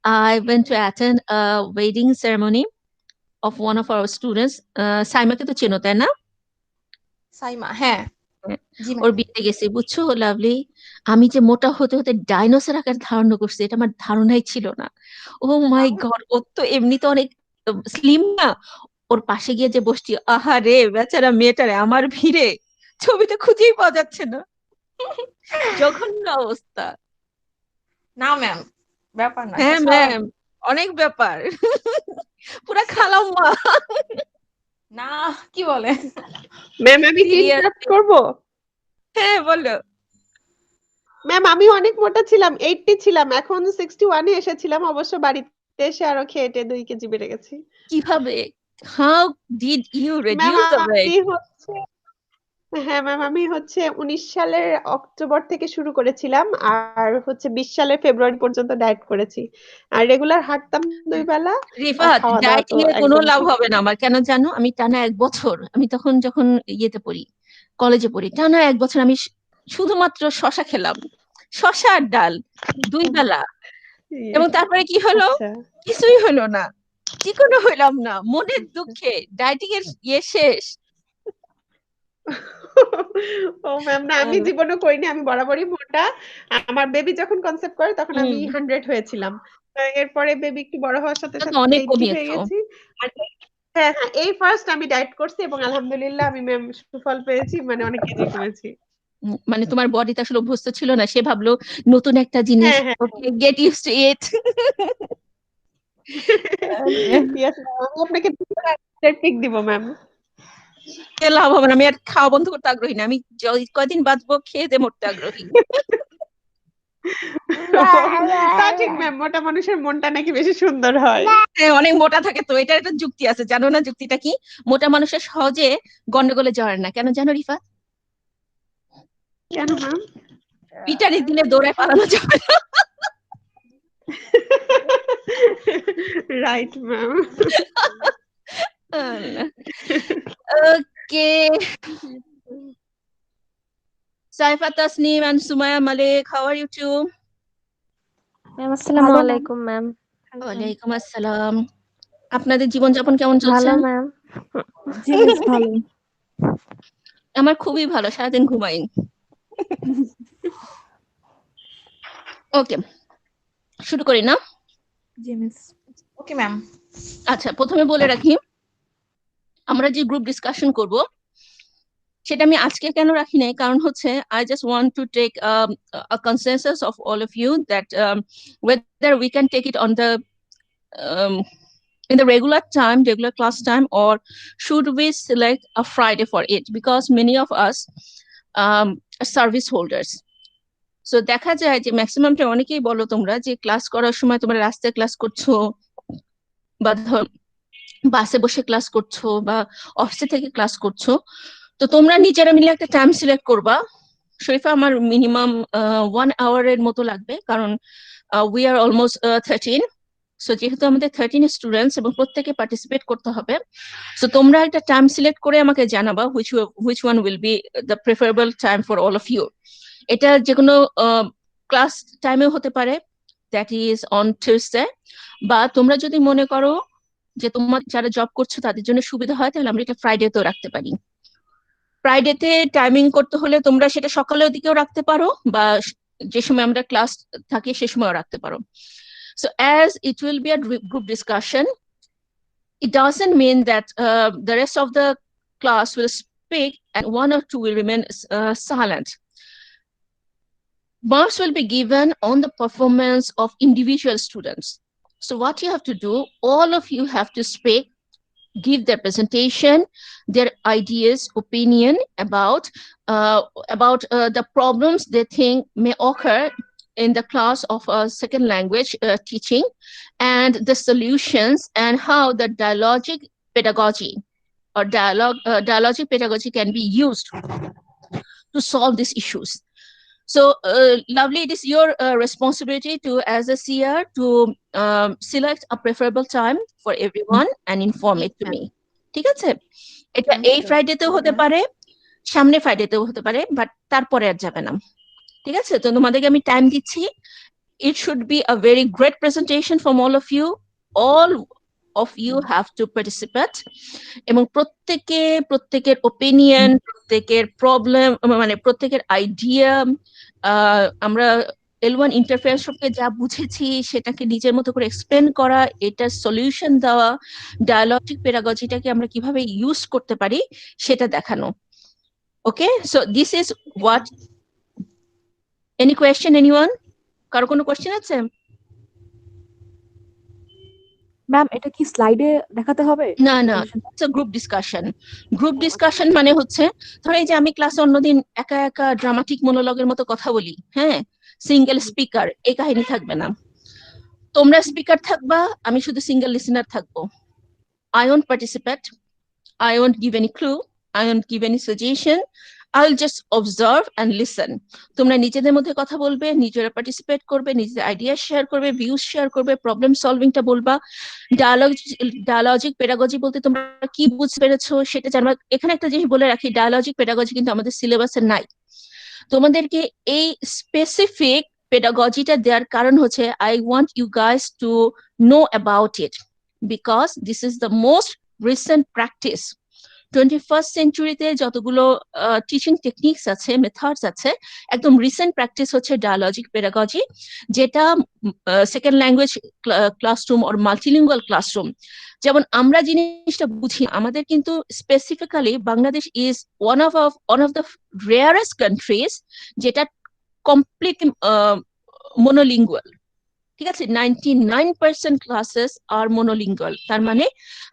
I went to attend a wedding ceremony of one of our students. সাইমাকে তো চেনো তাই না? সাইমা, হ্যাঁ। হ্যাঁ, জি ওর ম্যাম। বিয়েতে গেছি বুঝছো লাভলি। আমি যে মোটা হতে হতে ডাইনোসর আকার ধারণ করছি এটা আমার ধারণাই ছিল না। ও মাই গড, ও তো এমনিতে অনেক স্লিম না, ওর পাশে গিয়ে যে বসছি, আহারে বেচারা মেয়েটারে আমার ভিড়ে ছবিটা খুঁজেই পাওয়া যাচ্ছে না, জঘন্য অবস্থা। না ম্যাম, ব্যাপার না, এটা হ্যাঁ স্বাভাবিক। ম্যাম, অনেক ব্যাপার। পুরা খালাম্মা। না, কি বলে? ম্যাম আমি কি ইন্টারাপ্ট সিরিয়াসলি। করব? হ্যাঁ বলো। ম্যাম আমি অনেক মোটা ছিলাম, 80 ছিলাম, এখন 61 এ এসেছিলাম, অবশ্য বাড়িতে এসে আরো খেয়ে 2 কেজি বেড়ে গেছি। কিভাবে? How did you ma'am reduce the weight? আমি হচ্ছে হ্যাঁ ম্যাম আমি হচ্ছে 19 সালের অক্টোবর থেকে শুরু করেছিলাম, আর হচ্ছে 20 সালের ফেব্রুয়ারি পর্যন্ত ডায়েট করেছি, আর রেগুলার হাঁটতাম 2 বেলা, আর রিফাত, খাওয়া দাওয়া তো ডায়েটিং এ কোনো একদম লাভ ঠিক। হবে না আমার, কেন জানো? আমি টানা 1 বছর, আমি তখন যখন ইয়েতে পড়ি, কলেজে পড়ি, টানা 1 বছর আমি শুধুমাত্র শশা খেলাম, শশা আর ডাল 2 বেলা। এবং তারপরে কি হলো? আচ্ছা। কিছুই হলো না, চিকনও হইলাম না, মনের দুঃখে ডায়েটিং এর শেষ। ও ম্যাম না, আমি জীবনে করিনি, আমি বরাবরই মোটা। আমার বেবি যখন কনসেপ্ট করে তখন আমি 100 হয়েছিলাম। এরপরে বেবি একটু বড় হওয়ার সাথে তা তো সাথে অনেক 80 হয়ে কমিয়েছো। গেছি। আর হ্যাঁ হ্যাঁ, এই ফার্স্ট আমি ডায়েট করছি এবং আলহামদুলিল্লাহ আমি ম্যাম সুফল পেয়েছি, মানে অনেক কেজি কমেছি। মানে তোমার বডিতে আসলে অভ্যস্ত ছিল না, সে ভাবলো নতুন একটা জিনিস, হ্যাঁ হ্যাঁ ওকে gate use to it. Yes ma'am, আমি আপনাকে পিক দিব ম্যাম। লাভ হবে না, আমি আর খাওয়া বন্ধ করতে আগ্রহী না, আমি কয়দিন বাঁচবো খেয়ে দিয়ে মরতে আগ্রহী। তা ঠিক ম্যাম, মোটা মানুষের মনটা নাকি বেশি সুন্দর হয়। হ্যাঁ, অনেক মোটা থাকে তো, এটার একটা যুক্তি আছে, জানো না যুক্তিটা কি? মোটা মানুষের সহজে গন্ডগোলে জড়ায় না, কেন জানো রিফা? কেন ম্যাম? পিটারি দিলে দৌড়ায় পালানো যাবে না। Right ma'am. Okay, Saifa Tasnim and Sumaya Malik, how are you two? Ma'am আসসালামু ভালো ম্যাম। আলাইকুম ম্যাম। ওয়ালাইকুম আসসালাম। আপনাদের জীবনযাপন কেমন চলছে? ভালো ম্যাম। জি মিস ভালো। আমার খুবই ভালো, সারাদিন ঘুমাই। ওকে, শুরু করি না? জি মিস। Okay ma'am. আচ্ছা, প্রথমে বলে রাখি আমরা যে গ্রুপ ডিসকাশন করব সেটা আমি আজকে কেন রাখি নাই, কারণ হচ্ছে I just want to take a consensus of all of you that whether we can take it on the um, in the regular class time, or should we select a Friday for it, because many of us are service holders. So দেখা যায় যে ম্যাক্সিমামটা অনেকেই বলো তোমরা যে class করার সময় তোমরা রাস্তায় ক্লাস করছো, বা বাসে বসে ক্লাস করছো, বা অফিসে থেকে ক্লাস করছো। তো তোমরা নিজেরা মিলে একটা টাইম সিলেক্ট করবা। শরীফা, আমার মিনিমাম 1 আওয়ারের মতো লাগবে, কারণ উই আর অলমোস্ট 13। সো যেহেতু আমাদের 13 স্টুডেন্টস এবং প্রত্যেকে পার্টিসিপেট করতে হবে, সো তোমরা একটা টাইম সিলেক্ট করে আমাকে জানাবা which one will be the preferable time for all of you. এটা যে কোনো ক্লাস টাইমেও হতে পারে, দ্যাট ইজ অন টিউসডে, বা তোমরা যদি মনে করো যে তোমার যারা জব করছো তাদের জন্য সুবিধা হয়, তাহলে আমরা এটা ফ্রাইডেতেও রাখতে পারি। ফ্রাইডেতে টাইমিং করতে হলে তোমরা সেটা সকালের দিকেও রাখতে পারো, বা যে সময় আমরা ক্লাস থাকি সে সময়ও রাখতে পারো। So as it will be a group discussion, it doesn't mean that the rest of the class will speak and one or two will remain silent. Marks will be given on the performance of individual students. So what you have to do, all of you have to speak, give their presentation, their ideas, opinion about the problems they think may occur in the class of a second language teaching, and the solutions, and how the dialogic pedagogy or dialogic pedagogy can be used to solve these issues. So, Lovely, it is your responsibility to, as a seer, to select a preferable time for everyone and inform it to me. ঠিক আছে? এটা এই ফ্রাইডেতেও হতে পারে, সামনে ফ্রাইডেতেও হতে পারে, but তারপরে আর যাবে না। ঠিক আছে? তো তোমাদেরকে আমি টাইম দিচ্ছি, it should be a very great presentation from all of you. All of you have to participate এবং প্রত্যেকের ওপিনিয়ন, প্রত্যেকের প্রবলেম, মানে প্রত্যেকের আইডিয়া, আমরা L1 ইন্টারফেস সম্পর্কে যা বুঝেছি সেটাকে নিজের মতো করে এক্সপ্লেন করা, এটার সলিউশন দেওয়া, ডায়ালজিক পেডাগজিটাকে আমরা কিভাবে ইউজ করতে পারি সেটা দেখানো। Okay, so this is what. Any question, anyone? কারো কোনো কোয়েশ্চেন আছে? ম্যাম এটা কি স্লাইডে দেখাতে হবে? না না, গ্রুপ ডিসকাশন। গ্রুপ ডিসকাশন মানে হচ্ছে, ধরো এই যে আমি ক্লাসে অন্যদিন একা একা ড্রামাটিক মোনোলগের মতো কথা বলি, হ্যাঁ, সিঙ্গেল স্পিকার, এই কাহিনী থাকবে না। তোমরা স্পিকার থাকবা, আমি শুধু সিঙ্গেল লিসেনার থাকবো। I won't participate, I won't give any clue, I won't give any suggestion, I'll just observe and listen. তোমরা নিজেদের মধ্যে কথা বলবে, নিজেরা পার্টিসিপেট করবে, নিজেদের আইডিয়া শেয়ার করবে, ভিউজ শেয়ার করবে, প্রবলেম সলভিংটা বলবা। ডায়ালজিক পেডাগজি বলতে তোমরা কি বুঝতে পেরেছো সেটা জানবা। এখানে একটা জিনিস বলে রাখি, ডায়ালজিক পেডাগজি কিন্তু আমাদের সিলেবাসে নাই। তোমাদেরকে এই স্পেসিফিক পেডাগজিটা দেওয়ার কারণ হচ্ছে I want you guys to know about it because this is the most recent practice. 21st সেঞ্চুরিতে যতগুলো টিচিং টেকনিক্স আছে, মেথডস আছে, একদম রিসেন্ট প্র্যাকটিস হচ্ছে ডায়ালজিক পেডাগজি, যেটা second language classroom or multilingual classroom. যেমন আমরা জিনিসটা বুঝি, আমাদের কিন্তু specifically Bangladesh is one of the rarest countries যেটা কমপ্লিটলি মোনোলিঙ্গুয়াল। ঠিক আছে, 99% ক্লাসেস আর মোনোলিঙ্গুয়াল, তার মানে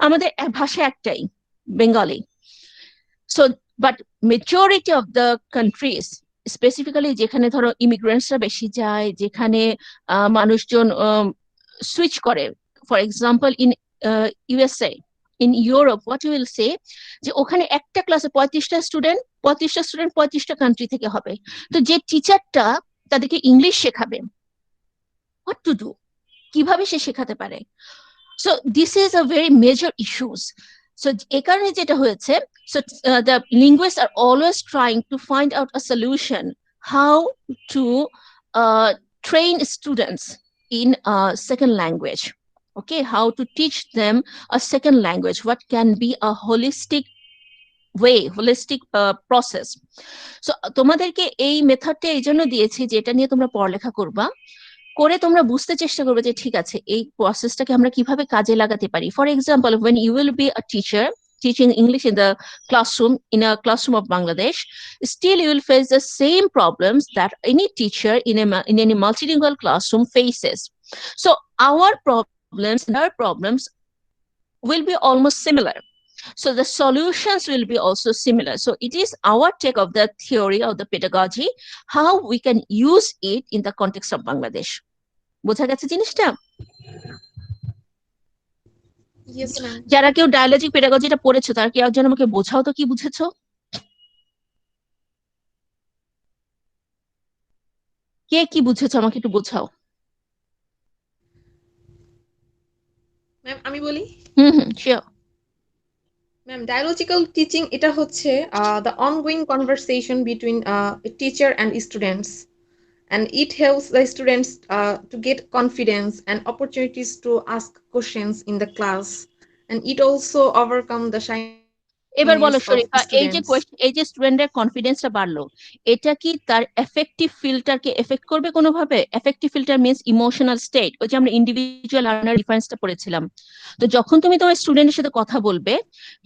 আমাদের ভাষা একটাই, Bengali. So, but majority of the countries, specifically যেখানে ধরো ইমিগ্রেন্টসরা বেশি যায়, যেখানে মানুষজন সুইচ করে, for example in USA, in Europe, what you will say, যে ওখানে একটা ক্লাসে 35টা স্টুডেন্ট 35টা কান্ট্রি থেকে হবে। তো যে টিচারটা তাদেরকে ইংলিশ শেখাবে, what to do, কিভাবে সে শেখাতে পারে? So this is a very major issues. So এই কারণে যেটা হয়েছে, so the linguists are always trying to find out a solution how to train students in a second language. Okay, how to teach them a second language, what can be a holistic process. So তোমাদেরকে এই মেথডটা এই জন্য দিয়েছি যে এটা নিয়ে তোমরা পড়ালেখা করবা, করে তোমরা বুঝতে চেষ্টা করবে যে ঠিক আছে এই প্রসেসটাকে আমরা কিভাবে কাজে লাগাতে পারি। For example, when you will be a teacher teaching English in the classroom, in a classroom of Bangladesh, still you will face the same problems that any teacher in any multilingual classroom faces. So our problems will be almost similar. So the solutions will be also similar. So it is our take of the theory of the pedagogy, how we can use it in the context of Bangladesh. বোঝা গেছে জিনিসটা? Yes, ma'am. যারা কেউ ডায়ালজিক পেডাগজিটা পড়েছো তারা কি একজন আমাকে বোঝাও তো কি বুঝেছো? কে কি বুঝেছো আমাকে একটু বোঝাও। ম্যাম আমি বলি। শিওর। ম্যাম, dialogical teaching এটা হচ্ছে the ongoing conversation between a teacher and students, and it helps the students to get confidence and opportunities to ask questions in the class, and it also overcome the shyness এবার বলো of Sharifa, students. এই যে স্টুডেন্টের কনফিডেন্সটা বাড়লো, এটা কি তার এফেক্টিভ ফিল্টারকে এফেক্ট করবে কোনোভাবে? Effective filter means emotional state, ওই যে আমরা ইন্ডিভিজুয়াল লার্নার ডিফারেন্সটা পড়েছিলাম। তো যখন তুমি তোমার স্টুডেন্টের সাথে কথা বলবে,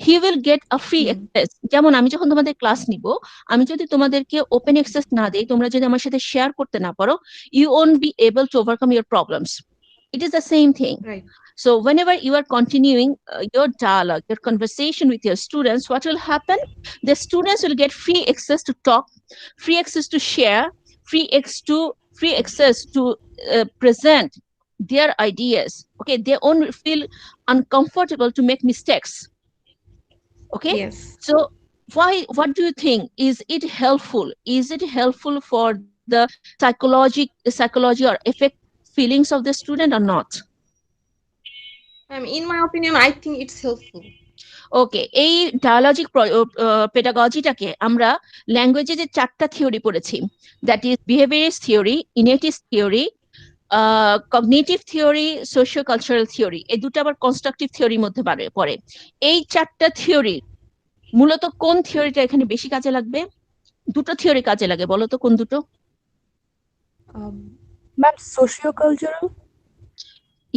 he will get a free access. যেমন আমি যখন তোমাদের ক্লাস নিব, আমি যদি তোমাদেরকে ওপেন অ্যাক্সেস না দিই, তোমরা যদি আমার সাথে শেয়ার করতে না পারো, you won't be able to overcome your problems. It is the same thing. Right. So whenever you are continuing your dialogue, your conversation with your students, what will happen? The students will get free access to talk, free access to share, free access to present their ideas. Okay, they won't feel uncomfortable to make mistakes. Okay. Yes. So what do you think? Is it helpful? Is it helpful for the psychology or effect feelings of the student or not? In my opinion, I think it's helpful. Okay, এই dialogic পেডাগজিটাকে আমরা ল্যাঙ্গুয়েজে যে 4টা theory পড়েছি, that is behaviourist theory, innatist theory, cognitive theory, socio cultural theory, এই দুটো আবার কনস্ট্রাকটিভ থিওরির মধ্যে পড়ে। এই চারটা থিওরি মূলত কোন থিওরিটা এখানে বেশি কাজে লাগবে? দুটো থিওরি কাজে লাগে, বলো তো কোন দুটো? Ma'am socio cultural.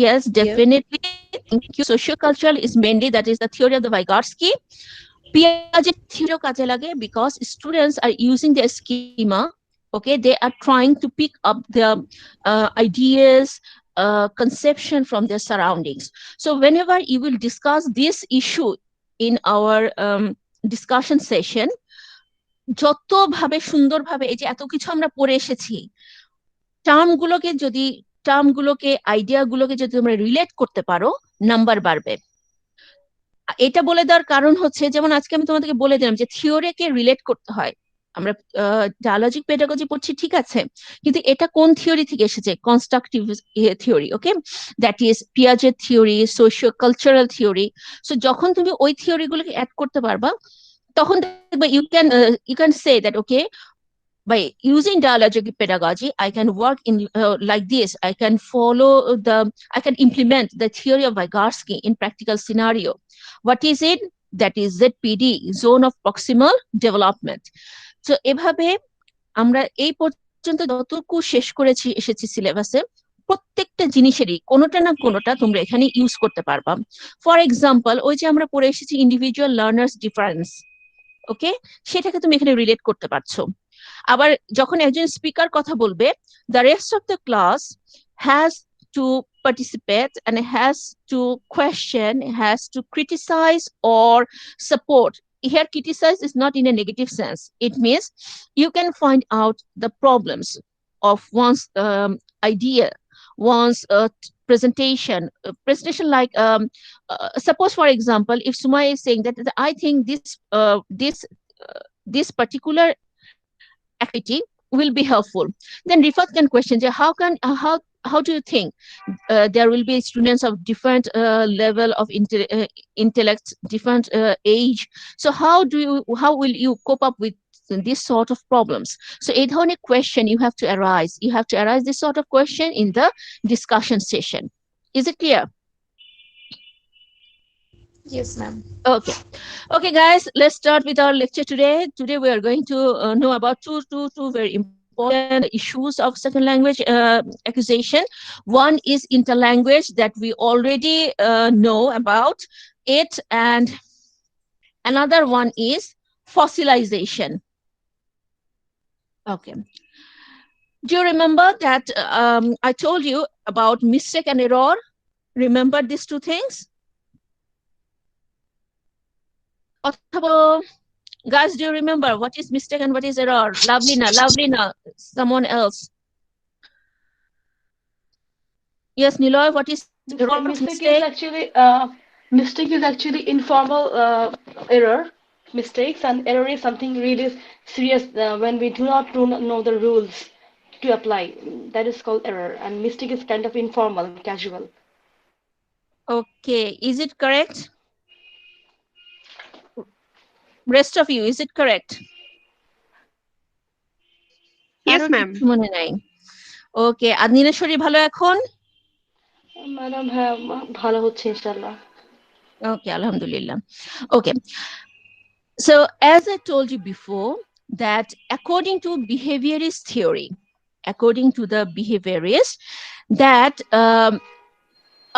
Yes, definitely. Thank you. Sociocultural is mainly, that is the theory of the Vygotsky. Piaget theory kaje lage because students are using their schema. Okay, they are trying to pick up their ideas, conception from their surroundings. So whenever you will discuss this issue in our discussion session, যত ভাবে সুন্দর ভাবে, এই যে এত কিছু আমরা পড়ে এসেছি, টার্মগুলোকে আইডিয়া গুলোকে যদি তোমরা রিলেট করতে পারো, নাম্বার বাড়বে। এটা বলে দেওয়ার কারণ হচ্ছে, যেমন আজকে আমি তোমাদেরকে বলে দিলাম যে থিওরিকে রিলেট করতে হয়। আমরা ডায়ালজিক পেডাগজি পড়ছি, ঠিক আছে, কিন্তু এটা কোন থিওরি থেকে এসেছে? Constructive theory. Okay, that is Piaget theory, socio cultural theory. So যখন তুমি ওই থিওরিগুলোকে অ্যাড করতে পারবা, তখন দেখবে you can say that, okay, by using dialogical pedagogy, I can work in like this. I can implement the theory of Vygotsky in practical scenario. What is it? That is ZPD, zone of proximal development. So এভাবে আমরা এই পর্যন্ত যতটুকু শেষ করেছি এসেছি সিলেবাসে, প্রত্যেকটা জিনিসেরই কোনোটা না কোনোটা তোমরা এখানে ইউজ করতে পারবা। ফর এক্সাম্পল, ওই যে আমরা পড়ে এসেছি ইন্ডিভিজুয়াল লার্নার্স ডিফারেন্স, ওকে, সেটাকে তুমি এখানে রিলেট করতে পারছো। আবার যখন একজন স্পিকার কথা বলবে, the rest of the class has to participate and has to question, has to criticize or support. Here criticize is not in a negative sense. It means you can find out the problems of one's idea, one's presentation, like suppose for example, if Sumaya is saying that I think this particular activity will be helpful, then Rifat can question, how do you think there will be students of different level of intellect, different age, so how will you cope up with this sort of problems? So a dhorনের question you have to arise this sort of question in the discussion session. Is it clear? Yes, ma'am. Okay guys, let's start with our lecture today. Today we are going to know about two very important issues of second language acquisition. One is interlanguage, that we already know about it, and another one is fossilization. Okay, do you remember that I told you about mistake and error? Remember these two things? Guys, do you remember what is mistake and what is error? Lovelina, someone else. Yes, Niloy, what is error? Mistake is actually informal error, mistakes, and error is something really serious when we do not know the rules to apply. That is called error, and mistake is kind of informal, casual. Okay, is it correct? Rest of you, is it correct? Yes, ma'am. মনে নাই। ওকে, আদনিনের শরীর ভালো এখন? Madam হ্যাঁ ভালো হচ্ছে ইনশাআল্লাহ। Okay, alhamdulillah. Okay, so as I told you before, that according to behaviorist theory, that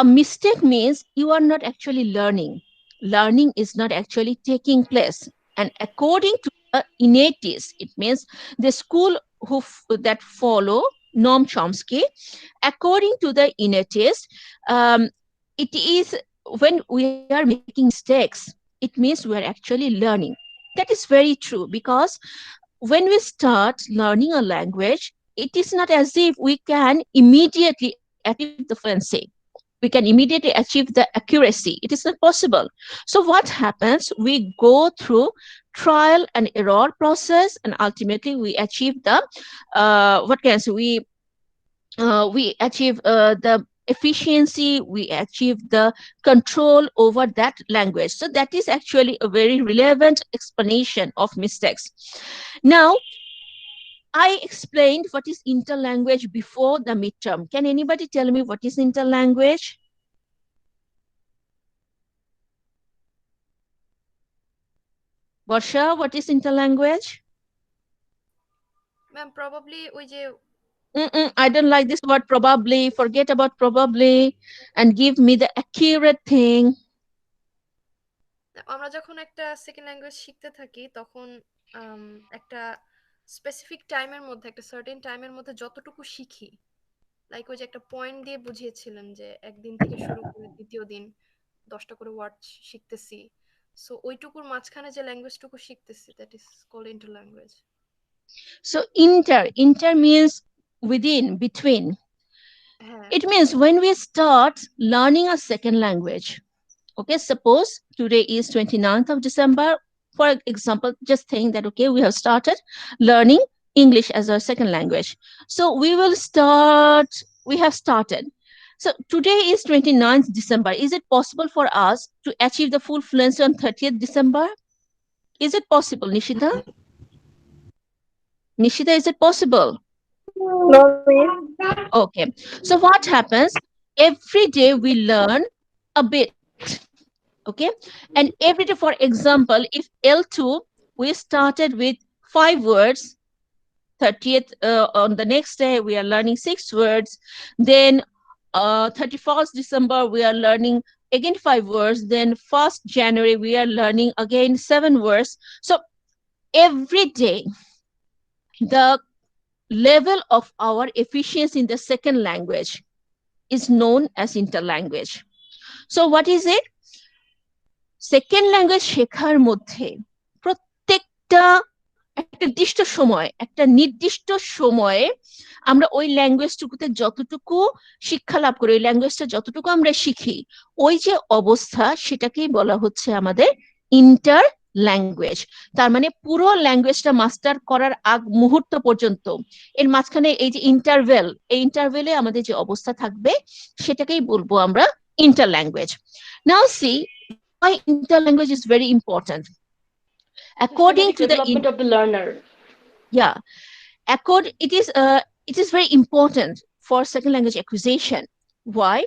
a mistake means you are not actually learning is not actually taking place. And according to the innatists, it means the school that follow Noam Chomsky, according to the innatists, it is when we are making mistakes, it means we are actually learning. That is very true, because when we start learning a language, it is not as if we can immediately achieve the fluency. We can immediately achieve the accuracy. It is not possible. So what happens? We go through trial and error process, and ultimately we achieve the we achieve the efficiency, we achieve the control over that language. So that is actually a very relevant explanation of mistakes. Now, I explained what is interlanguage before the midterm. Can anybody tell me what is interlanguage? Varsha, what is interlanguage? Ma'am, probably ওই যে I don't like this word probably. Forget about probably and give me the accurate thing. আমরা যখন একটা second language শিখতে থাকি তখন একটা specific টাইমের মধ্যে একটা সার্টেন টাইমের মধ্যে যতটুকু শিখি লাইক ওই যে একটা পয়েন্ট দিয়ে বুঝিয়েছিলেন যে একদিন থেকে শুরু করে দ্বিতীয় দিন 10টা করে ওয়ার্ড শিখতেছি সো ওইটুকুর মাঝখানে যে ল্যাঙ্গুয়েজটুকু শিখতেছি that is called inter language So inter means within, between. হ্যাঁ It means when we start learning a second language. Okay, suppose today is 29th of December. For example, just think that, okay, we have started learning English as our second language. So we have started. So today is 29th December. Is it possible for us to achieve the full fluency on 30th December? Is it possible, Nishita? Nishita, is it possible? No, Okay. So what happens? Every day we learn a bit. Okay. And every day, for example, if L2, we started with 5 words, 30th, on the next day, we are learning 6 words. Then 31st December, we are learning again 5 words. Then 1st January, we are learning again 7 words. So every day, the level of our efficiency in the second language is known as interlanguage. So what is it? Second language শেখার মধ্যে প্রত্যেকটা একটা নির্দিষ্ট সময়ে আমরা ওই ল্যাঙ্গুয়েজটুকুতে যতটুকু শিক্ষা লাভ করি, ওই ল্যাঙ্গুয়েজটা যতটুকু আমরা শিখি, ওই যে অবস্থা সেটাকেই বলা হচ্ছে আমাদের ইন্টার ল্যাঙ্গুয়েজ। তার মানে পুরো ল্যাঙ্গুয়েজটা মাস্টার করার আগ মুহূর্ত পর্যন্ত এর মাঝখানে এই যে ইন্টারভেল, এই ইন্টারভেলে আমাদের যে অবস্থা থাকবে সেটাকেই বলবো আমরা inter language. Now see why interlanguage is very important. According to the development of the learner. Yeah, it is very important for second language acquisition. Why?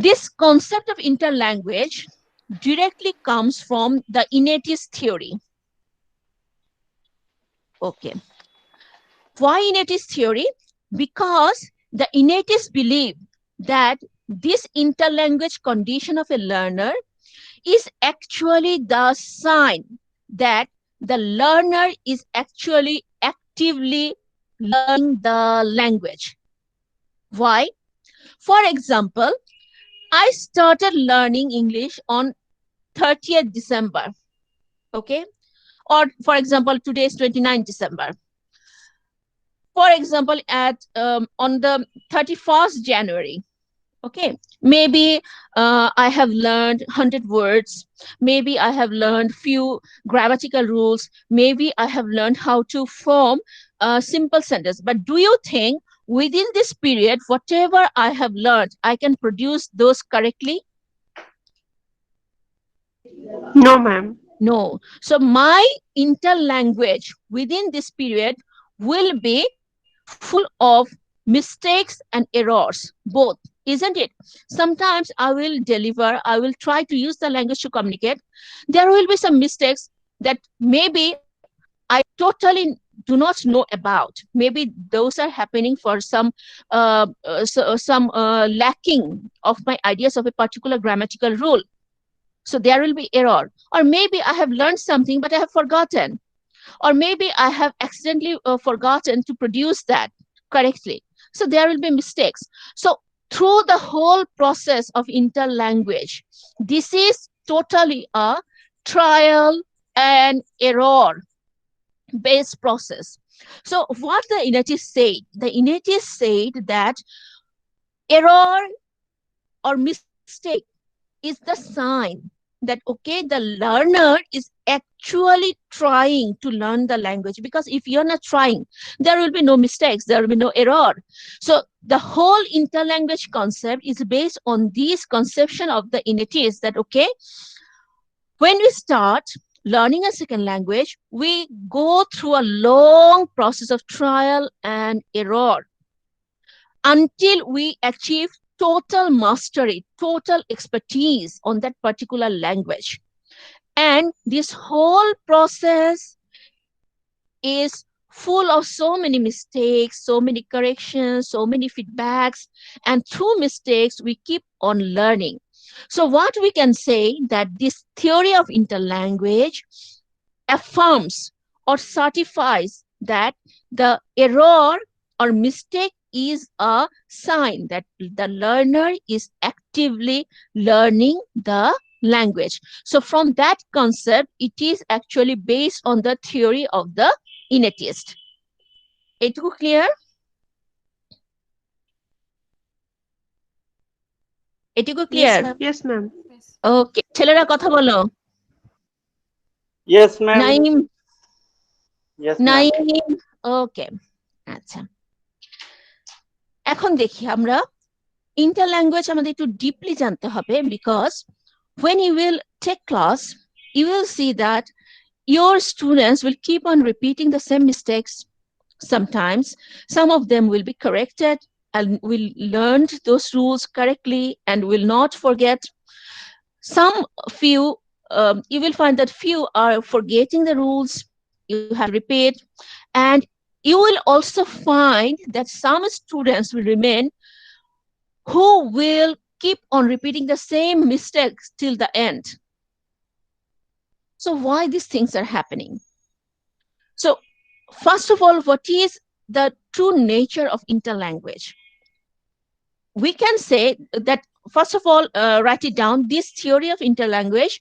This concept of interlanguage directly comes from the innatist theory. Okay. Why innatist theory? Because the innatists believe that this interlanguage condition of a learner is actually the sign that the learner is actually actively learning the language. Why? For example, I started learning English on 30th December. Okay? Or for example, today is 29th December. For example, on the 31st January. Okay, maybe I have learned 100 words. Maybe I have learned few grammatical rules. Maybe I have learned how to form a simple sentence. But do you think within this period, whatever I have learned, I can produce those correctly? no, ma'am. No. So my interlanguage within this period will be full of mistakes and errors, both. Isn't it? Sometimes I will try to use the language to communicate. There will be some mistakes that maybe I totally do not know about. Maybe those are happening for some lacking of my ideas of a particular grammatical rule. So there will be error. Or maybe I have learned something, but I have forgotten. Or maybe I have accidentally forgotten to produce that correctly. So there will be mistakes. So through the whole process of interlanguage, this is totally a trial and error based process. So what the innatists said that error or mistake is the sign that, okay, the learner is actually trying to learn the language. Because if you're not trying, there will be no mistakes, there will be no error. So the whole interlanguage concept is based on this conception of the innatists that, okay, when we start learning a second language, we go through a long process of trial and error until we achieve total mastery, total expertise on that particular language. And this whole process is full of so many mistakes, so many corrections, so many feedbacks, and through mistakes, we keep on learning. So what we can say that this theory of interlanguage affirms or certifies that the error or mistake is a sign that the learner is actively learning the language. So from that concept, it is actually based on the theory of the innatist. এটুকু clear? এটুকু clear? Yes, ma'am. Yes. ওকে, ছেলেরা কথা বলো। Yes, ma'am. Naim, Yes, ma'am. Naim, ওকে, আচ্ছা। এখন দেখি আমরা ইন্টারল্যাঙ্গুয়েজ আমাদের একটু ডিপলি জানতে হবে, because when you will take class, you will see that your students will keep on repeating the same mistakes. Sometimes some of them will be corrected and will learn those rules correctly and will not forget. Some few, you will find that few are forgetting the rules, you have to repeat, and you will also find that some students will remain who will keep on repeating the same mistakes till the end. So why these things are happening? So first of all, what is the true nature of interlanguage? We can say that, first of all, write it down. This theory of interlanguage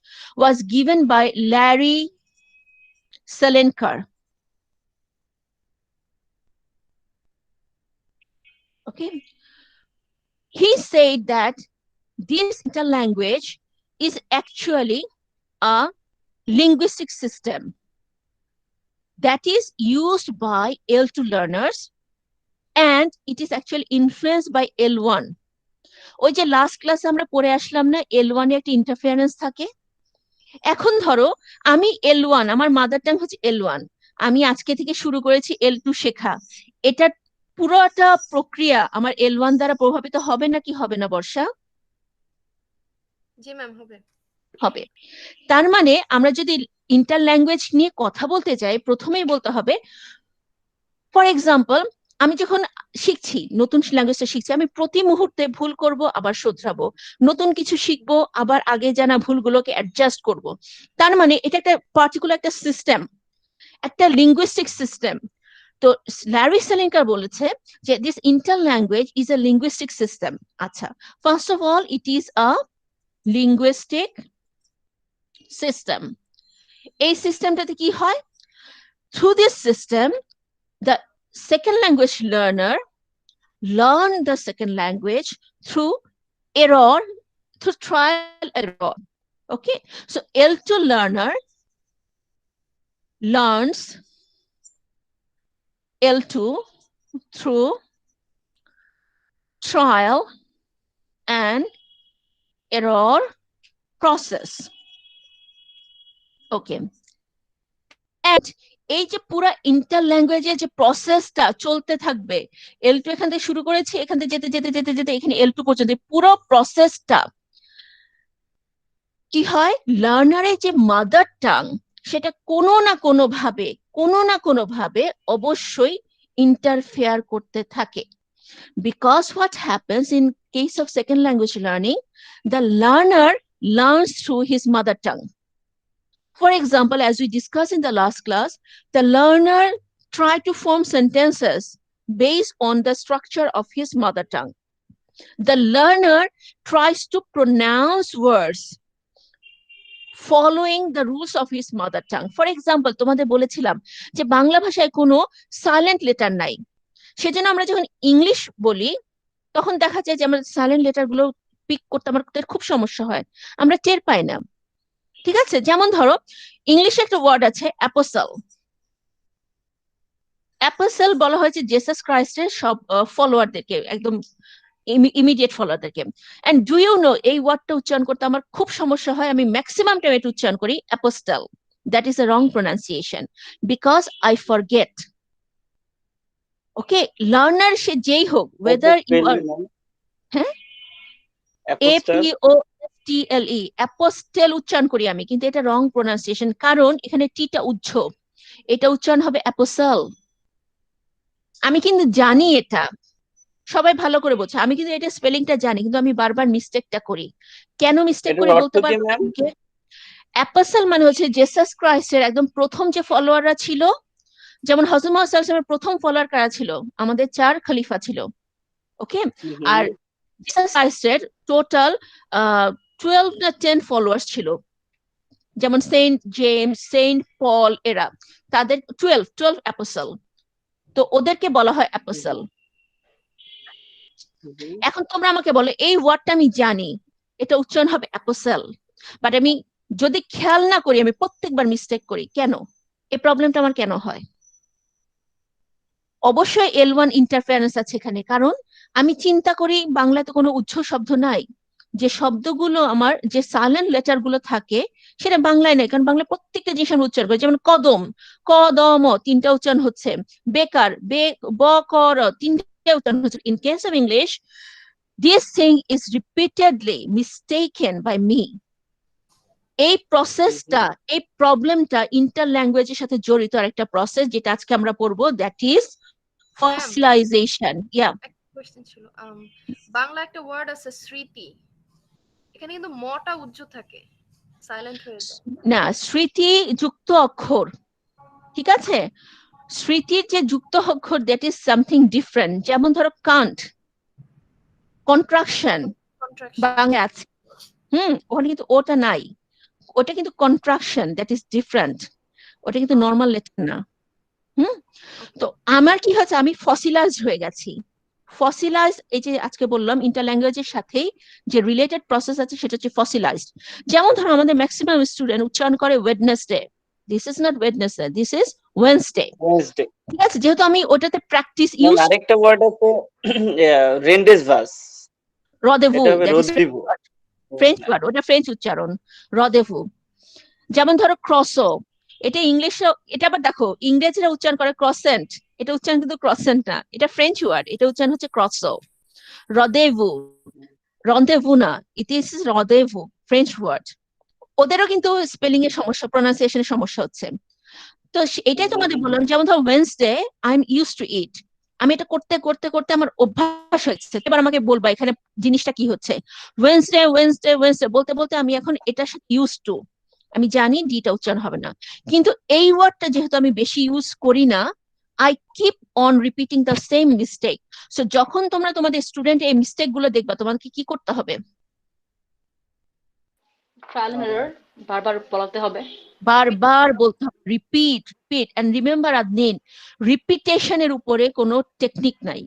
was given by Larry Salenker. Okay. He said that this interlanguage is actually a linguistic system that is used by L2 learners, and it is actually influenced by L1. ওই যে last ক্লাসে আমরা পড়ে আসলাম না, L1 এ একটা interference থাকে। এখন ধরো আমি L1, আমার মাদার টাং হচ্ছে L1, আমি আজকে থেকে শুরু করেছি L2 শেখা। এটা পুরোটা প্রক্রিয়া আমার L1 দ্বারা প্রভাবিত হবে না কি হবে না বর্ষা? জি ম্যাম, হবে। হবে। তার মানে আমরা যদি ইন্টারল্যাঙ্গুয়েজ নিয়ে কথা বলতে চাই, প্রথমেই বলতে হবে, ফর এক্সাম্পল, আমি যখন শিখছি, নতুন ল্যাঙ্গুয়েজটা শিখছি, আমি প্রতি মুহূর্তে ভুল করব, আবার শোধরাবো, নতুন কিছু শিখবো, আবার আগে জানা ভুলগুলোকে অ্যাডজাস্ট করব। তার মানে এটা একটা পার্টিকুলার একটা সিস্টেম, একটা লিঙ্গুইস্টিক সিস্টেম। তো ল্যারি সেলিঙ্কার বলেছে যে this interlanguage is a linguistic system. আচ্ছা, first of all, it is a linguistic system. এই সিস্টেমটাতে কি হয়? Through this system, the second language learner learn the second language through error, through trial and error. Okay, so L2 learner learns L2 through trial and error process. Okay, and এই যে পুরো ইন্টারল্যাঙ্গুয়েজের যে প্রসেসটা চলতে থাকবে, L2 এখান থেকে শুরু করেছি, এখান থেকে যেতে যেতে যেতে যেতে এখানে L2 পর্যন্ত, পুরো প্রসেসটা কি হয়? লার্নারের যে মাদার টাং, সেটা কোনো না কোনো ভাবে অবশ্যই ইন্টারফেয়ার করতে থাকে। Because what happens in case of second language learning, the learner learns through his mother tongue. For example, as we discussed in the last class, the learner tried to form sentences based on the structure of his mother tongue. The learner tries to pronounce words following the rules of his mother tongue. For example, তোমাদের বলেছিলাম যে বাংলা ভাষায় কোনো silent letter নাই, সেজন্য আমরা যখন English বলি তখন দেখা যায় যে আমরা সাইলেন্ট লেটার গুলো পিক করতে আমাদের খুব সমস্যা হয়, আমরা টের পাই না। ঠিক আছে, যেমন ধরো ইংলিশে একটা ওয়ার্ড আছে অ্যাপোসেল। অ্যাপোসেল বলা হয়েছে জেসাস ক্রাইস্টের সব ফলোয়ারদেরকে, একদম ইমিডিয়েট ফলোয়ারদেরকে। এন্ড ডু ইউ নো, এই ওয়ার্ডটা উচ্চারণ করতে আমার খুব সমস্যা হয়, আমি ম্যাক্সিমাম টাইম এটা উচ্চারণ করি apostle, that is a wrong pronunciation because I forget. Okay, learner সে যেই হোক, whether you are হ্যাঁ APOSTLE অ্যাপোস্টেল উচ্চারণ করি আমি, কিন্তু এটা রং প্রোনাউন্সিয়েশন, কারণ এখানে টিটা উজ্জ, এটা উচ্চারণ হবে অ্যাপোসেল। আমি কিন্তু জানি এটা, সবাই ভালো করে বোঝে, আমি কিন্তু এটা স্পেলিংটা জানি, কিন্তু আমি বারবার মিস্টেকটা করি। কেন মিস্টেক করি বলতে পারবো? অ্যাপোসেল মানে হচ্ছে জেসাস ক্রাইস্টের একদম প্রথম যে ফলোয়াররা ছিল, যেমন হযরত মুহাম্মদ সাল্লাল্লাহু আলাইহি ওয়াসাল্লামের প্রথম ফলোয়ার কারা ছিল? আমাদের 4 খলিফা ছিল। ওকে, আর জিসাস ক্রাইস্টের টোটাল 12 না 10 ফলোয়ার্স ছিল, যেমন সেন্ট জেমস, সেন্ট পল, এরা তাদের 12 অ্যাপোসল, তো ওদেরকে বলা হয় অ্যাপোসল। এখন তোমরা আমাকে বলো, এই ওয়ার্ডটা আমি জানি, এটা উচ্চারণ হবে অ্যাপোসেল, বাট আমি যদি খেয়াল না করি আমি প্রত্যেকবার মিস্টেক করি। কেন এই প্রবলেমটা আমার কেন হয়? অবশ্যই L1 ইন্টারফারেন্স আছে এখানে, কারণ আমি চিন্তা করি বাংলাতে কোনো উচ্চ শব্দ নাই, যে শব্দগুলো আমার যে সাইলেন্ট লেটার গুলো থাকে সেটা বাংলায় নেই, কারণ বাংলা প্রত্যেকটা জিনিস আমরা উচ্চারণ করি, যেমন কদম, কদম তিনটা উচ্চারণ হচ্ছে, বেকার বে ব কর তিনটা উচ্চারণ হচ্ছে। In case of English, this thing is repeatedly mistaken by me. এই প্রসেসটা, এই প্রবলেমটা ইন্টার ল্যাঙ্গুয়েজের সাথে জড়িত আরেকটা প্রসেস, যেটা আজকে আমরা পড়বো, দ্যাট ইজ ফসিলাইজেশন। ইয়া, একটা কোশ্চেন ছিল, বাংলা একটা ওয়ার্ড আছে স্মৃতি, এখানে কিন্তু মটা উজ্জ থাকে, সাইলেন্ট হয়ে যায় না, স্মৃতি যুক্ত অক্ষর, ঠিক আছে, স্মৃতির যে যুক্ত অক্ষর, দ্যাট ইজ সামথিং ডিফারেন্ট। যেমন ধরো কান্ট, কন্ট্রাকশন বাংলা আছে, ওখানে কিন্তু ওটা নাই, ওটা কিন্তু কন্ট্রাকশন, দ্যাট ইজ ডিফারেন্ট, ওটা কিন্তু নর্মাল লেটার না। তো আমার কি হচ্ছে, আমি ফসিলাইজড হয়ে গেছি। ফসিলাইজ, এই যে আজকে বললাম ইন্টার ল্যাঙ্গুয়েজের সাথেই যে রিলেটেড প্রসেস আছে সেটা হচ্ছে ফসিলাইজড। যেমন ধরো আমাদের ম্যাক্সিমাম স্টুডেন্ট উচ্চারণ করে Wednesday, this is not Wednesday, this is Wednesday. ঠিক আছে, যেহেতু আমি ওটাতে প্র্যাকটিস ইউজ। আরেকটা ওয়ার্ড আছে রেন্ডেসভাস, রদেভু, দ্যাট ইজ ফ্রেঞ্চ ওয়ার্ড, ওটা ফ্রেঞ্চ উচ্চারণ, রদেভু। যেমন ধরো ক্রসো, এটা ইংলিশে, এটা আবার দেখো ইংরেজিরা উচ্চারণ করে ক্রসেন্ট, এটা উচ্চারণ কিন্তু ক্রসেন্ট না, এটা ফ্রেঞ্চ ওয়ার্ড, এটা উচ্চারণ হচ্ছে ক্রসো। রদেভু, রন্দেভু না, ইট ইজ রদেভু, ফ্রেঞ্চ ওয়ার্ড। ওদেরও কিন্তু স্পেলিং এর সমস্যা, প্রোনাউন্সিয়েশনের সমস্যা হচ্ছে। তো এটাই তোমাদের বললাম, যেমন ধরো Wednesday, I am use to it, আমি এটা করতে করতে করতে আমার অভ্যাস হয়েছে। এবার আমাকে বলবা এখানে জিনিসটা কি হচ্ছে, ওয়েডনেসডে ওয়েডনেসডে ওয়েডনেসডে বলতে বলতে আমি এখন এটার সাথে ইউজ টু, আমি জানি ডিটা উচ্চারণ হবে না, কিন্তু এই ওয়ার্ডটা যেহেতু আমি বেশি ইউজ করি না, I keep on repeating the same mistake. So যখন তোমরা তোমাদের স্টুডেন্ট এই মিস্টেক গুলো দেখবা, তোমাকে কি করতে হবে? ট্রায়াল এন্ড এরর, বারবার বলাতে হবে, বারবার বলতে হবে, রিপিট রিপিট। এন্ড রিমেম্বার আদনিন, রিপিটেশনের উপরে কোনো টেকনিক নাই,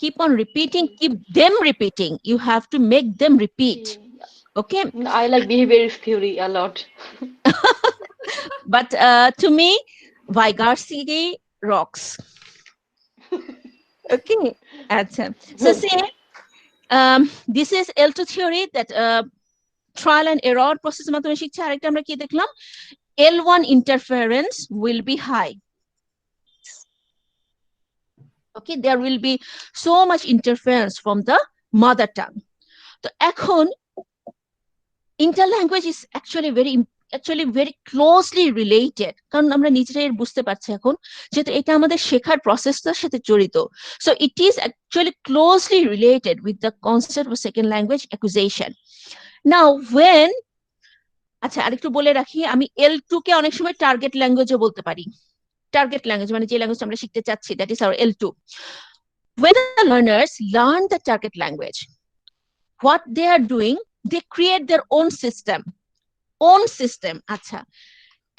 keep on repeating, keep them repeating, you have to make them repeat. Okay, I like behaviorist theory a lot. but to me Vygotsky rocks. Okay, acha, so say this is L2 theory, that trial and error process এর মাধ্যমে শিখছে। আরেকটা আমরা কি দেখলাম, L1 interference will be high. Okay, there will be so much interference from the mother tongue. তো এখন interlanguage is actually very closely related, কারণ আমরা নিজেরাই বুঝতে পারছি এখন, যেহেতু এটা আমাদের শেখার প্রসেসটার সাথে জড়িত। So it is actually closely related with the concept of second language acquisition. Now when, আচ্ছা আরেকটু বলে রাখি, আমি L2 কে অনেক সময় টার্গেট ল্যাঙ্গুয়েজও বলতে পারি। টার্গেট ল্যাঙ্গুয়েজ মানে যে ল্যাঙ্গুয়েজ আমরা শিখতে চাচ্ছি, that is our L2. When the learners learn the target language, what they are doing, they create their own system. আচ্ছা,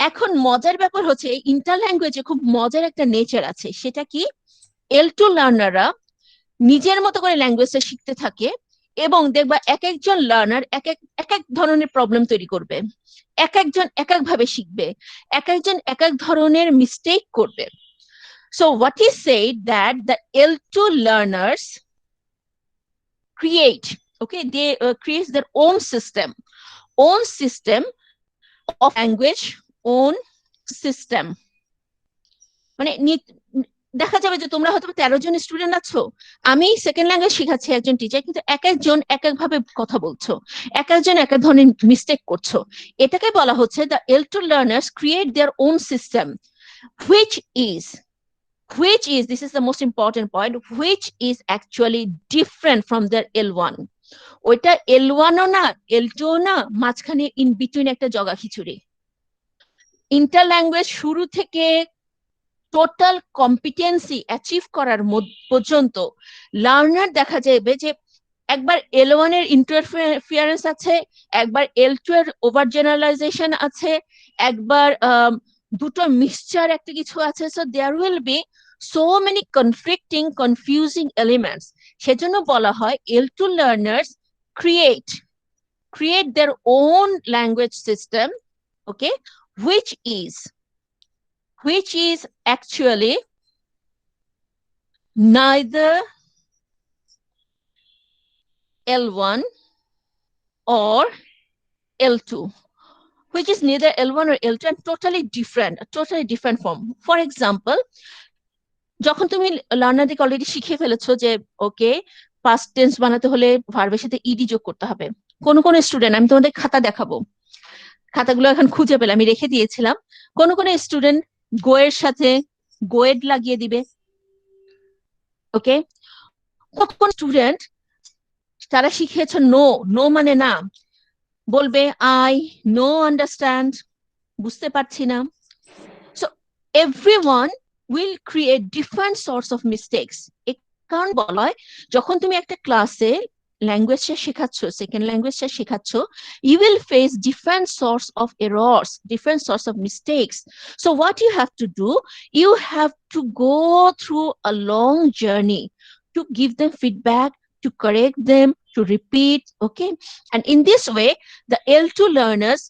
এখন মজার ব্যাপার হচ্ছে ইন্টার ল্যাঙ্গুয়েজে খুব মজার একটা নেচার আছে, সেটা কি, L2 লার্নাররা নিজের মতো করে ল্যাঙ্গুয়েজটা শিখতে থাকে, এবং দেখবা এক একজন লার্নার এক এক ধরনের প্রবলেম তৈরি করবে, এক একজন এক এক ভাবে শিখবে, এক একজন এক এক ধরনের মিস্টেক করবে। So what is said that the L2 learners create, okay, they create their own system of language, own system, মানে দেখা যাবে যে তোমরা হয়তো 13 জন স্টুডেন্ট আছো, আমি সেকেন্ড ল্যাঙ্গুয়েজ শেখাচ্ছি একজন টিচার, কিন্তু এক একজন এক এক ভাবে কথা বলছো, এক একজন এক এক ধরনের মিস্টেক করছো। এটাকে বলা হচ্ছে the L2 learners create their own system which is this is the most important point, which is actually different from their L1. ওইটা L1 ও না L2 ও না, মাঝখানে ইন বিটুইন একটা জগা খিচুড়ি। ইন্টার ল্যাঙ্গুয়েজ শুরু থেকে টোটাল কম্পিটেন্সি অ্যাচিভ করার পর্যন্ত লার্নার দেখা যাবে যে একবার L1 এর ইন্টারফিয়ারেন্স আছে, একবার L2 এর ওভার জেনারেলাইজেশন আছে, একবার দুটো মিক্সচার একটা কিছু আছে। So there will be so many conflicting confusing elements, সেজন্য বলা হয় L2 learners create their own language system, okay, which is actually neither L1 or L2, which is neither L1 or L2 and totally different form. For example, যখন তুমি লার্নারদেরকে already শিখিয়ে ফেলেছো যে ওকে past tense বানাতে হলে ভার্বের সাথে ইডি যোগ করতে হবে, কোন কোন স্টুডেন্ট, আমি তোমাদের খাতা দেখাবো, খাতাগুলো এখন খুঁজে পেলে, আমি রেখে দিয়েছিলাম, কোন কোন স্টুডেন্ট গো এর সাথে গোয়েড লাগিয়ে দিবে, ওকে। কোন স্টুডেন্ট তারা শিখিয়েছে নো মানে না, বলবে আই নো আন্ডারস্ট্যান্ড, বুঝতে পারছি না। So everyone will create different sorts of mistakes. কারণ বলা হয় যখন তুমি একটা ক্লাসে ল্যাঙ্গুয়েজটা শেখাচ্ছ, second ল্যাঙ্গুয়েজটা শেখাচ্ছ, you will face different sorts of errors, different sorts of mistakes. So what you have to do, you have to go through a long journey to give them feedback, to correct them, to repeat, okay? And in this way, the L2 learners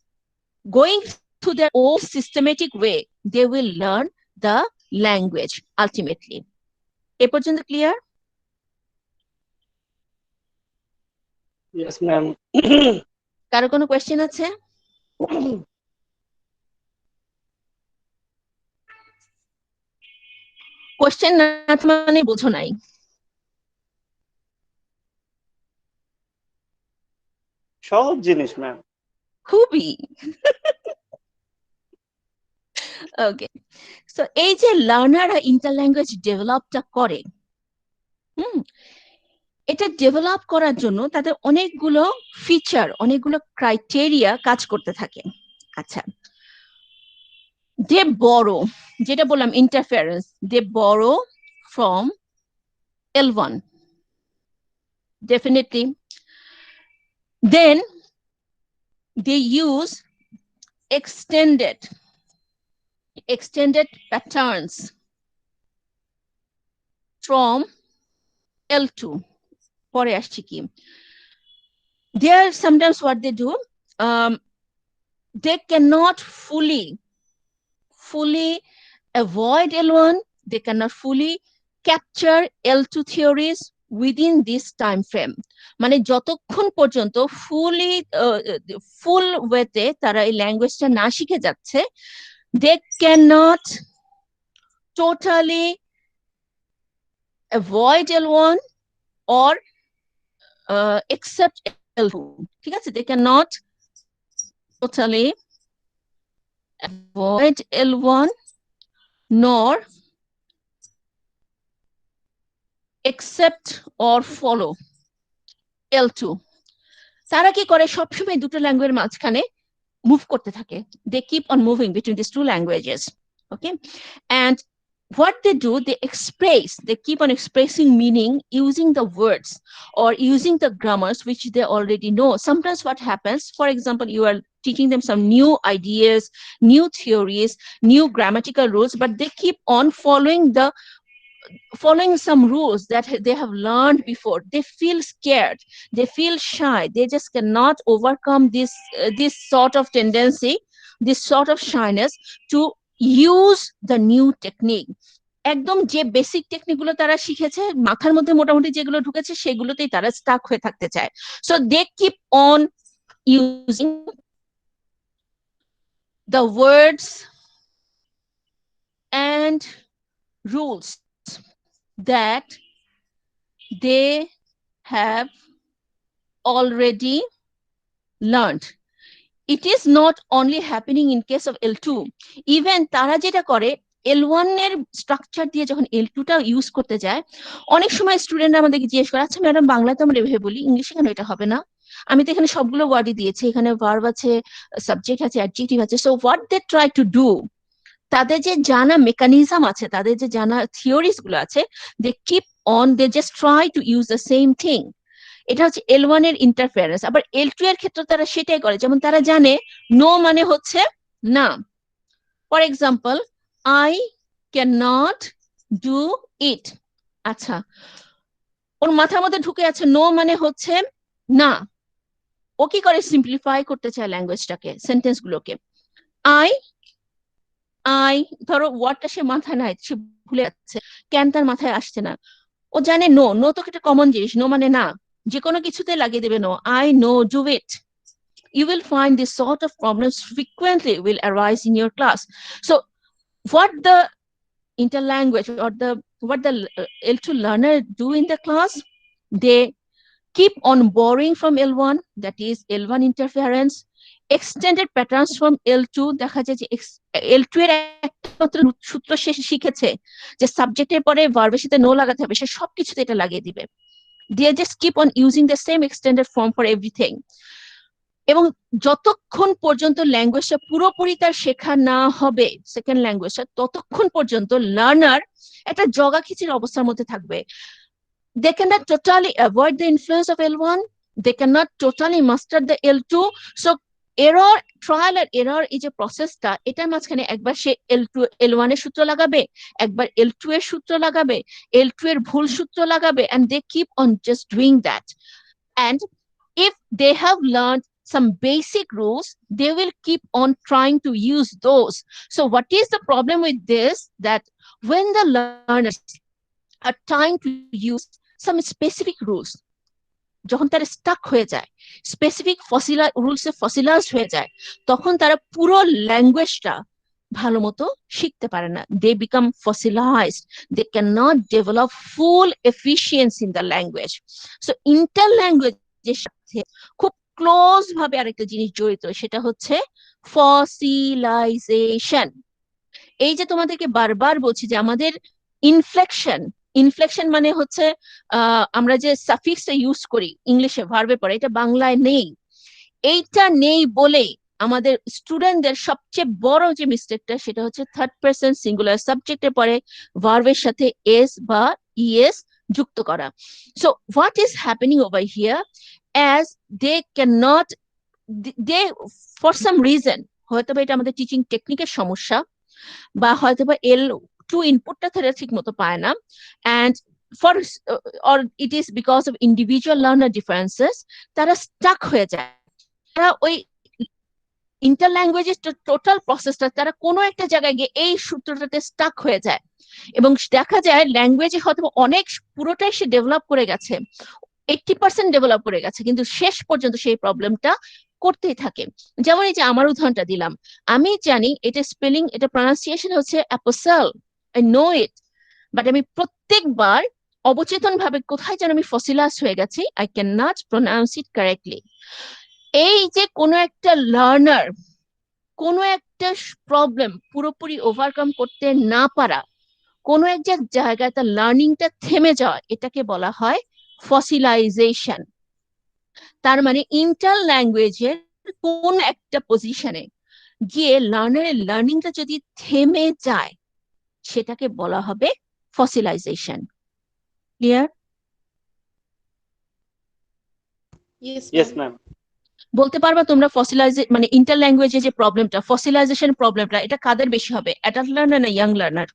going through their own systematic way, they will learn the language ultimately. এ পর্যন্ত clear? Yes, ma'am. কারো কোনো question আছে? Question না মানে বোঝো নাই। সহজ জিনিস ম্যাম। খুবই। ওকে, সো এই যে লার্নাররা ইন্টার ল্যাঙ্গুয়েজ ডেভেলপটা করে, এটা ডেভেলপ করার জন্য তাদের অনেকগুলো ফিচার, অনেকগুলো ক্রাইটেরিয়া কাজ করতে থাকে। আচ্ছা, they borrow, যেটা বললাম interference, they borrow from L1 definitely, then they use extended patterns from L2. পরে আসছি কি, there sometimes what they do, they cannot fully avoid L1, they cannot fully capture L2 theories within this time frame. মানে যতক্ষণ পর্যন্ত ফুল ওয়েতে তারা এই ল্যাঙ্গুয়েজটা না শিখে যাচ্ছে, they cannot totally avoid L1 or accept L2. ঠিক আছে, they cannot totally avoid L1 nor accept or follow L2. তারা কি করে, সবসময় দুটো ল্যাঙ্গুয়েজের মাঝখানে মুভ করতে থাকে, they keep on moving between these two languages, okay? And what they do, they keep on expressing meaning using the words or using the grammars which they already know. Sometimes what happens, for example, you are teaching them some new ideas, new theories, new grammatical rules, but they keep on following some rules that they have learned before. They feel scared, they feel shy, they just cannot overcome this sort of tendency, this sort of shyness to use the new technique. একদম যে basic technique গুলো তারা শিখেছে, মাথার মধ্যে মোটামুটি যেগুলো ঢুকেছে সেগুলোতেই তারা স্টাক হয়ে থাকতে চায়। So they keep on using the words different rules that they have already learned. It is not only happening in case of L2. Even তারা যেটা করে L1 এর স্ট্রাকচার দিয়ে যখন L2 টা ইউজ করতে যায়, অনেক সময় স্টুডেন্টরা আমাদেরকে জিজ্ঞেস করে, আচ্ছা ম্যাডাম বাংলায় তো আমরা এভাবে বলি, ইংলিশে কেন এটা হবে না? আমি তো এখানে সবগুলো ওয়ার্ডই দিয়েছি, এখানে ভার্ব আছে, সাবজেক্ট আছে, অ্যাডজেক্টিভ আছে। So what they try to do, তাদের যে জানা মেকানিজম আছে, তাদের যে জানা থিওরিজ গুলো আছে, they keep on, they just try to use the same thing. এটা হচ্ছে L1 এর ইন্টারফারেন্স। আবার L2 এর ক্ষেত্রে তারা সেটাই করে, যেমন তারা জানে নো মানে হচ্ছে না। For example, I can not do it. আচ্ছা, ওর মাথার মধ্যে ঢুকে আছে নো মানে হচ্ছে না। ও কি করে, সিম্পলিফাই করতে চায় ল্যাঙ্গুয়েজটাকে, সেন্টেন্স গুলোকে। আই আই ধরো ওয়ার্ডটা সে মাথায় নাই, সে ভুলে যাচ্ছে, ক্যান তার মাথায় আসছে না। ও জানে নো, নো তো একটা কমন জিনিস, নো মানে না, যে কোনো কিছুতে লাগিয়ে দেবে no. I no do it. You will find this sort of problems frequently will arise in your class. So what the interlanguage or what the L2 learner do in the class, they keep on borrowing from L1, that is L1 interference, extended patterns from L2। দেখা যায় যে L2 এর একটা সূত্র সে শিখেছে যে সাবজেক্টের পরে ভার্বের সাথে নো লাগাতে হবে, সে সবকিছুতে এটা লাগিয়ে দিবে। They just keep on using the same extended form for everything. এবং যতক্ষণ পর্যন্ত ল্যাঙ্গুয়েজটা পুরোপুরি তার শেখা না হবে, সেকেন্ড ল্যাঙ্গুয়েজটা, ততক্ষণ পর্যন্ত লার্নার একটা জগাখিচির অবস্থার মধ্যে থাকবে। They cannot totally avoid the influence of L1, they cannot totally master the L2. So error, trial আর এরর, এই যে প্রসেসটা, এটার মাঝখানে একবার সে L1 এর সূত্র লাগাবে, একবার L2 এর সূত্র লাগাবে, L2 এর ভুল সূত্র লাগাবে, and they keep on just doing that. And if they have learned some basic rules, they will keep on trying to use those. So what is the problem with this? That when the learners are trying to use some specific rules, যখন তারা Starc হয়ে যায়, specific রুলসে fossilised হয়ে যায়, তখন তারা পুরো ল্যাঙ্গুয়েজটা ভালো মতো শিখতে পারে না। They become fossilized, they cannot develop full efficiency in the language. So interlanguageর সাথে খুব ক্লোজ ভাবে আরেকটা জিনিস জড়িত, সেটা হচ্ছে ফসিলাইজেশন। এই যে তোমাদেরকে বারবার বলছি যে আমাদের ইনফ্লেকশন, ইনফ্লেকশন মানে হচ্ছে আমরা যে সাফিক্সটা ইউজ করি ইংলিশে ভার্বে পরে, এটা বাংলায় নেই। এইটা নেই বলে আমাদের স্টুডেন্টদের সবচেয়ে বড় যে মিস্টেকটা, সেটা হচ্ছে থার্ড পারসন সিঙ্গুলার সাবজেক্টের পরে ভার্বের সাথে এস বা ইএস যুক্ত করা। So what is happening over here, as they can not, they for some reason, হয়তো এটা আমাদের টিচিং টেকনিকের সমস্যা, বা হয়তো L2 ইনপুটটা তারা ঠিক মতো পায় না, and for or it is because of individual learner differences, তারা স্টাক হয়ে যায়। তারা ওই ইন্টারল্যাঙ্গুয়েজের টোটাল প্রসেসটা তারা কোনো একটা জায়গায় গিয়ে এই সূত্রটাতে স্টাক হয়ে যায়, এবং দেখা যায় ল্যাঙ্গুয়েজে হয়তো অনেক পুরোটাই সে ডেভেলপ করে গেছে, 80% ডেভেলপ করে গেছে, কিন্তু শেষ পর্যন্ত সেই প্রবলেমটা করতেই থাকে। যেমন এই যে আমার উদাহরণটা দিলাম, আমি জানি এটা স্পেলিং, এটা প্রনাউন্সিয়েশন হচ্ছে অ্যাপোসেল, আই নো ইট, বাট আমি প্রত্যেকবার অবচেতন ভাবে কোথায় যেন আমি ফসিলাস হয়ে গেছি, I can not pronounce it correctly. এই যে কোনো একটা লার্নার কোনো একটা প্রবলেম পুরোপুরি ওভারকাম করতে না পারা, কোনো এক জায়গায় তার লার্নিংটা থেমে যাওয়া, এটাকে বলা হয় ফসিলাইজেশন। তার মানে ইন্টার ল্যাঙ্গুয়েজের কোন একটা পজিশনে গিয়ে লার্নারের লার্নিংটা যদি থেমে যায়, সেটাকে বলা হবে ফসিলাইজেশন। ক্লিয়ার? Yes, ma'am. বলতে পারবা তোমরা মানে ইন্টার ল্যাঙ্গুয়েজে যে প্রবলেমটা, ফসিলাইজেশন প্রবলেমটা, এটা কাদের বেশি হবে, অ্যাডাল্ট লার্নার না ইয়াং লার্নার?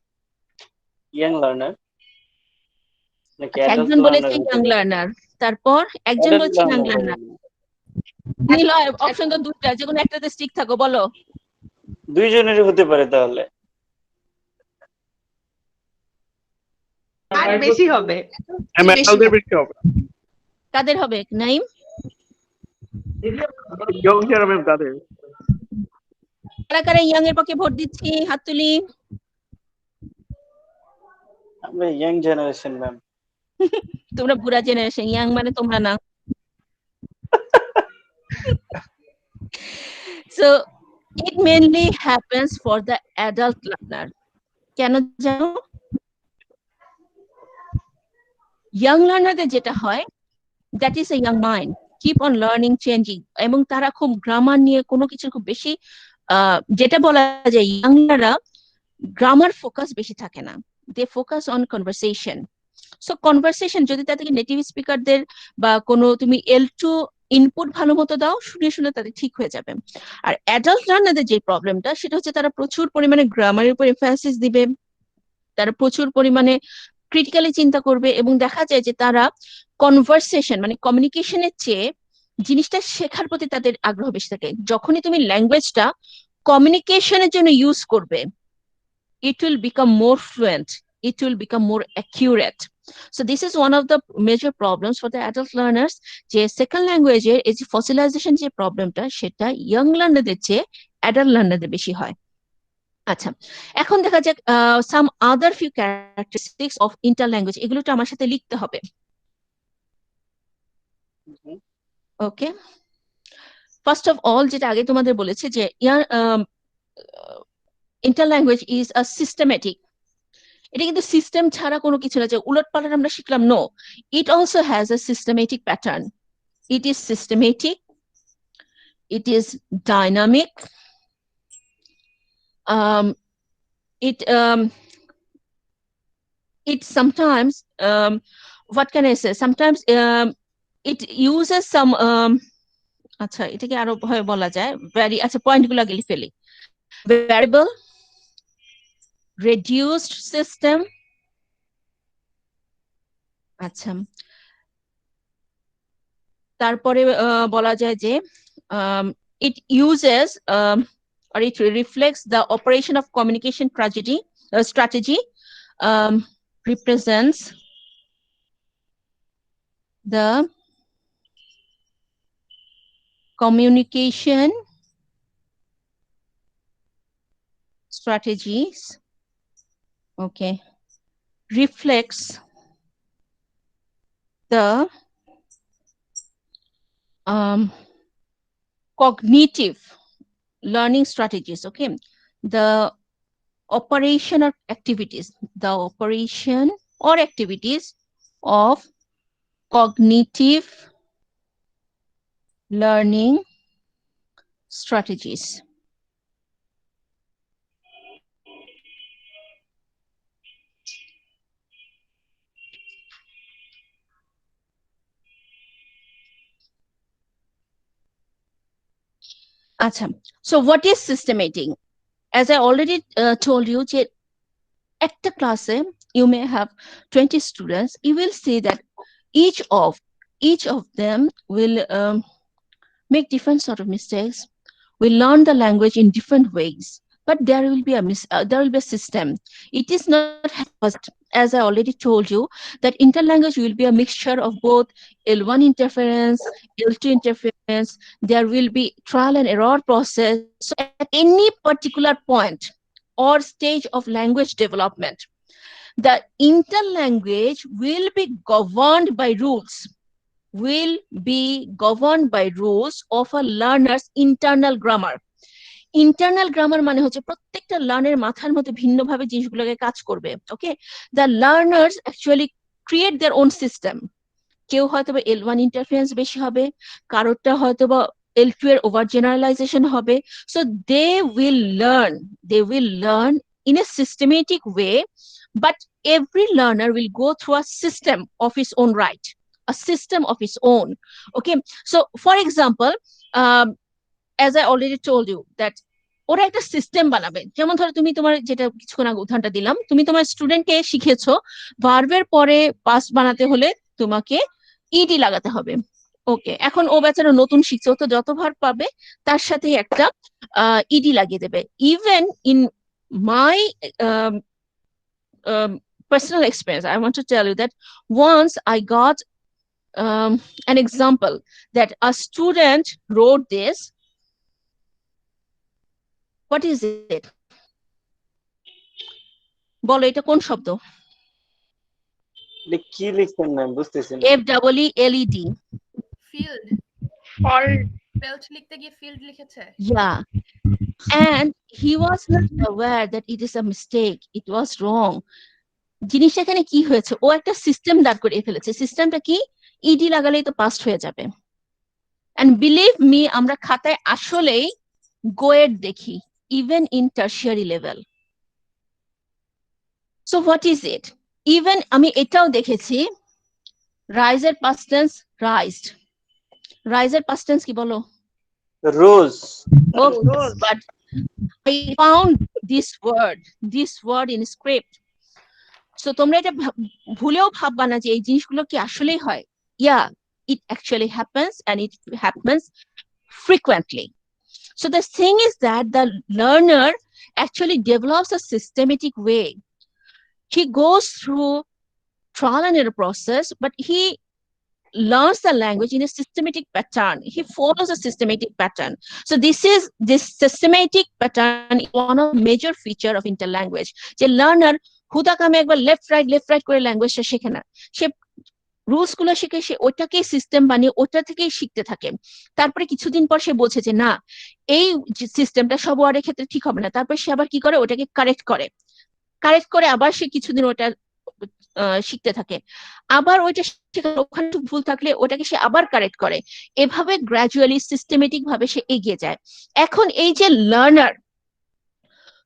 Young learner. নাকি আচ্ছা, adult একজন বলেছে learner হতে ইয়াং পারে? লার্নার, তারপর একজন Adult বলছে ইয়াং learner লার্নার। বলেন। নিলয়, অপশন তো দুটো, যে কোনো একটাতে স্টিক থাকো, বলো। দুইজনেরই হতে পারে তাহলে। আর বেশি হবে। বেশি বেশি হবে। কাদের হবে নাইম? ইয়ং যারা ম্যাম তাদের। কারা কারা ইয়াং এর পক্ষে ভোট দিচ্ছি, হাত তুলি। আমরা ইয়াং জেনারেশন ম্যাম। তোমরা বুড়া জেনারেশন, ইয়াং মানে তোমরা না। So it mainly happens for the adult learner. কেন জানো? ইয়াং লার্নারদের যেটা হয়, that is a young mind, keep on learning, changing, এবং তারা খুব গ্রামার নিয়ে কোনো কিছু খুব বেশি যেটা বলা যায় ইয়াংরা গ্রামার ফোকাস বেশি থাকে না, they focus on conversation. So conversation যদি তাদেরকে নেটিভ স্পিকারদের বা কোনো তুমি L2 ইনপুট ভালো মতো দাও, শুনে শুনে তাদের ঠিক হয়ে যাবে। আর অ্যাডাল্ট লার্নারদের যে প্রবলেমটা সেটা হচ্ছে তারা প্রচুর পরিমাণে গ্রামারের উপর এমফাসিস দিবে, তারা প্রচুর পরিমাণে ক্রিটিক্যালি চিন্তা করবে, এবং দেখা যায় যে তারা কনভারসেশন মানে কমিউনিকেশনের চেয়ে জিনিসটা শেখার প্রতি তাদের আগ্রহ বেশি থাকে। যখনই তুমি ল্যাঙ্গুয়েজটা কমিউনিকেশনের জন্য ইউজ করবে, it will become more fluent, it will become more accurate. So this is one of the major problems for the adult learners, যে সেকেন্ড ল্যাঙ্গুয়েজের এই যে ফসিলাইজেশন যে প্রবলেমটা সেটা ইয়াং লার্নারদের চেয়ে অ্যাডাল্ট লার্নারদের বেশি হয়। আচ্ছা, এখন দেখা যাক some other few characteristics of interlanguage, এগুলো তো আমার সাথে লিখতে হবে। ওকে, ফার্স্ট অফ অল যেটা আগে তোমাদের বলেছে যে inter language is a systematic, এটা কিন্তু সিস্টেম ছাড়া কোনো কিছু না যে উলট পালট আমরা শিখলাম, no, it also has a systematic pattern, it is systematic, it is dynamic, it sometimes what can I say, sometimes it uses some আচ্ছা এটাকে আরো ভাবে বলা যায়, ভ্যারি, আচ্ছা পয়েন্টগুলো আগে ফেলি, ভ্যারিয়েবল, রেডিউসড সিস্টেম, আচ্ছা তারপরে বলা যায় যে it uses or it reflects the operation of communication strategy, represents the communication strategies, okay, reflects the cognitive learning strategies, okay, the operation or activities, the operation or activities of cognitive learning strategies. Acha. So what is systematic? As I already told you, at the class you may have 20 students. You will see that each of them will make different sort of mistakes. We learn the language in different ways, but there will be a system. It is not as I already told you that interlanguage will be a mixture of both L1 interference, L2 interference. There will be trial and error process. So at any particular point or stage of language development, the interlanguage will be governed by rules of a learner's internal grammar. Internal grammar মানে হচ্ছে প্রত্যেকটা লার্নের মাথার মধ্যে ভিন্নভাবে জিনিসগুলোকে কাজ করবে। Okay, the learners actually create their own system. কেউ হয়তো বা L1 ইন্টারফারেন্স বেশি হবে, কারোরটা হয়তো বা L2 এর ওভার জেনারেলাইজেশন হবে। So they will learn in a systematic way, but every learner will go through a system of his own right, a system of his own. Okay, so for example, as I already told you that ওরা একটা system বানাবে। যেমন ধরো তুমি তোমার যেটা কিছুক্ষণ আগে উদাহরণটা দিলাম, তুমি তোমার স্টুডেন্টকে শিখেছো ভার্বের পরে পাস্ট বানাতে হলে তোমাকে ইডি লাগাতে হবে। ওকে, এখন ও বেচারা নতুন শিখছে, ও তো যত ভার্ব পাবে তার সাথে একটা ইডি লাগিয়ে দেবে। Even in my personal experience, I want to tell you that once I got an example that a student wrote this. What is it? বলো এটা কোন শব্দ? এটা কি লিখছেন ম্যাম বুঝতেছি না। FEELED. ফিল্ড ফল্ট বেল্ট লিখতে গিয়ে ফিল্ড লিখেছে। Yeah. And he was not aware that it is a mistake. It was wrong. জিনিসটা এখানে কি হয়েছে, ও একটা সিস্টেম দাঁড় করিয়ে ফেলেছে। সিস্টেমটা কি? ইডি লাগালেই তো পাস্ট হয়ে যাবে। And believe me, আমরা খাতায় আসলেই গোয়েট দেখি, even in tertiary level. So what is it? Even আমি এটাও দেখেছি, রাইজের past tense raised, রাইজের past tense কি বলো? রোজ। Oh, but I found this word in script. So তোমরা এটা ভুলেও ভাববা না যে এই জিনিসগুলো কি আসলেই হয়। Yeah, it actually happens, and it happens frequently. So the thing is that the learner actually develops a systematic way. He goes through trial and error process, but he learns the language in a systematic pattern. He follows a systematic pattern. So this systematic pattern is one of the major feature of interlanguage. The learner হুদাকামে একবার left right করে ল্যাঙ্গুয়েজটা শেখে না, সে rules গুলো শিখে সে ওটাকেই system বানিয়ে ওটা থেকেই শিখতে থাকে। তারপরে কিছুদিন পর সে বোঝে যে না, এই সিস্টেমটা সব ওয়ার্ডের ক্ষেত্রে ঠিক হবে না, তারপর সে আবার কি করে, ওটাকে কারেক্ট করে আবার সে কিছুদিন ওটা শিখতে থাকে, আবার ওইটা ওখানে ভুল থাকলে ওটাকে সে আবার কারেক্ট করে, এভাবে গ্র্যাজুয়ালি সিস্টেমেটিক ভাবে সে এগিয়ে যায়। এখন এই যে লার্নার,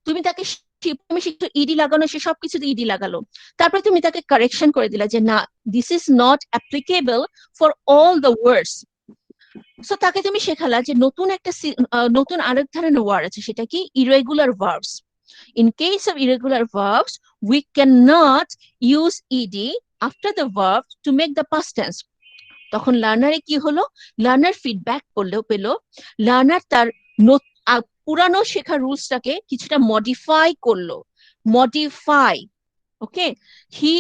তুমি তাকে ইডি লাগানো, সে সবকিছুতে ইডি লাগালো, তারপরে তুমি তাকে কারেকশন করে দিলা যে না, this is not applicable for all the words. So তাকে তুমি শেখালা যে নতুন আরেক ধরনের ওয়ার্ড আছে, সেটা কি? Irregular verbs. In case of irregular verbs, we cannot use ed after the verb to make the past tense. তখন লার্নারে কি হলো, লার্নার ফিডব্যাক পেলো, লার্নার তার পুরানো শেখার রুলসটাকে কিছুটা করলো, okay, he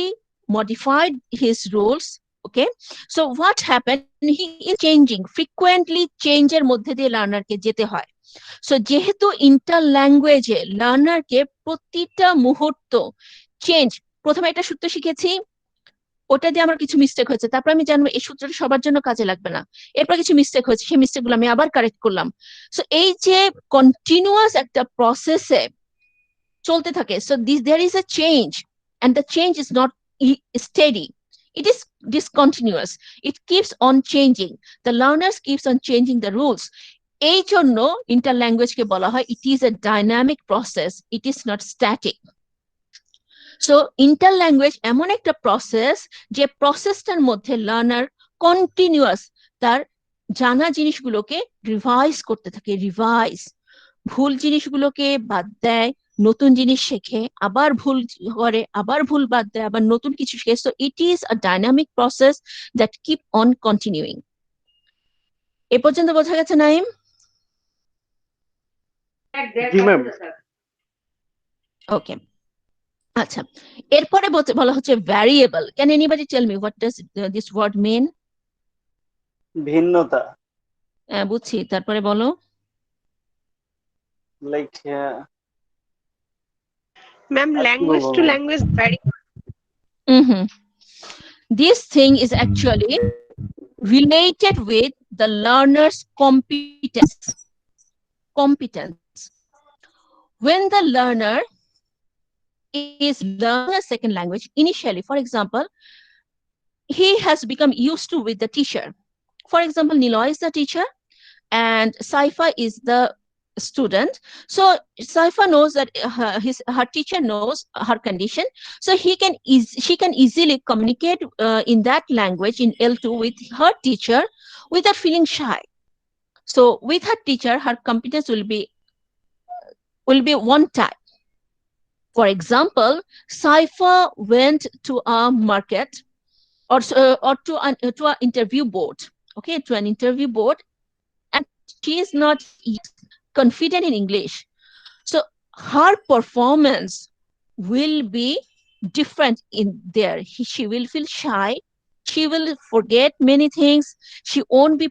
modified his rules. Okay, so what happened, he is changing frequently, চেঞ্জের মধ্যে দিয়ে লার্নারকে যেতে হয়। সো যেহেতু ইন্টার ল্যাঙ্গুয়েজে লার্নারকে প্রতিটা মুহূর্ত চেঞ্জ, প্রথমে একটা সূত্র শিখেছি, ওটা দিয়ে আমার কিছু মিস্টেক হয়েছে, তারপর আমি জানবো এই সূত্রটা সবার জন্য কাজে লাগবে না, এরপর কিছু মিস্টেক হয়েছে, সেই মিস্টেক গুলো আমি আবার কারেক্ট করলাম। সো এই যে কন্টিনিউয়াস একটা প্রসেসে চলতে থাকে, so there is a change, and the change is not steady, it is discontinuous, it keeps on changing, the learners keeps on changing the rules. এই জন্য ইন্টারল্যাঙ্গুয়েজকে বলা হয় it is a dynamic process, it is not static. So interlanguage এমন একটা process, যে প্রসেসটার মধ্যে learner continuous তার জানা জিনিসগুলোকে রিভাইজ করতে থাকে, ভুল জিনিসগুলোকে বাদ দেয়, নতুন জিনিস শেখে, আবার ভুল করে, আবার ভুল বাদ দেয়, আবার নতুন কিছু শেখে। So it is a dynamic process that keep on continuing. এ পর্যন্ত বোঝা গেছে নাইম? জি ম্যাম। ওকে, আচ্ছা, এরপরে বলা হচ্ছে variable. Can anybody tell me what does this word mean? ভিন্নতা। বুঝছি, তারপরে বলো। Like ma'am language to language vary. This thing is actually related with the learner's competence. When the learner is learning a second language initially, for example, he has become used to with the teacher. For example, Niloy is the teacher and Saifa is the student. So Saifa knows that her teacher knows her condition, so she can easily communicate in that language in L2 with her teacher without feeling shy. So with her teacher, her competence will be one type. For example, Saifa went to a market or to an interview board, okay, to an interview board, and she is not confident in English. So her performance will be different in there. She will feel shy. She will forget many things. She won't be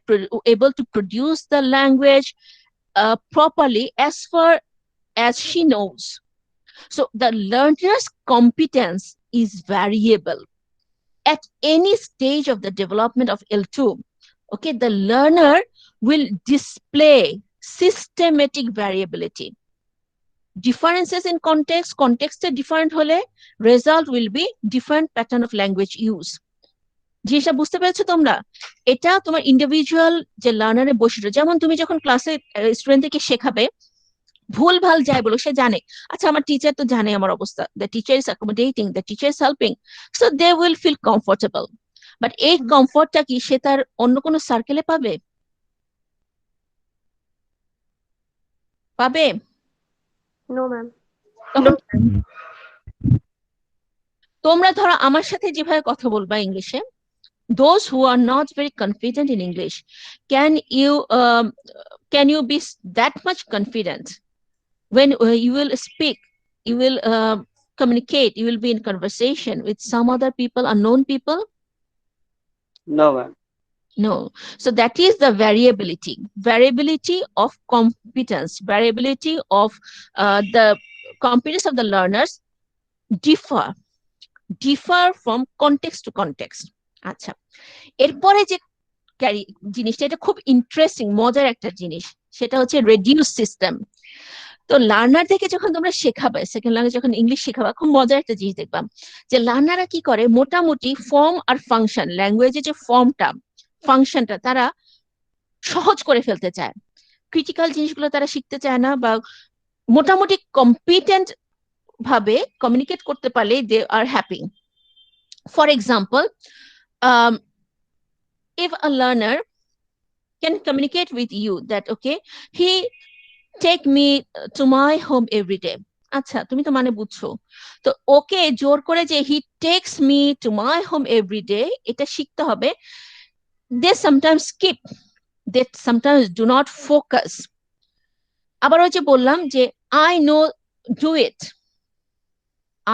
able to produce the language properly as far as she knows. So the learner's competence is variable. at any stage of the development of L2, okay, the learner will display systematic variability. Differences in context, different hole, result will be different pattern of language use. জিনিসটা বুঝতে পেরেছো তোমরা? এটা তোমার individual যে লার্নারের বৈশিষ্ট্য, যেমন তুমি যখন ক্লাসে স্টুডেন্টকে শেখাবে, ভুল ভাল যাই বলো, সে জানে আচ্ছা আমার টিচার তো জানে আমার অবস্থা, the teacher is accommodating, the teacher is helping, so they will feel comfortable. But এই কমফোর্টটা কি সে তার অন্য কোনো সার্কেলে পাবে? পাবে? No ma'am. তোমরা ধরো আমার সাথে যেভাবে কথা বলবা ইংলিশে, those who are not very confident in English, can you be that much confident when you will speak, you will communicate, you will be in conversation with some other people, unknown people? No, ma'am. No. So that is the variability of competence, variability of the competence of the learners differ from context to context. আচ্ছা, এরপরে যে জিনিসটা, এটা খুব interesting, মজার একটা জিনিস, সেটা হচ্ছে রেডিউস সিস্টেম। তো লার্নার থেকে যখন তোমরা শেখাবে, সেকেন্ড ল্যাঙ্গুয়েজ যখন ইংলিশ শেখাবা, খুব মজার একটা জিনিস দেখবা যে লার্নাররা কি করে, মোটামুটি ফর্ম আর ফাংশন, ল্যাঙ্গুয়েজের যে ফর্মটা ফাংশনটা তারা সহজ করে ফেলতে চায়, ক্রিটিক্যাল জিনিসগুলো তারা শিখতে চায় না, বা মোটামুটি কম্পিটেন্ট ভাবে কমিউনিকেট করতে পারলে they are happy. For example, if a learner can communicate with you that okay, he take me to my home every day, আচ্ছা তুমি তো মানে বুঝছো, তো ওকে জোর করে যে he takes me to my home every day এটা শিখতে হবে, they sometimes skip, they sometimes do not focus। আবার ওই যে বললাম যে I know do it,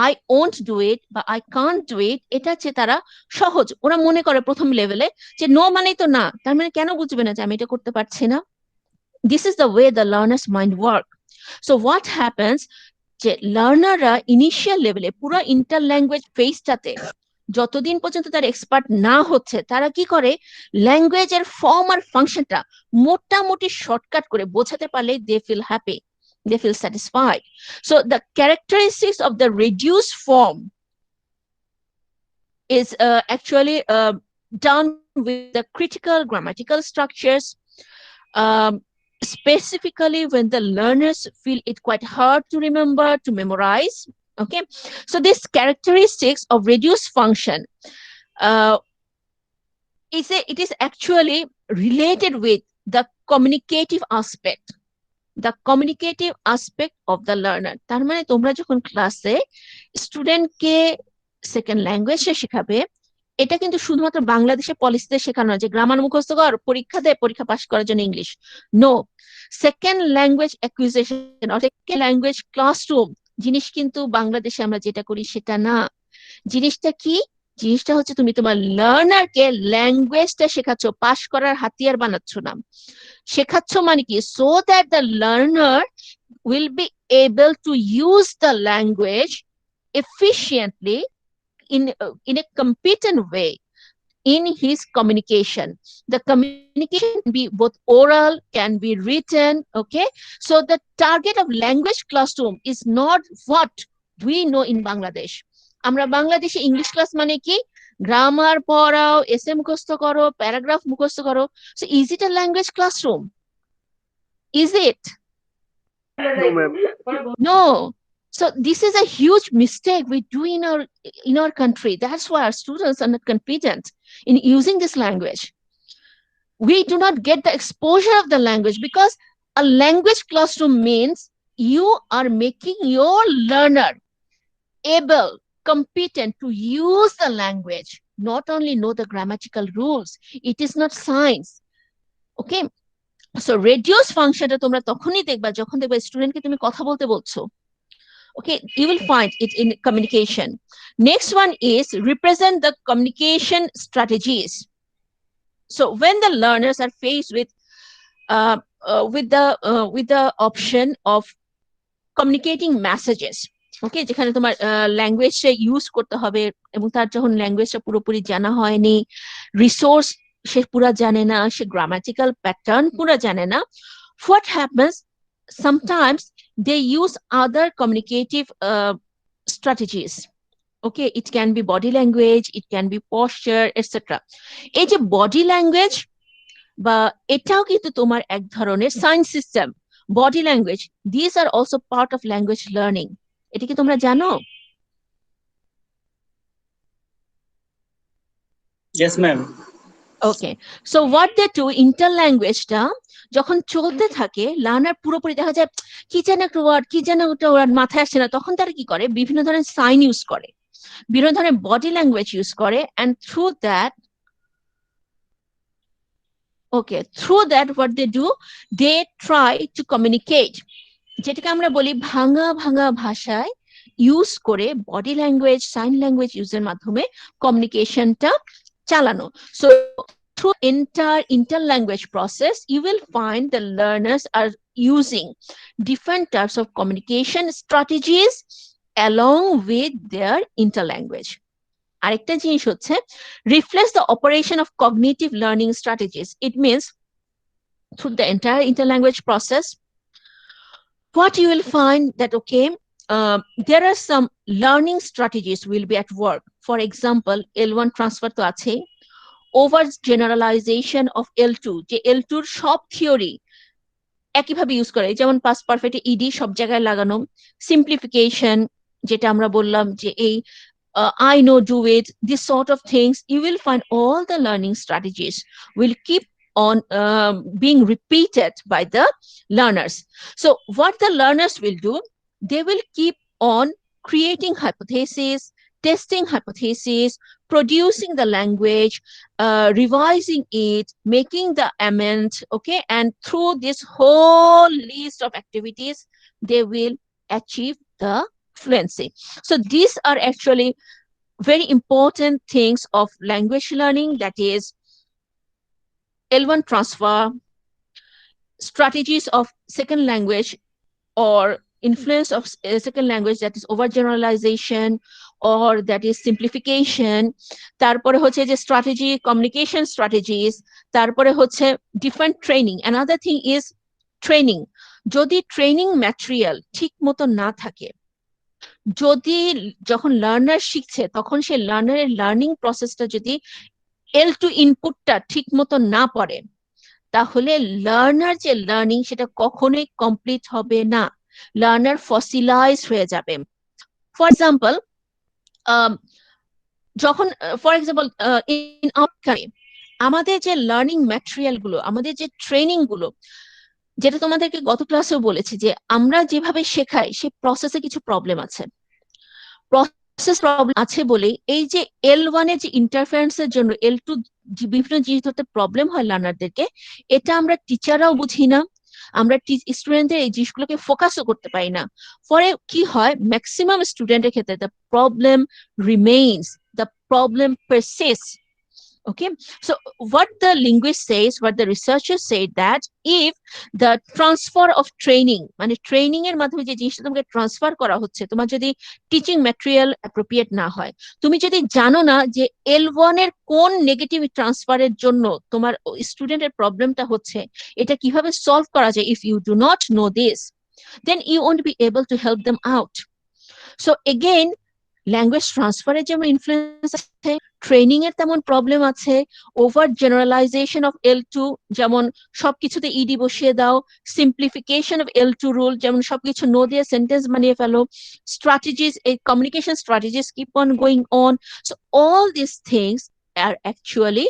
I won't do it বা I can't do it, এটা হচ্ছে তারা সহজ, ওরা মনে করে প্রথম লেভেলে যে নো মানেই তো না, তার মানে কেন বুঝবে না যে আমি এটা করতে পারছি না। This is the way the learner's mind work. So what happens, যে লার্নাররা ইনিশিয়াল লেভেলে পুরো ইন্টার ল্যাঙ্গুয়েজ ফেজটাতে যতদিন পর্যন্ত তার এক্সপার্ট না হচ্ছে, তারা কি করে, ল্যাঙ্গুয়েজের ফর্ম আর ফাংশনটা মোটামুটি শর্টকাট করে বোঝাতে পারলে they feel happy, they feel satisfied. So the characteristics of the reduced form is actually done with the critical grammatical structures, specifically when the learners feel it quite hard to remember, to memorize. Okay, so these characteristics of reduced function it is actually related with the communicative aspect, the communicative aspect of the learner. তার মানে তোমরা যখন ক্লাসে স্টুডেন্টকে second ল্যাঙ্গুয়েজে শেখাবে, এটা কিন্তু শুধুমাত্র বাংলাদেশের পলিসিতে শেখানো হয় যে গ্রামার মুখস্থ কর, পরীক্ষা দে, পরীক্ষা পাস করার জন্য English. No, second language acquisition, second language classroom জিনিস কিন্তু বাংলাদেশে আমরা যেটা করি সেটা না। জিনিসটা কি? জিনিসটা হচ্ছে তুমি তোমার লার্নারকে ল্যাঙ্গুয়েজটা শেখাচ্ছ, পাস করার হাতিয়ার বানাচ্ছ না। শেখাচ্ছ মানে কি, so that the learner will be able to use the language efficiently in a competent way in his communication. The communication can be both oral, can be written, okay? So the target of language classroom is not what we know in Bangladesh. আমরা বাংলাদেশে English class মানে কি, grammar পড়াও, এসে মুখস্থ করো, paragraph মুখস্থ করো। So is it a language classroom? Is it? No, ma'am. No. So this is a huge mistake we do in our country. That's why our students are not competent in using this language. We do not get the exposure of the language, because a language classroom means you are making your learner able, competent to use the language, not only know the grammatical rules. It is not science. Okay, so reduce functionটা তোমরা তখনই দেখবা যখন দেখবা স্টুডেন্টকে তুমি কথা বলতে বলছো। Okay, you will find it in communication. Next one is represent the communication strategies. So when the learners are faced with the option of communicating messages, ওকে, যেখানে তোমার ল্যাঙ্গুয়েজটা ইউজ করতে হবে এবং তার যখন ল্যাঙ্গুয়েজটা পুরোপুরি জানা হয়নি, রিসোর্স সে পুরা জানে না, সে গ্রামাটিক্যাল প্যাটার্ন পুরা জানে না, what happens sometimes they use other communicative strategies. Okay, it can be body language, it can be posture, etc. এই যে বডি ল্যাঙ্গুয়েজ বা এটাও কিন্তু তোমার এক ধরনের sign system, body language, this are also part of language learning. এটা কি তোমরা জানো? Yes, ma'am. Okay, so what they do, ইন্টার ল্যাঙ্গুয়েজটা যখন চলতে থাকে, লার্নার পুরোপুরি দেখা যায় কি যেন একটা ওয়ার্ড, কি যেন একটা ওয়ার্ড মাথায় আসছে না, তখন তারা কি করে, বিভিন্ন ধরনের সাইন ইউজ করে, বিভিন্ন ধরনের বডি ল্যাঙ্গুয়েজ ইউজ করে, and through that what they do, they try to communicate, যেটাকে আমরা বলি ভাঙা ভাঙা ভাষায় ইউজ করে বডি ল্যাঙ্গুয়েজ, সাইন ল্যাঙ্গুয়েজ ইউজের মাধ্যমে কমিউনিকেশনটা চালানো। So through inter-language process, you will find the learners are using different types of communication strategies along with their interlanguage. আরেকটা জিনিস হচ্ছে reflects the operation of cognitive learning strategies. It means through the entire interlanguage process, what you will find that, okay, there are some learning strategies will be at work. For example, L1 transfer to আছে, over generalization of L2, যে L2 এর সব theory একইভাবে use করে, যেমন past পারফেক্টে ED সব জায়গায় লাগানো, সিম্পলিফিকেশন যেটা আমরা বললাম যে এই I know, do it, this sort of things, you will find all the learning strategies will keep on being repeated by the learners. So what the learners will do, they will keep on creating hypotheses, testing hypotheses, producing the language, revising it, making the amend, okay, and through this whole list of activities, they will achieve the fluency. So these are actually very important things of language learning, that is L1 transfer, strategies of second language or influence of second language, that is overgeneralization or that is simplification, তারপরে হচ্ছে যে strategy, communication strategies, তারপরে হচ্ছে different training. Another thing is training. যদি training material ঠিক মতো না থাকে, যদি যখন লার্নার শিখছে তখন সে লার্নারের লার্নিং প্রসেসটা যদি L2 ইনপুটটা ঠিক মতো না পড়ে, তাহলে লার্নার যে লার্নিং সেটা কখনোই কমপ্লিট হবে না, লার্নার ফসিলাইজ হয়ে যাবে। ফর এক্সাম্পল, যখন ইন আমাদের যে লার্নিং ম্যাটেরিয়াল গুলো, আমাদের যে ট্রেনিং গুলো, যেটা তোমাদেরকে গত ক্লাসেও বলেছি যে আমরা যেভাবে শেখাই সেই প্রসেসে কিছু প্রবলেম আছে, প্রসেস প্রবলেম আছে বলে এই যে L1 এর যে ইন্টারফারেন্সের জন্য L2 বিভিন্ন জিনিস ধরতে প্রবলেম হয় লার্নারদেরকে, এটা আমরা টিচাররাও বুঝি না, আমরা স্টুডেন্টদের এই জিনিসগুলোকে ফোকাসও করতে পারি না। ফলে কি হয়, ম্যাক্সিমাম স্টুডেন্টের ক্ষেত্রে the problem remains, the problem persists. Okay, so what the linguist says, what the researchers say, that if the transfer of training, মানে ট্রেনিং এর মাধ্যমে যে জিনিসটা তোমাকে ট্রান্সফার করা হচ্ছে, তোমার যদি টিচিং ম্যাটেরিয়াল অ্যাপ্রোপ্রিয়েট না হয়, তুমি যদি জানো না যে L1 এর কোন নেগেটিভ ট্রান্সফারের জন্য তোমার স্টুডেন্টের প্রবলেমটা হচ্ছে, এটা কিভাবে সলভ করা যায়, if you do not know this, then you won't be able to help them out. So again, language ট্রান্সফারের যেমন ইনফ্লুয়েন্স আছে, ট্রেনিং এর তেমন প্রবলেম আছে, ওভার জেনারেলাইজেশন অফ L2, যেমন সবকিছুতে ইডি বসিয়ে দাও, সিম্পলিফিকেশন অফ L2 রুল, যেমন সবকিছু নো দিয়ে সেন্টেন্স বানিয়ে ফেলো, স্ট্র্যাটেজিস, এই communication strategies keep on going on. So all this things are actually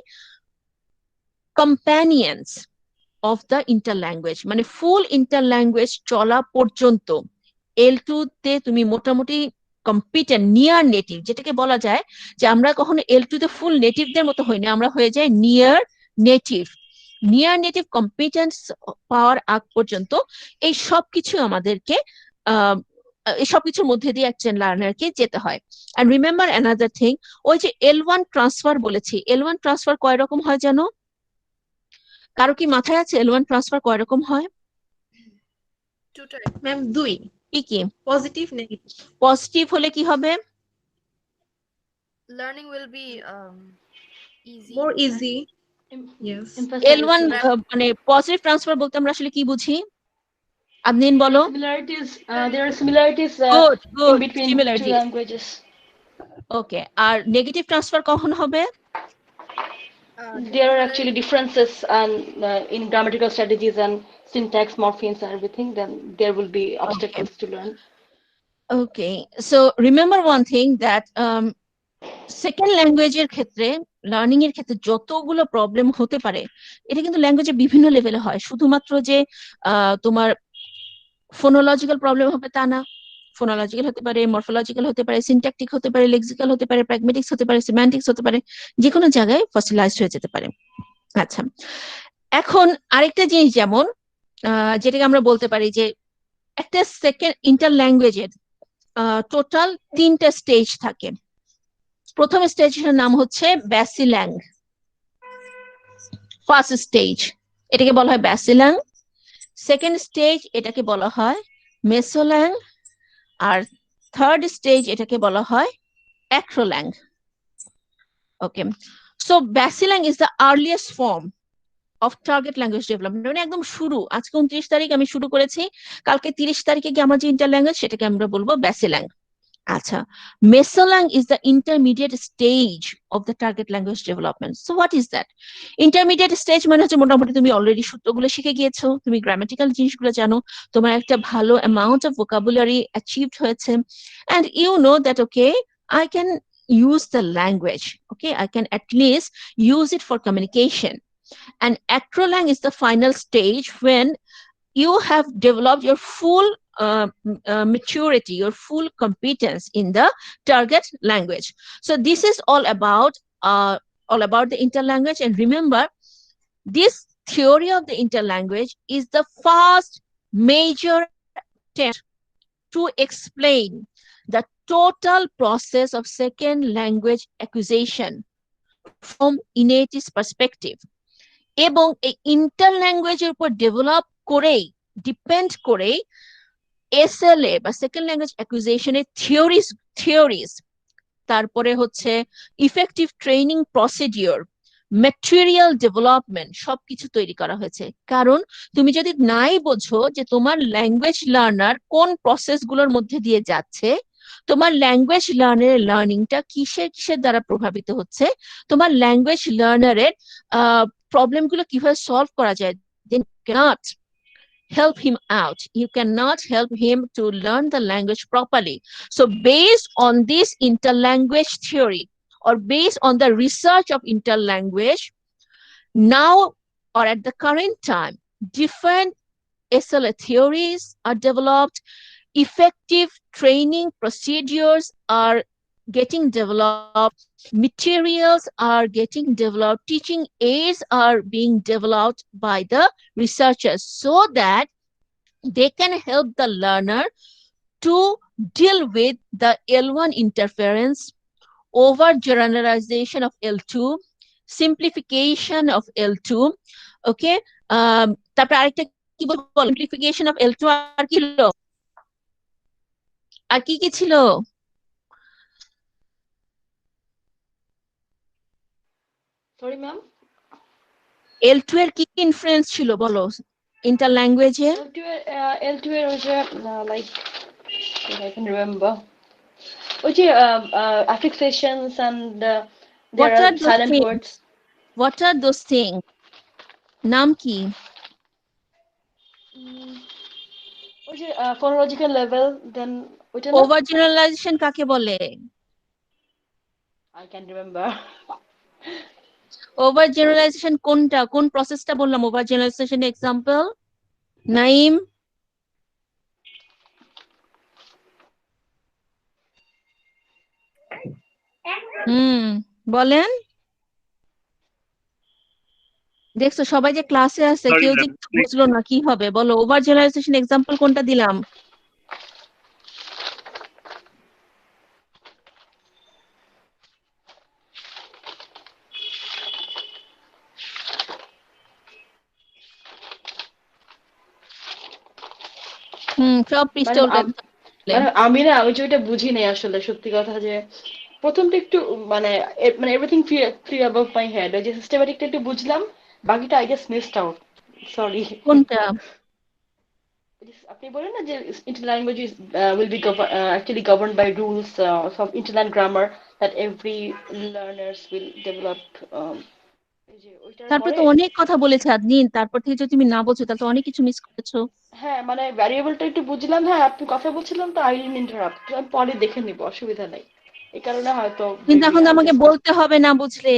companions of the interlanguage, মানে ফুল ইন্টারল্যাঙ্গুয়েজ চলা পর্যন্ত L2 তে তুমি মোটামুটি কম্পিটেন্ট, নিয়ার নেটিভ, যেটাকে বলা যায় যে আমরা কখনো L2 তে ফুল নেটিভদের মতো হই না, আমরা হয়ে যাই near native. Near native competence পাওয়ার আগ পর্যন্ত এই সবকিছু আমাদেরকে এই সবকিছুর মধ্যে দিয়ে একজন লার্নারকে যেতে হয়। এন্ড রিমেম্বার অ্যানাদার থিং, ওই যে L1 ট্রান্সফার বলেছি, L1 ট্রান্সফার কয় রকম হয় জানো? কারো কি মাথায় আছে L1 ট্রান্সফার কয় রকম হয়? ম্যাম 2। কি পজিটিভ নেগেটিভ পজিটিভ হলে কি হবে? Learning will be easy. more easy yes L1 মানে পজিটিভ ট্রান্সফার বলতে আমরা আসলে কি বুঝি? আদনিন বলো। There are similarities good in good between two similarities. languages. Okay, আর নেগেটিভ ট্রান্সফার কখন হবে? There are actually differences and in grammatical strategies and syntax, morphemes, and everything. Then there will be obstacles to learn. Okay, so remember one thing that second ল্যাঙ্গুয়েজের ক্ষেত্রে learning এর ক্ষেত্রে যতগুলো problem হতে পারে, এটা কিন্তু ল্যাঙ্গুয়েজে বিভিন্ন লেভেলে হয়। শুধুমাত্র যে তোমার ফোনোলজিক্যাল প্রবলেম হবে তা না, ফোনোলজিক্যাল হতে পারে, মরফোলজিক্যাল হতে পারে, সিনট্যাকটিক হতে পারে, লেক্সিক্যাল হতে পারে, প্র্যাগমেটিক্স হতে পারে, সিম্যান্টিক্স হতে পারে, যে কোনো জায়গায় ফসিলাইজড হয়ে যেতে পারে। আচ্ছা, এখন আরেকটা জিনিস যেমন যেটাকে আমরা বলতে পারি যে একটা সেকেন্ড ইন্টার ল্যাঙ্গুয়েজের টোটাল 3টা স্টেজ থাকে। প্রথম স্টেজের নাম হচ্ছে ব্যাসিল্যাং, ফার্স্ট স্টেজ, এটাকে বলা হয় ব্যাসিল্যাং। সেকেন্ড স্টেজ এটাকে বলা হয় মেসোল্যাং, আর থার্ড স্টেজ এটাকে বলা হয় acrolang. Okay, so basilang is the earliest form of target language development, মানে একদম শুরু। আজকে 29 তারিখ আমি শুরু করেছি, কালকে 30 তারিখে গিয়ে আমার যে ইন্টার ল্যাঙ্গুয়েজ সেটাকে আমরা বলবো ব্যাসিল্যাং। আচ্ছা, mesolang is the intermediate stage of the target language development. So what is that? Intermediate stage মানে হচ্ছে মোটামুটি তুমি অলরেডি সূত্রগুলো শিখে গিয়েছো, তুমি গ্রামাটিক্যাল জিনিসগুলো জানো, তোমার একটা ভালো অ্যামাউন্ট অফ ভোকাবুলারি অ্যাচিভড হয়েছে, and you know that okay, I can use the language, okay, I can at least use it for communication. And acrolang is the final stage when you have developed your full maturity, your full competence in the target language. So this is all about the interlanguage. And remember, this theory of the interlanguage is the first major attempt to explain the total process of second language acquisition from innatist perspective. এবং এই inter ল্যাঙ্গুয়েজের উপর develop করেই, depend করেই SLA বা second language অ্যাকুইজিশনের theories, তারপরে হচ্ছে effective training procedure, material development সবকিছু তৈরি করা হয়েছে। কারণ তুমি যদি নাই বোঝো যে তোমার ল্যাঙ্গুয়েজ লার্নার কোন প্রসেস গুলোর মধ্যে দিয়ে যাচ্ছে, তোমার ল্যাঙ্গুয়েজ লার্নিংটা কিসের দ্বারা প্রভাবিত হচ্ছে, তোমার ল্যাঙ্গুয়েজ লার্নারের প্রবলেমগুলো কিভাবে সলভ করা যায়, then you cannot help him out. You cannot help him to learn the language properly. So based on this interlanguage theory, or based on the research of interlanguage, now or at the current time, different SLA theories are developed, effective training procedures are getting developed, materials are getting developed, teaching aids are being developed by the researchers so that they can help the learner to deal with the L1 interference, over generalization of L2, simplification of L2. Okay, তারপরে আরেকটা কি বলবো, simplification of L2 আর কি হলো, আর কি কি ছিল? Sorry, ma'am. L2 এর কি কি ইনফ্লুয়েন্স ছিল বলো ইন্টার ল্যাঙ্গুয়েজে? L2 was like, if I can remember, which affixations and there What are are those silent things? words. What are those things? নাম কি? Which phonological level, then which one? Over generalisation কাকে বলে? I can remember. Over generalisation কোনটা, কোন প্রসেসটা বললাম over generalisation example? Naim? বলেন। দেখছো সবাই যে ক্লাসে আছে Sorry, কেউ যে ma'am. বুঝলো না, কি হবে বলো? ওভার জেনারেলাইজেশন এক্সাম্পল কোনটা দিলাম? সব পৃষ্ঠা Madam, উল্টাতে মানে আমি না ওই যে ওইটা বুঝি নাই আসলে, সত্যি কথা যে প্রথমটা একটু মানে মানে everything free above my head, ওই যে সিস্টেমেটিকটা একটু বুঝলাম, বাকিটা I just missed out, sorry. কোনটা? আপনি বলেন না যে Indian language is will be actually governed by rules of Indian grammar that every learners will develop, এই যে ওইটার তারপরে পরে তো অনেক কথা বলেছে আদনিন, তারপর থেকে যদি তুমি না বোঝো তাহলে তো অনেক কিছু মিস করেছো। হ্যাঁ মানে ভ্যারিয়েবলটা একটু বুঝলাম, হ্যাঁ আপনি কথা বলছিলাম তো আই ডিডন্ট ইন্টারাপ্ট, আমি পরে দেখে নিব, অসুবিধা নাই, এই কারণে হয়তো কিন্তু মেবি এখন তো আই আমাকে জাস্ট, বলতে হবে না বুঝলে।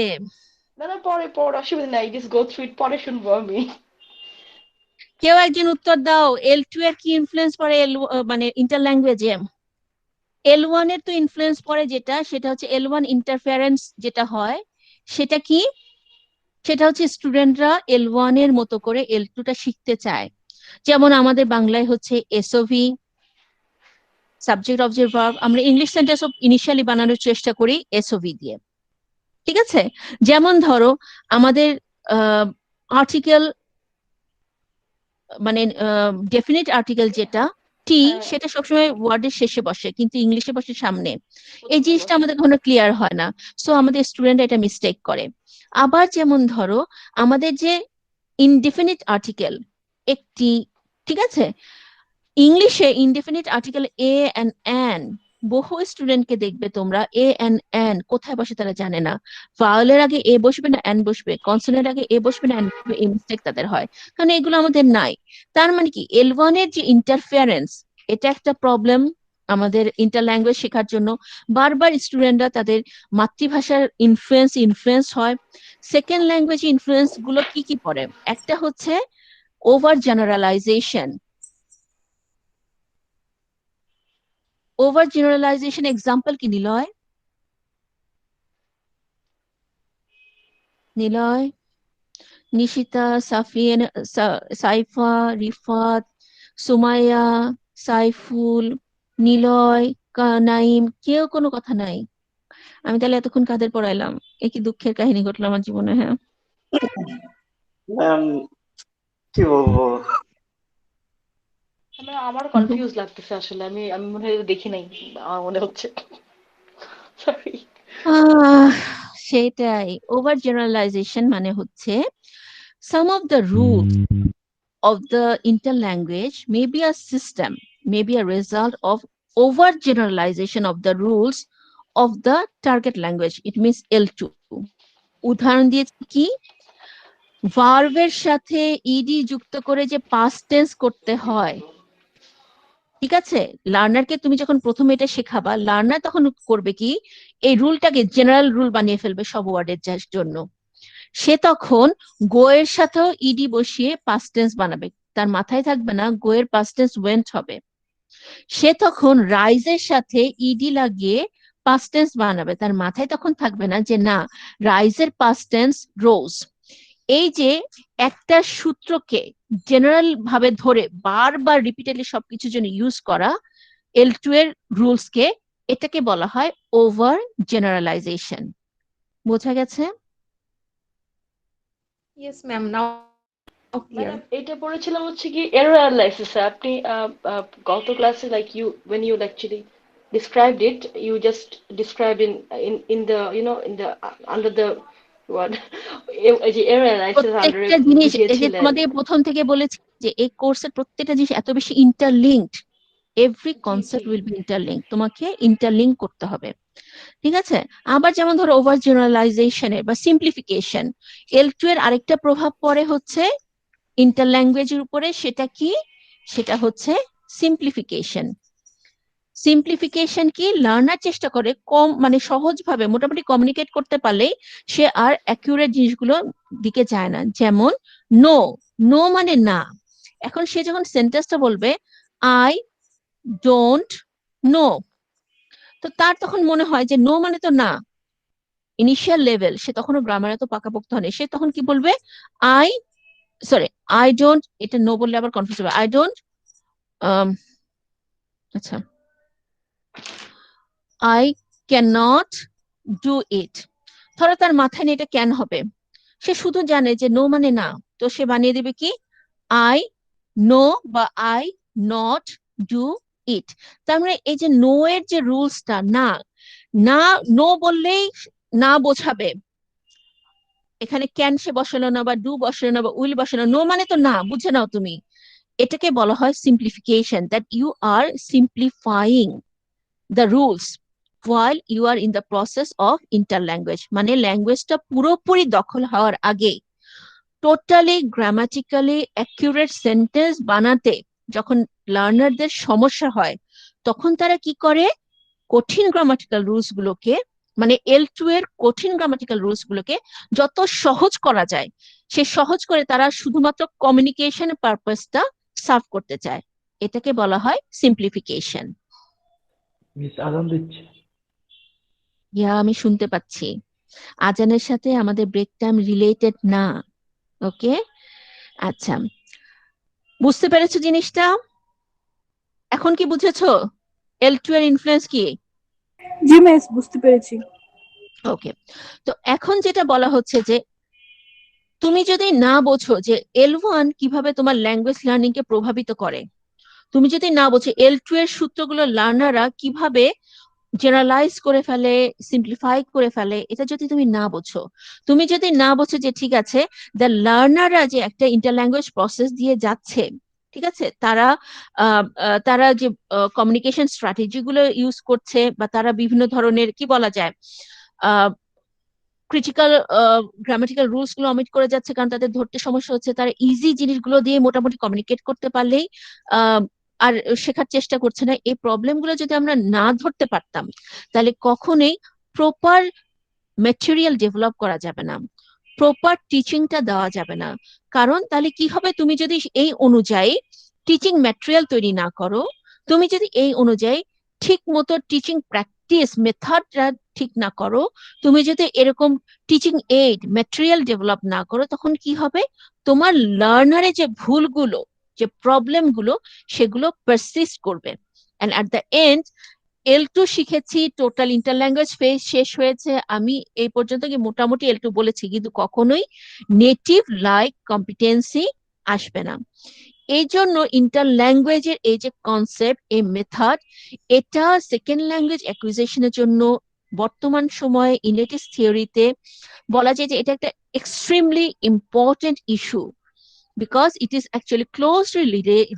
না না পরে পরে অসুবিধা নাই, জাস্ট গো থ্রু ইট, পরে শুনবো আমি। কেউ একজন উত্তর দাও, L2 এর কি ইনফ্লুয়েন্স পড়ে মানে ইন্টার ল্যাঙ্গুয়েজে? L1 এর তো ইনফ্লুয়েন্স পড়ে, যেটা সেটা হচ্ছে L1 ইন্টারফারেন্স যেটা হয়, সেটা কি? সেটা হচ্ছে স্টুডেন্টরা L1 এর মতো করে L2 টা শিখতে চায়। যেমন আমাদের বাংলায় হচ্ছে এসওভি, সাবজেক্ট অবজেক্ট ভার্ব, আমরা ইংলিশ সেন্টেন্স ইনিশিয়ালি বানানোর চেষ্টা করি এসওভি দিয়ে, ঠিক আছে? যেমন ধরো আমাদের আর্টিকেল, মানে ডেফিনিট আর্টিকেল যেটা টি, হ্যাঁ সেটা সবসময় ওয়ার্ডের শেষে বসে কিন্তু ইংলিশে বসে সামনে। এই প্রথমে জিনিসটা বসে। আমাদের কখনো ক্লিয়ার হয় না, সো আমাদের স্টুডেন্ট এটা মিস্টেক করে। আবার যেমন ধরো আমাদের যে ইনডেফিনিট আর্টিকেল একটি, ঠিক আছে, ইংলিশে indefinite article a and an, বহু স্টুডেন্টকে দেখবে তোমরা এ এন্ড অ্যান কোথায় বসে তারা জানে না। ভাওয়েলের আগে এ বসবে না অ্যান বসবে, কনসোনেন্ট আগে এ বসবে না অ্যান বসবে, এই মিস্টেক তাদের হয়, কারণ এগুলো আমাদের নাই। তার মানে কি L1 এর যে ইন্টারফারেন্স, এটা একটা প্রবলেম আমাদের ইন্টার ল্যাঙ্গুয়েজ শেখার জন্য। বারবার স্টুডেন্টরা তাদের মাতৃভাষার ইনফ্লুয়েন্স হয়। সেকেন্ড ল্যাঙ্গুয়েজ ইনফ্লুয়েন্স গুলো কি কি পড়ে? একটা হচ্ছে over generalisation. Over generalisation example কি নিলয়? নিলয়, নিশিতা, সাফিন, সাইফা, রিফাত, সুমাইয়া, সাইফুল, নিলয়, নাইম, কেউ কোনো কথা নাই। আমি তাহলে এতক্ষণ কাদের পড়াইলাম? এ কি দুঃখের কাহিনী ঘটলো আমার জীবনে। হ্যাঁ, ম্যাম কি বলবো, আমার কনফিউজ লাগতেছে আসলে, আমি আমি মনে হয় দেখি নাই, আমার মনে হচ্ছে, সরি। আহ, সেটাই ওভার জেনারেলাইজেশন মানে হচ্ছে some of the rules of the interlanguage may be a system, may be a result of overgeneralization of the rules of the target language. It means L2. উদাহরণ দিয়েছি কি, ভার্বের সাথে ইডি যুক্ত করে যে পাস্ট টেন্স করতে হয়, ঠিক আছে? লার্নারকে তুমি যখন প্রথমে এটা শেখাবা, লার্নার তখন করবে কি, এই রুলটাকে জেনারেল রুল বানিয়ে ফেলবে সব ওয়ার্ডের জন্য। সে তখন গো এর সাথেও ইডি বসিয়ে পাস্ট টেন্স বানাবে, তার মাথায় থাকবে না গো এর পাস্ট টেন্স ওয়েন্ট হবে। সে তখন রাইজের সাথে ইডি লাগিয়ে পাস্ট টেন্স বানাবে, তার মাথায় তখন থাকবে না যে না, রাইজের পাস্ট টেন্স রোজ। এই যে একটা সূত্রকে জেনারেল ভাবে ধরে বারবার রিপিটেডলি সবকিছুর জন্য ইউজ করা L2 এর রুলস কে, এটাকে বলা হয় ওভার জেনারেলাইজেশন। বোঝা গেছে? Yes, ma'am. Now মানে clear. এটা পড়েছিলাম হচ্ছে কি এরর অ্যানালাইসিস, আপনি গত ক্লাসে like you when you actually described it, you just described in the in the under the what এই যে এরর অ্যানালাইসিস আন্ডারে প্রত্যেকটা জিনিস, এই যে বুঝিয়েছিলেন। তোমাদের প্রথম থেকে বলেছি যে এই কোর্সের প্রত্যেকটা জিনিস এত বেশি interlinked, every G G. Concept will be interlink, তোমাকে ইন্টারলিঙ্ক করতে হবে, ঠিক আছে? আবার যেমন ধরো ওভার জেনারেলাইজেশনের বা সিম্পলিফিকেশন, L2 এর আরেকটা প্রভাব পড়ে হচ্ছে ইন্টার ল্যাঙ্গুয়েজের উপরে, সেটা কি? সেটা হচ্ছে সিম্পলিফিকেশন। সিম্পলিফিকেশন কি, লার্নার চেষ্টা করে কম মানে সহজভাবে মোটামুটি কমিউনিকেট করতে পারলেই সে আর অ্যাকিউরেট জিনিসগুলো দিকে যায় না। যেমন নো, নো মানে না। এখন সে যখন সেন্টেন্সটা বলবে আই ডোন্ট নো, তো তার তখন মনে হয় যে নো মানে তো না, ইনিশিয়াল লেভেল, সে তখনও গ্রামার এত পাকাপোক্ত হয়নি, সে তখন কি বলবে, আই সরি আই ডোন্ট, এটা নো বললে আবার কনফিউজ হবে, আই ডোন্ট, আচ্ছা, I can not do it. ধরো তার মাথায় নেই এটা ক্যান হবে, সে শুধু জানে যে নো মানে না, তো সে বানিয়ে দেবে কি, আই নো বা আই নট ডু ইট। তার মানে এই যে নো এর যে রুলসটা, না না নো বললেই না বোঝাবে, এখানে ক্যান সে বসালো না বা ডু বসালো না বা উইল বসালো, নো মানে তো না, বুঝে নাও তুমি। এটাকে বলা হয় simplification, that you are simplifying the rules while you are in the process of interlanguage, মানে ল্যাঙ্গুয়েজটা পুরোপুরি দখল হওয়ার আগে টোটালি গ্রামাটিক্যালি অ্যাকিউরেট সেন্টেন্স বানাতে যখন লার্নারদের সমস্যা হয়, তখন তারা কি করে, কঠিন গ্রামাটিক্যাল রুলস গুলোকে, মানে L2 এর কঠিন গ্রামাটিক্যাল রুলস গুলোকে যত সহজ করা যায়, সে সহজ করে তারা শুধুমাত্র কমিউনিকেশন পারপাসটা সার্ভ করতে চায়। এটাকে বলা হয় সিম্পলিফিকেশন। মিস আজান দিচ্ছে। ইয়া, আমি শুনতে পাচ্ছি। আজানের সাথে আমাদের ব্রেক টাইম রিলেটেড না। ওকে, আচ্ছা, বুঝতে পেরেছো জিনিসটা? এখন কি বুঝেছো L2 এর ইনফ্লুয়েন্স কি? জি মিস, বুঝতে পেরেছি। ওকে, তো এখন যেটা বলা হচ্ছে যে তুমি যদি না বোঝো যে L1 কিভাবে তোমার ল্যাঙ্গুয়েজ লার্নিং কে প্রভাবিত করে, তুমি যদি না বোঝো L2 এর সূত্রগুলো লার্নাররা কিভাবে জেনারেলাইজ করে ফেলে, সিম্পলিফাই করে ফেলে, এটা যদি তুমি না বোঝো, তুমি যদি না বোঝো যে ঠিক আছে দ্য লার্নাররা যে একটা ইন্টারল্যাঙ্গুয়েজ প্রসেস দিয়ে যাচ্ছে, ঠিক আছে, তারা যে কমিউনিকেশন স্ট্র্যাটেজি গুলো ইউজ করছে, বা তারা বিভিন্ন ধরনের কি বলা যায় ক্রিটিক্যাল গ্রামাটিক্যাল রুলস গুলো অমিট করে যাচ্ছে, কারণ তাদের ধরতে সমস্যা হচ্ছে, তারা ইজি জিনিসগুলো দিয়ে মোটামুটি কমিউনিকেট করতে পারলেই আর শেখার চেষ্টা করছে না, এই প্রবলেম গুলো যদি আমরা না ধরতে পারতাম, তাহলে কখনোই প্রপার ম্যাটেরিয়াল ডেভেলপ করা যাবে না, প্রপার টিচিংটা দেওয়া যাবে না। কারণ তাহলে কি হবে, তুমি যদি এই অনুযায়ী টিচিং ম্যাটেরিয়াল তৈরি না করো, তুমি যদি এই অনুযায়ী ঠিক মতো টিচিং প্র্যাকটিস মেথডটা ঠিক না করো, তুমি যদি এরকম টিচিং এইড ম্যাটেরিয়াল ডেভেলপ না করো, তখন কি হবে, তোমার লার্নারে যে ভুলগুলো, যে প্রবলেমগুলো, সেগুলো পারসিস্ট করবে। And at the end L2 শিখেছি, টোটাল ইন্টারল্যাঙ্গুয়েজ ফেজ শেষ হয়েছে, আমি এই পর্যন্ত কি মোটামুটি L2 বলেছি, কিন্তু কখনোই নেটিভ লাইক কম্পিটেন্সি আসবে না। এই জন্য ইন্টারল্যাঙ্গুয়েজের এই যে কনসেপ্ট, এই মেথড, এটা সেকেন্ড ল্যাঙ্গুয়েজ অ্যাকুইজিশনের জন্য বর্তমান সময়ে ইনলেটিভ থিওরিতে বলা যায় যে এটা একটা extremely important issue, because it is actually closely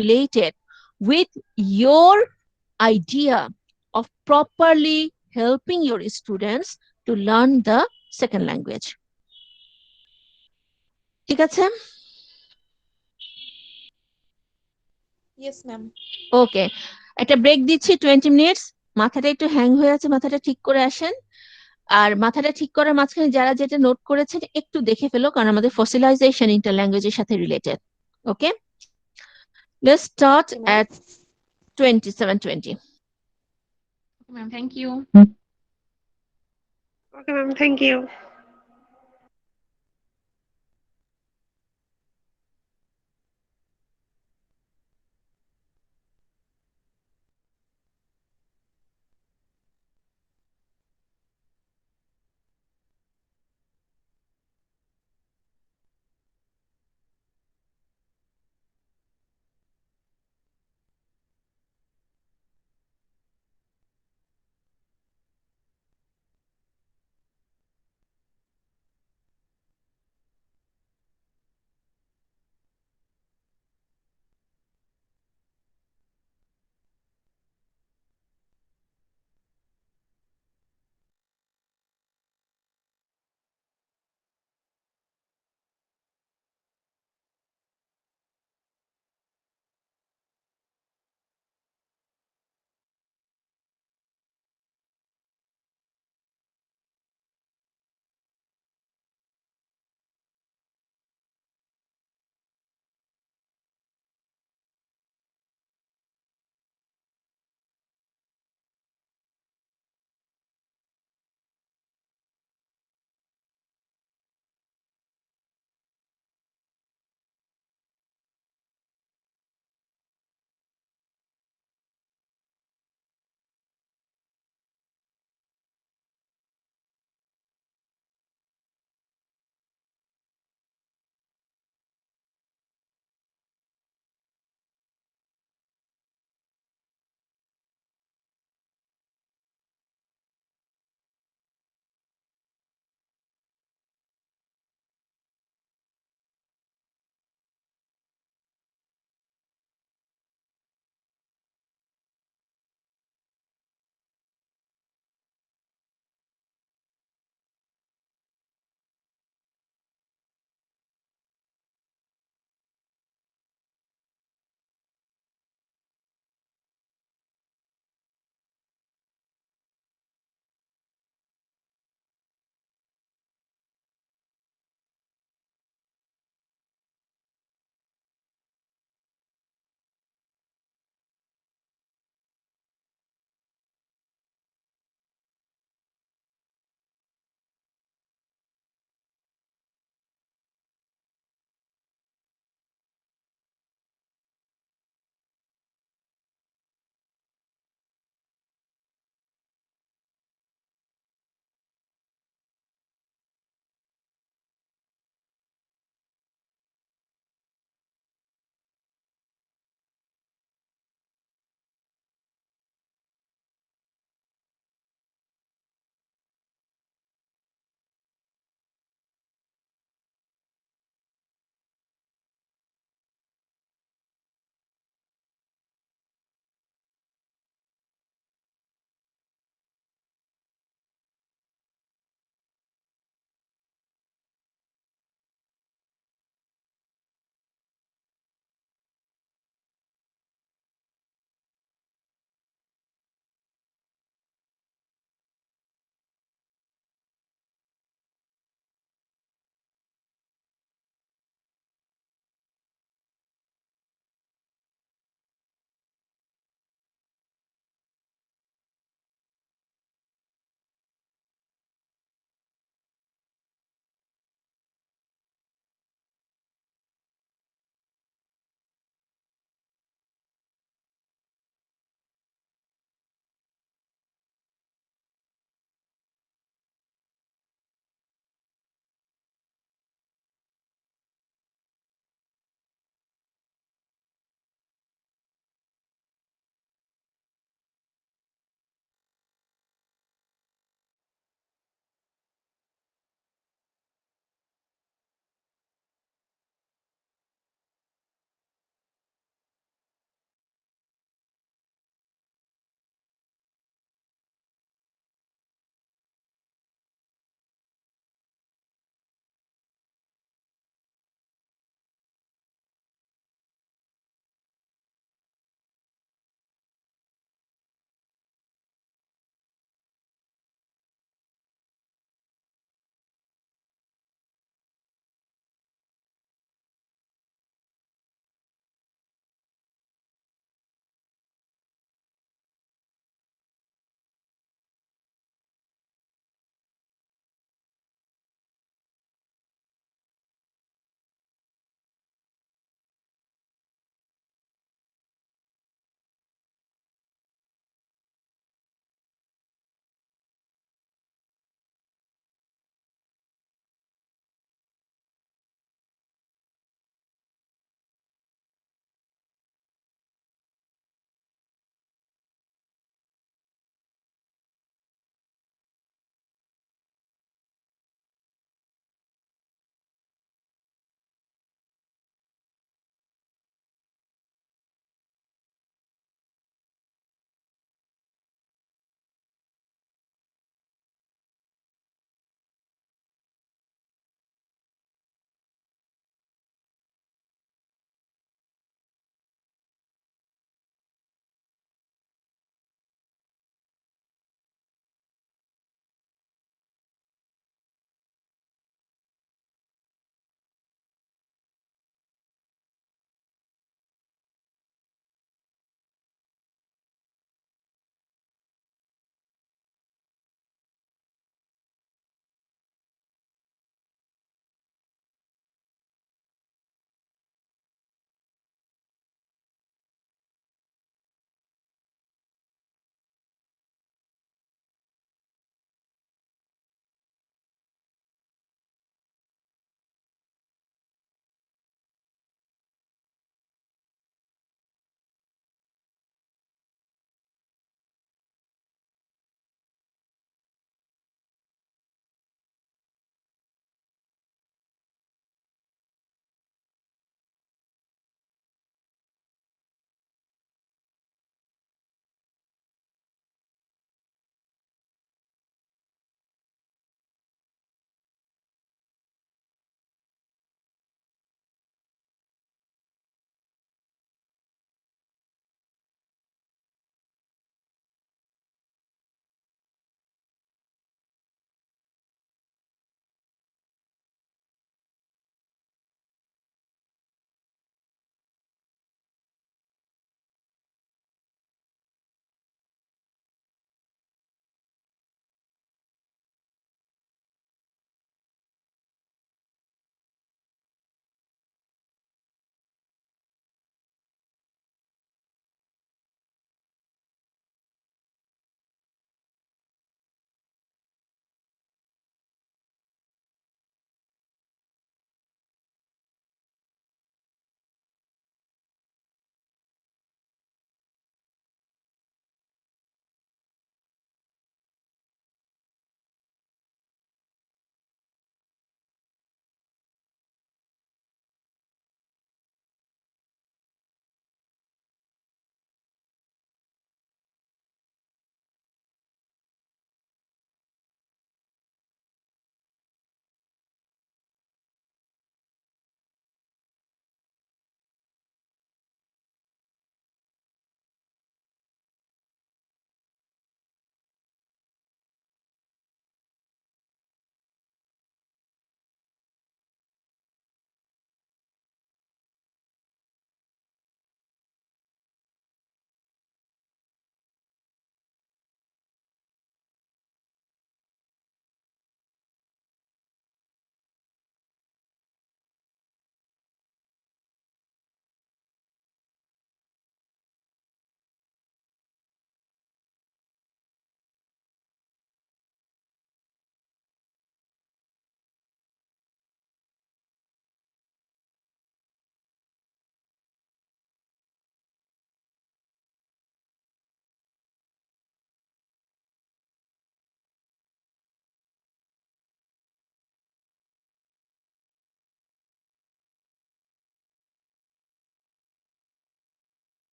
related with your idea of properly helping your students to learn the second language. ঠিক আছে? Yes, ma'am. ওকে, একটা ব্রেক দিচ্ছি 20 মিনিটস। মাথাটা একটু হ্যাং হয়ে আছে, মাথাটা ঠিক করে আসেন। আর মাথাটা ঠিক করার মাঝখানে যারা যেটা নোট করেছেন একটু দেখে ফেলো, কারণ আমাদের ফসিলাইজেশন ইন্টার ল্যাঙ্গুয়েজের সাথে related. Okay, let's start Okay, ma'am. at 27:20. Ma'am, thank you. Okay ma'am, thank you.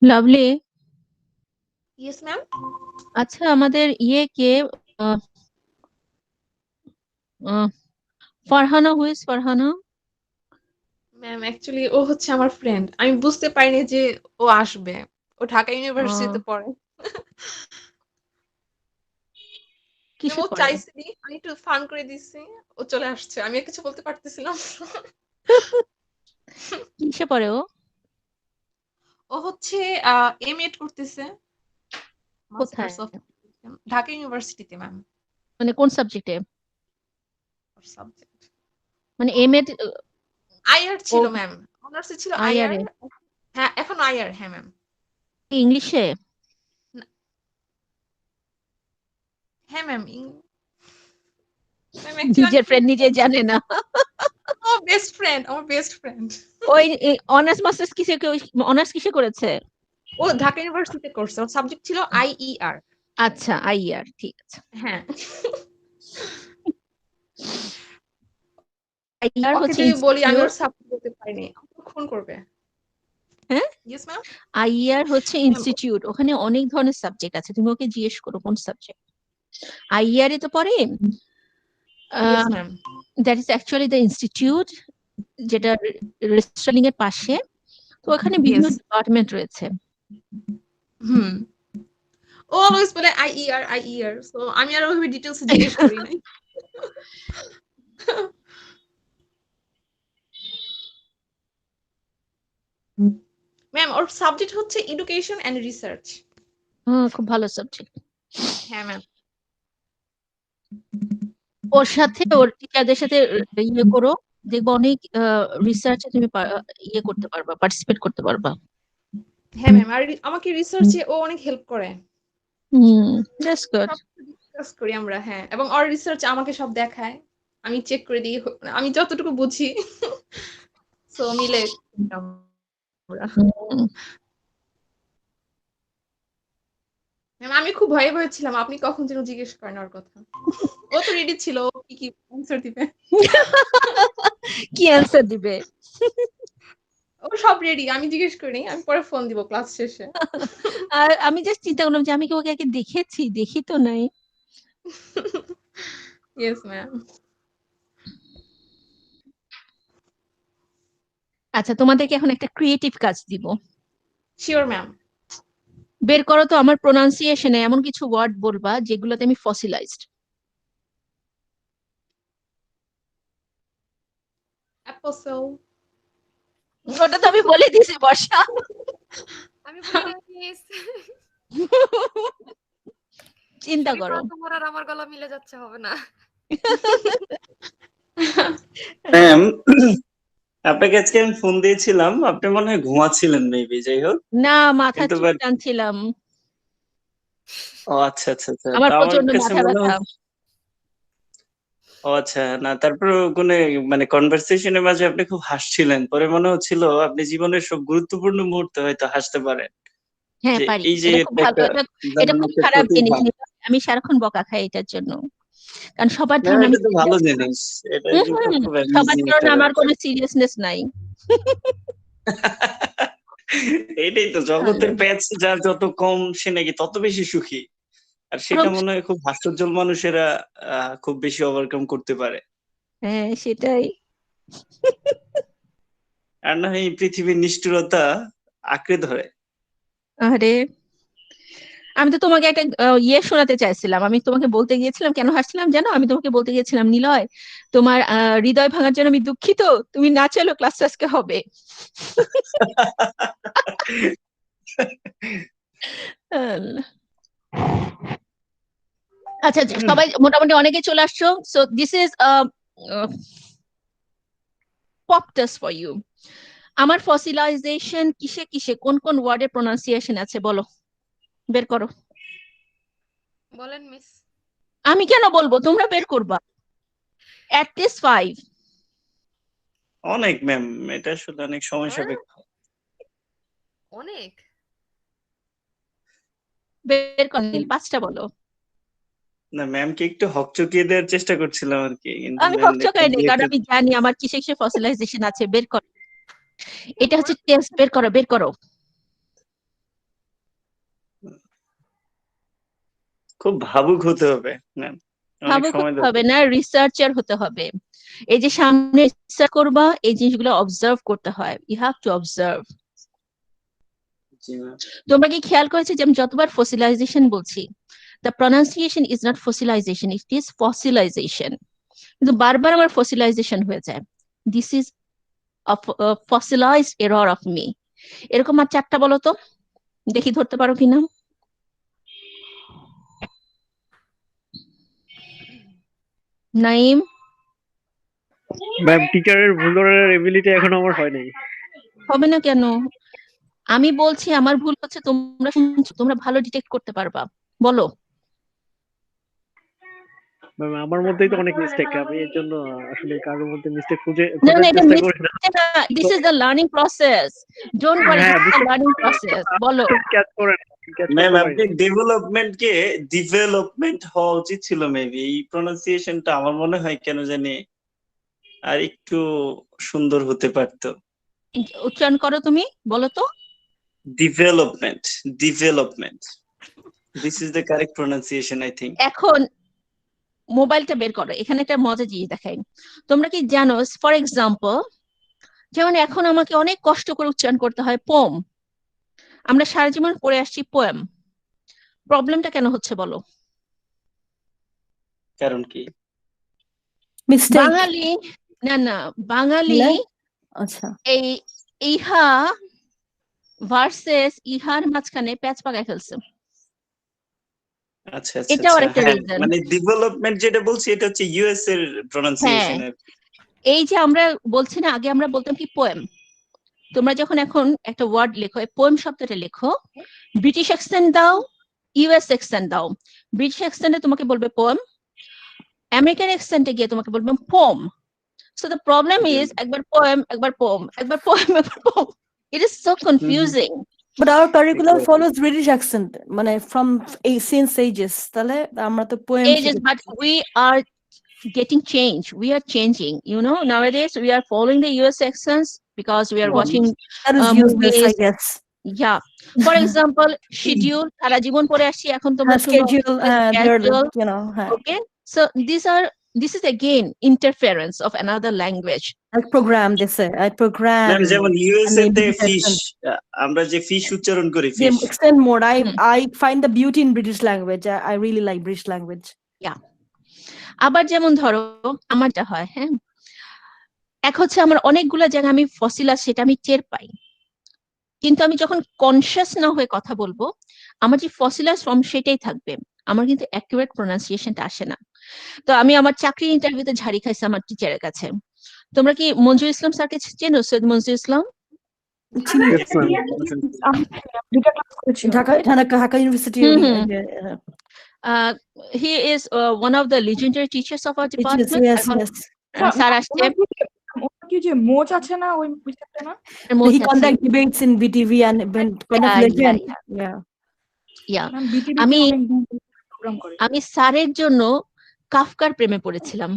Lovely. Yes ma'am. আচ্ছা, আমাদের কে Farhana, who is Farhana? Ma'am actually ও হচ্ছে আমার ফ্রেন্ড, আমি বুঝতে পারিনি যে ও আসবে, ও ঢাকা ইউনিভার্সিটিতে পড়ে। ম্যাম কিসে ও পড়ে? চাইছিলি, আমি একটু ফান করে দিছি, ও চলে আসছে, আমি আর কিছু বলতে পারতেছিলাম। কিসে পড়ে ও? ও হচ্ছে এমএড করতেছে, কোথায়? মাস্টার্স অফ ঢাকা ইউনিভার্সিটিতে ম্যাম। মানে কোন সাবজেক্টে? সাবজেক্ট মানে এমএ আইআর ও ছিল ম্যাম, অনার্সে ছিল আইআর। আইআরএ হ্যাঁ এখন আইআর, হ্যাঁ ম্যাম। ইংলিশে? হ্যাঁ ম্যাম। ম্যাম অ্যাকচুয়ালি আমি নিজের ফ্রেন্ড নিজে জানে না। ও বেস্ট ফ্রেন্ড, আমার বেস্ট ফ্রেন্ড। ওই অনার্স মাস্টার্স কিসে, অনার্স কিসে করেছে? ও ঢাকা ইউনিভার্সিটিতে করছে, ওর সাবজেক্ট ছিল আইইআর। আচ্ছা, আইআর, ঠিক আছে। হ্যাঁ। আইআর ওকে হচ্ছে যদি বলি আমি ওর ইনস্টিটিউট। সাপোর্ট করতে পারিনি, আমাকে ফোন করবে। হ্যাঁ, ইয়েস ম্যাম। আইআর হচ্ছে ইনস্টিটিউট, ওখানে অনেক ধরনের সাবজেক্ট আছে, তুমি ওকে জিজ্ঞেস করো কোন সাবজেক্ট। আইআর এ তো পড়ে, yes ma'am. That is actually the institute, যেটা রেজিস্ট্রারিং এর পাশে। তো ওখানে বিভিন্ন ইয়েস। ডিপার্টমেন্ট রয়েছে। হুম। ও অলওয়েজ বলে আইইআর আইইআর, সো আমি আর ওইভাবে ডিটেইলস জিজ্ঞেস করি নাই। ম্যাম ওর সাবজেক্ট হচ্ছে এডুকেশন এন্ড রিসার্চ। খুব ভালো সাবজেক্ট। হ্যাঁ ম্যাম। ওর সাথে ওর টিচারদের সাথে ইয়ে করো, দেখবো অনেক রিসার্চে তুমি ইয়ে করতে পারবা, পার্টিসিপেট করতে পারবা। হ্যাঁ ম্যাম, আর আমাকে রিসার্চে ও অনেক হেল্প করে। That's good. সব ডিসকাস করি আমরা, হ্যাঁ, এবং ওর রিসার্চ আমাকে সব দেখায়, আমি চেক করে দিই, আমি যতটুকু বুঝি। সো মিলে আমরা। ম্যাম আমি খুব ভয়ে ভয়ে ছিলাম, আপনি কখন যেন জিজ্ঞেস করেন ওর কথা। ও তো রেডি ছিল, ও কি কি অ্যান্সার দিবে। কি অ্যান্সার দিবে? ও সব রেডি, আমি জিজ্ঞেস করি, আমি পরে ফোন দিব ক্লাস শেষে। আর আমি জাস্ট চিন্তা করলাম যে আমি কি ওকে আগে দেখেছি, দেখি তো নাই। Yes ma'am. আচ্ছা, তোমাদেরকে এখন একটা ক্রিয়েটিভ কাজ দিব। Sure ma'am. বের করো তো আমার প্রোনাউন্সিয়েশনে এমন কিছু ওয়ার্ড বলবা যেগুলোতে আমি ফসিলাইজড। অ্যাপোসেল। ওটা তো আমি বলে দিয়েছি বর্ষা। আমি বলি না মিস। চিন্তা করো। তোমার আর আমার গলা মিলে যাচ্ছে, হবে না। ম্যাম আপনাকে আজকে আমি ফোন দিয়েছিলাম, আপনি মনে হয় ঘুমাচ্ছিলেন মেবি, যাই হোক। না, মাথা কিন্তু চুল টানছিলাম। ও আচ্ছা আচ্ছা আচ্ছা, আমার তা আমার প্রচন্ড কাছে মাথা মনে ব্যথা। ও আচ্ছা, না তারপর কোন মানে কনভারসেশনের মাঝে আপনি খুব হাসছিলেন, পরে মনে হচ্ছিল আপনি জীবনের সব গুরুত্বপূর্ণ মুহূর্তে হয়তো হাসতে পারেন, হ্যাঁ যে পারি, এই যে এটা খুব ভালো, একটা এটা দারুণ খুব একটা খারাপ জিনিস। প্রতিভা। আমি সারাক্ষণ বকা খাই এটার জন্য, কারণ সবার না ধারণা আমি এটা তো ভালো জিনিস, এটা কিন্তু খুব সবার অ্যামেজিং একটা ধারণা আমার ব্যাপার। কোনো সিরিয়াসনেস নাই। এইটাই তো জগতের প্যাচ, যার যত কম সে নাকি তত বেশি সুখী, আর সেটা মনে হয় খুব হাস্যোজ্জ্বল মানুষেরা খুব বেশি ওভারকাম করতে পারে। হ্যাঁ সেটাই। আর না হয় এই পৃথিবীর নিষ্ঠুরতা আঁকড়ে ধরে। আরে আমি তো তোমাকে একটা ইয়ে শোনাতে চাইছিলাম, আমি তোমাকে বলতে গিয়েছিলাম কেন হাসছিলাম জানো, আমি তোমাকে বলতে গিয়েছিলাম নিলয় তোমার হৃদয় ভাঙার জন্য আমি দুঃখিত, তুমি না চাইলেও ক্লাস আজকে হবে। আচ্ছা, সবাই মোটামুটি অনেকে চলে আসছো, so this is pop test for you. আমার ফসিলাইজেশন কিসে কিসে কোন কোন ওয়ার্ডের প্রোনাউন্সিয়েশন আছে বলো, বের করো। বলেন মিস। আমি কেন বলবো, তোমরা বের করবা। At least 5। অনেক ম্যাম, এটা আসলে অনেক সময় সাপেক্ষ। অনেক। বের কর, 5টা বলো। না ম্যামকে একটু হকচকিয়ে দেওয়ার চেষ্টা করছিলাম আর কি, কিন্তু আমি ম্যাম একটা হকচকাই নেই, কারণ একটা আমি জানি আমার কিসে কিসে ফসিলাইজেশন আছে। বের করো, এটা হচ্ছে টেস্ট, বের করো বের করো। খুব ভাবুক হতে হবে ম্যাম, অনেক ভাবুক সময় হতে হবে না, রিসার্চার হতে হবে। এই যে সামনে রিসার্চ করবা, এই জিনিসগুলো অবজার্ভ করতে হয়, ইউ হ্যাভ টু অবজার্ভ। জি ম্যাম। তোমরা কি খেয়াল করেছো যে আমি যতবার ফসিলাইজেশন বলছি, the pronunciation is not fossilization, it is fossilization, কিন্তু বারবার আমার ফসিলাইজেশন হয়ে যায়। This is fossilized error of me. এরকম আর 4টা বলো তো, দেখি ধরতে পারো কিনা। নাইম? ম্যাম টিচারের ভুল ধরার এবিলিটি এখন আমার হয় নাই। হবে না কেন? আমি বলছি আমার ভুল হচ্ছে, তোমরা শুনছো, তোমরা ভালো ডিটেক্ট করতে পারবা, বলো। ম্যাম আমার মধ্যেই তো অনেক মিস্টেক, আমি এর জন্য আসলে কারোর মধ্যে মিস্টেক না খোঁজার না, এটা চেষ্টা করি না। This is the learning process, don't worry, হ্যাঁ, this is the learning process. বলো। ক্যাচ করে ম্যাম আপনি ডেভেলপমেন্টকে ডেভেলপমেন্ট হওয়া উচিত ছিল মেবি। এই প্রনাউন্সিয়েশনটা আমার মনে হয় কেন জানি আর একটু সুন্দর হতে পারতো। উচ্চারণ করো তুমি, বলো তো। Development, development, this is the correct pronunciation I think. এখন মোবাইলটা বের করো, এখানে একটা মজা জিনিস দেখাই। তোমরা কি জানো, ফর এক্সাম্পল, যেমন এখন আমাকে অনেক কষ্ট করে উচ্চারণ করতে হয় পোম। আমরা সারা জীবন পড়ে আসছি পোয়েম। প্রবলেমটা কেন হচ্ছে বলো? কারণ কি? মিস্টেক। বাঙালি, না না, বাঙালি আচ্ছা, এই ইহা ভার্সেস ইহার মাঝখানে প্যাচ পাকায় ফেলছে। আচ্ছা আচ্ছা এটাও আচ্ছা, একটা হ্যাঁ রিজন। মানে ডেভেলপমেন্ট যেটা বলছি এটা হচ্ছে ইউএস এর প্রনাউন্সিয়েশন। হ্যাঁ, এই যে আমরা বলছি না, আগে আমরা বলতাম কি পোয়েম। তোমরা যখন এখন একটা ওয়ার্ড লেখো, পোয়েম শব্দটা লেখো, ব্রিটিশ অ্যাকসেন্ট দাও, ইউএস অ্যাকসেন্ট দাও। ব্রিটিশ অ্যাকসেন্টে তোমাকে বলবে পোয়েম, আমেরিকান অ্যাকসেন্টে গিয়ে তোমাকে বলবে poem. So the problem is একবার পোয়েম, একবার পোম, একবার পোয়েম, একবার poem. It is so confusing. But hour curriculum follows British accent, মানে ফ্রম সিন্স এইজেস। তাহলে আমরা তো poem Ages, but we are getting change. We are changing. You know, nowadays we are following the US accents because we are watching that is useless, I movies. guess. Yeah. For example, schedule, সারা জীবন পড়ে আসছি, এখন তোমরা শুনবে Schedule, they're, schedule. you know, Okay. So this is again interference of another language. like program, they say I program. Ma'am যেমন US and তে British fish, accent. আমরা যে fish উচ্চারণ করি They fish. extend more. I find the beauty in British language. I really like British language. Yeah. আবার যেমন ধরো আমারটা হয়, হ্যাঁ, এক হচ্ছে আমার অনেকগুলো জায়গা আমি ফসিলা, সেটা আমি টের পাই, কিন্তু আমি যখন কনসিয়াস না হয়ে কথা বলবো, আমার যে ফসিলাস ফর্ম সেটাই থাকবে, আমার কিন্তু অ্যাকুরেট প্রোনাউন্সিয়েশনটা আসে না। তো আমি আমার চাকরি ইন্টারভিউতে ঝাড়ি খাইছি আমার টিচারের কাছে। তোমরা কি মঞ্জুর ইসলাম স্যারকে চেনো? সৈয়দ মঞ্জুর ইসলাম? Dhaka University. He is one of the legendary teachers of our department. Yes. Sir আসছে, কি যে মোচ আছে না ওই বিষয়টা না? He conduct debates in BTV and kind of legend. Yeah. আমি আমি স্যারের জন্য কাফকার প্রেমে পড়েছিলাম।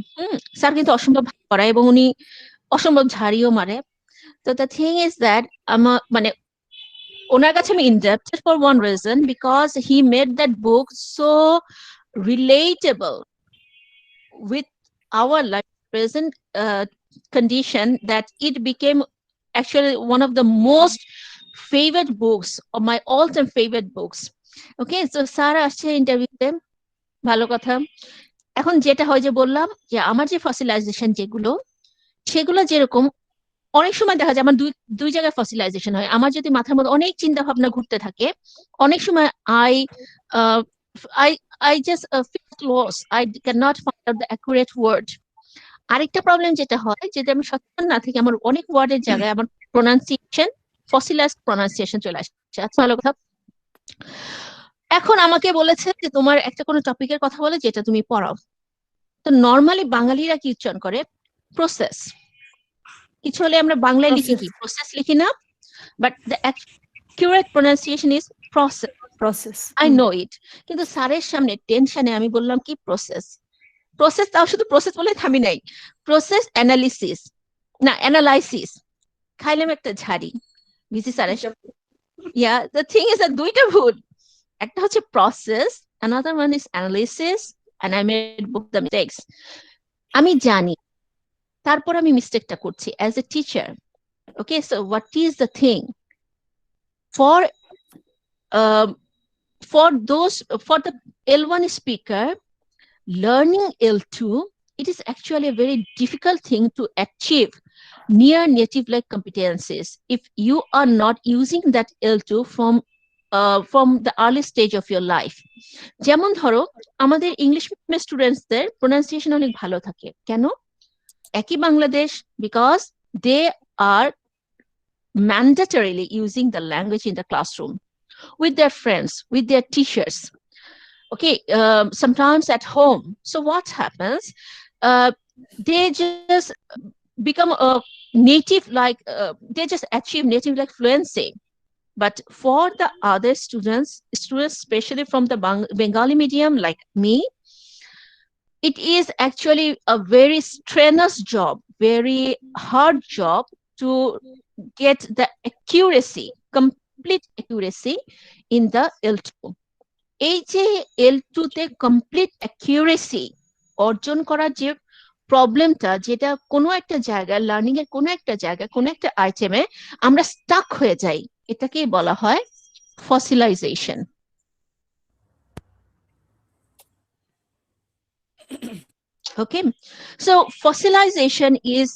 স্যার কিন্তু অসম্ভব ভালো পড়ায় এবং উনি অসম্ভব ঝাড়িও মারে। তো দ্য থিং ইজ দ্যাট আমার মানে ওনার কাছে আমি in depth for one reason, because he made that book so relatable with our life present condition that it became actually one of the most favorite books, or my all-time favorite books. Okay, so sir আসছে ইন্টারভিউতে, ভালো কথা। এখন যেটা হয় যে বললাম যে আমার যে ফসিলাইজেশন যেগুলো, সেগুলো যেরকম অনেক সময় দেখা যায় আমার দুই জায়গায় ফসিলাইজেশন হয়। আমার যদি মাথার মধ্যে অনেক চিন্তা ভাবনা ঘুরতে থাকে, অনেক সময় I just feel lost. I cannot find out the accurate word. আরেকটা প্রবলেম যেটা হয়, যেটা আমি সচেতন না থেকে আমার অনেক ওয়ার্ডের জায়গায় আমার প্রোনাউন্সিয়েশন, ফসিলাইজড প্রোনাউন্সিয়েশন চলে আসছে। আচ্ছা, ভালো কথা। এখন আমাকে বলেছে যে তোমার একটা কোনো টপিকের কথা বলে যেটা তুমি পড়াও। তো নর্মালি বাঙালিরা কি উচ্চারণ করে? প্রসেস। কিছু হলে আমরা বাংলায় লিখি কি? প্রসেস লিখি না? But the accurate pronunciation is process. I know it. কিন্তু স্যারের সামনে টেনশনে আমি বললাম কি প্রসেস। প্রসেস, তাও শুধু প্রসেস বলে থামি নাই, প্রসেস অ্যানালিসিস না অ্যানালাইসিস। খাইলাম একটা ঝাড়ি ভিসি স্যারের। ইয়া, দ্য থিং ইজ দ্যাট দুইটা ভুল। একটা হচ্ছে process another one is analysis, and I made both the mistakes. আমি জানি, তারপর আমি মিস্টেকটা করছি as a teacher. Okay, so what is the thing for the L1 speaker learning L2? It is actually a very difficult thing to achieve near native like competencies if you are not using that L2 from the early stage of your life. যেমন ধরো আমাদের English medium স্টুডেন্টসদের pronunciation অনেক ভালো থাকে, কেন? একই Bangladesh, because they are mandatorily using the language in the classroom with their friends, with their teachers, okay, sometimes at home. So what happens, they just become a native like they just achieve native like fluency. But for the other students especially from the Bengali medium like me, it is actually a very strenuous job, very hard job to get the accuracy, complete accuracy in the L2. এই যে L2 তে complete accuracy অর্জন করার যে প্রবলেমটা, যেটা কোনো একটা জায়গায় লার্নিং এর কোনো একটা জায়গায় কোনো একটা আইটেমে আমরা স্টাক হয়ে যাই, এটাকেই বলা হয় ফসিলাইজেশন। Okay, so fossilization is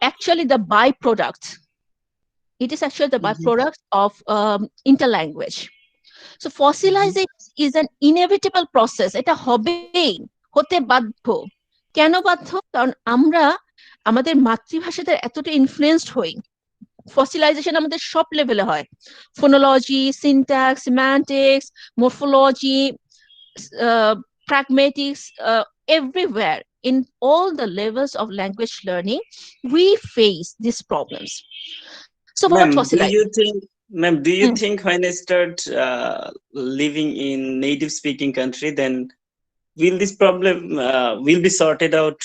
actually the byproduct. It is actually the byproduct of interlanguage. So fossilization is an inevitable process. এটা হবেই, হতে বাধ্য। কেন বাধ্য? কারণ আমরা আমাদের মাতৃভাষাতে এতটা ইনফ্লুয়েন্সড হই। ফসিলাইজেশন আমাদের সব লেভেলে হয়, phonology, syntax, semantics, morphology, pragmatics, everywhere in all the levels of language learning we face these problems. So what fossilization? Do you think when I start living in native speaking country, then will this problem will be sorted out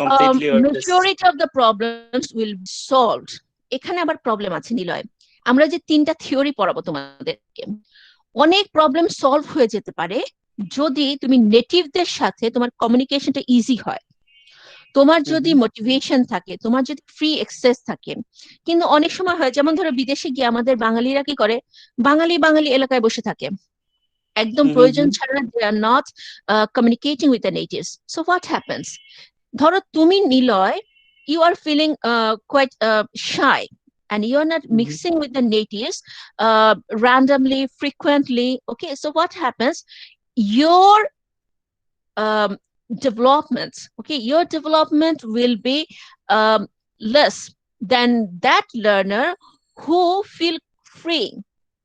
completely? Or majority of the problems will be solved. এখানে আবার problem আছে নিলয়, আমরা যে তিনটা theory পড়াবো তোমাদেরকে, অনেক problem solve হয়ে যেতে পারে যদি তুমি নেটিভদের সাথে তোমার কমিউনিকেশনটা ইজি হয়, তোমার যদি মোটিভেশন থাকে, তোমার যদি ফ্রি অ্যাক্সেস থাকে। কিন্তু অনেক সময় হয়, যেমন ধরো বিদেশে গিয়ে আমাদের বাঙালিরা কি করে, বাঙালি এলাকায় বসে থাকে, একদম প্রয়োজন ছাড়া they are not communicating with the natives. So what happens? ধরো তুমি Niloy, you are feeling quite shy and you are not mixing with the natives randomly, frequently. Okay, so what happens? Your your development will be less than that learner who feel free,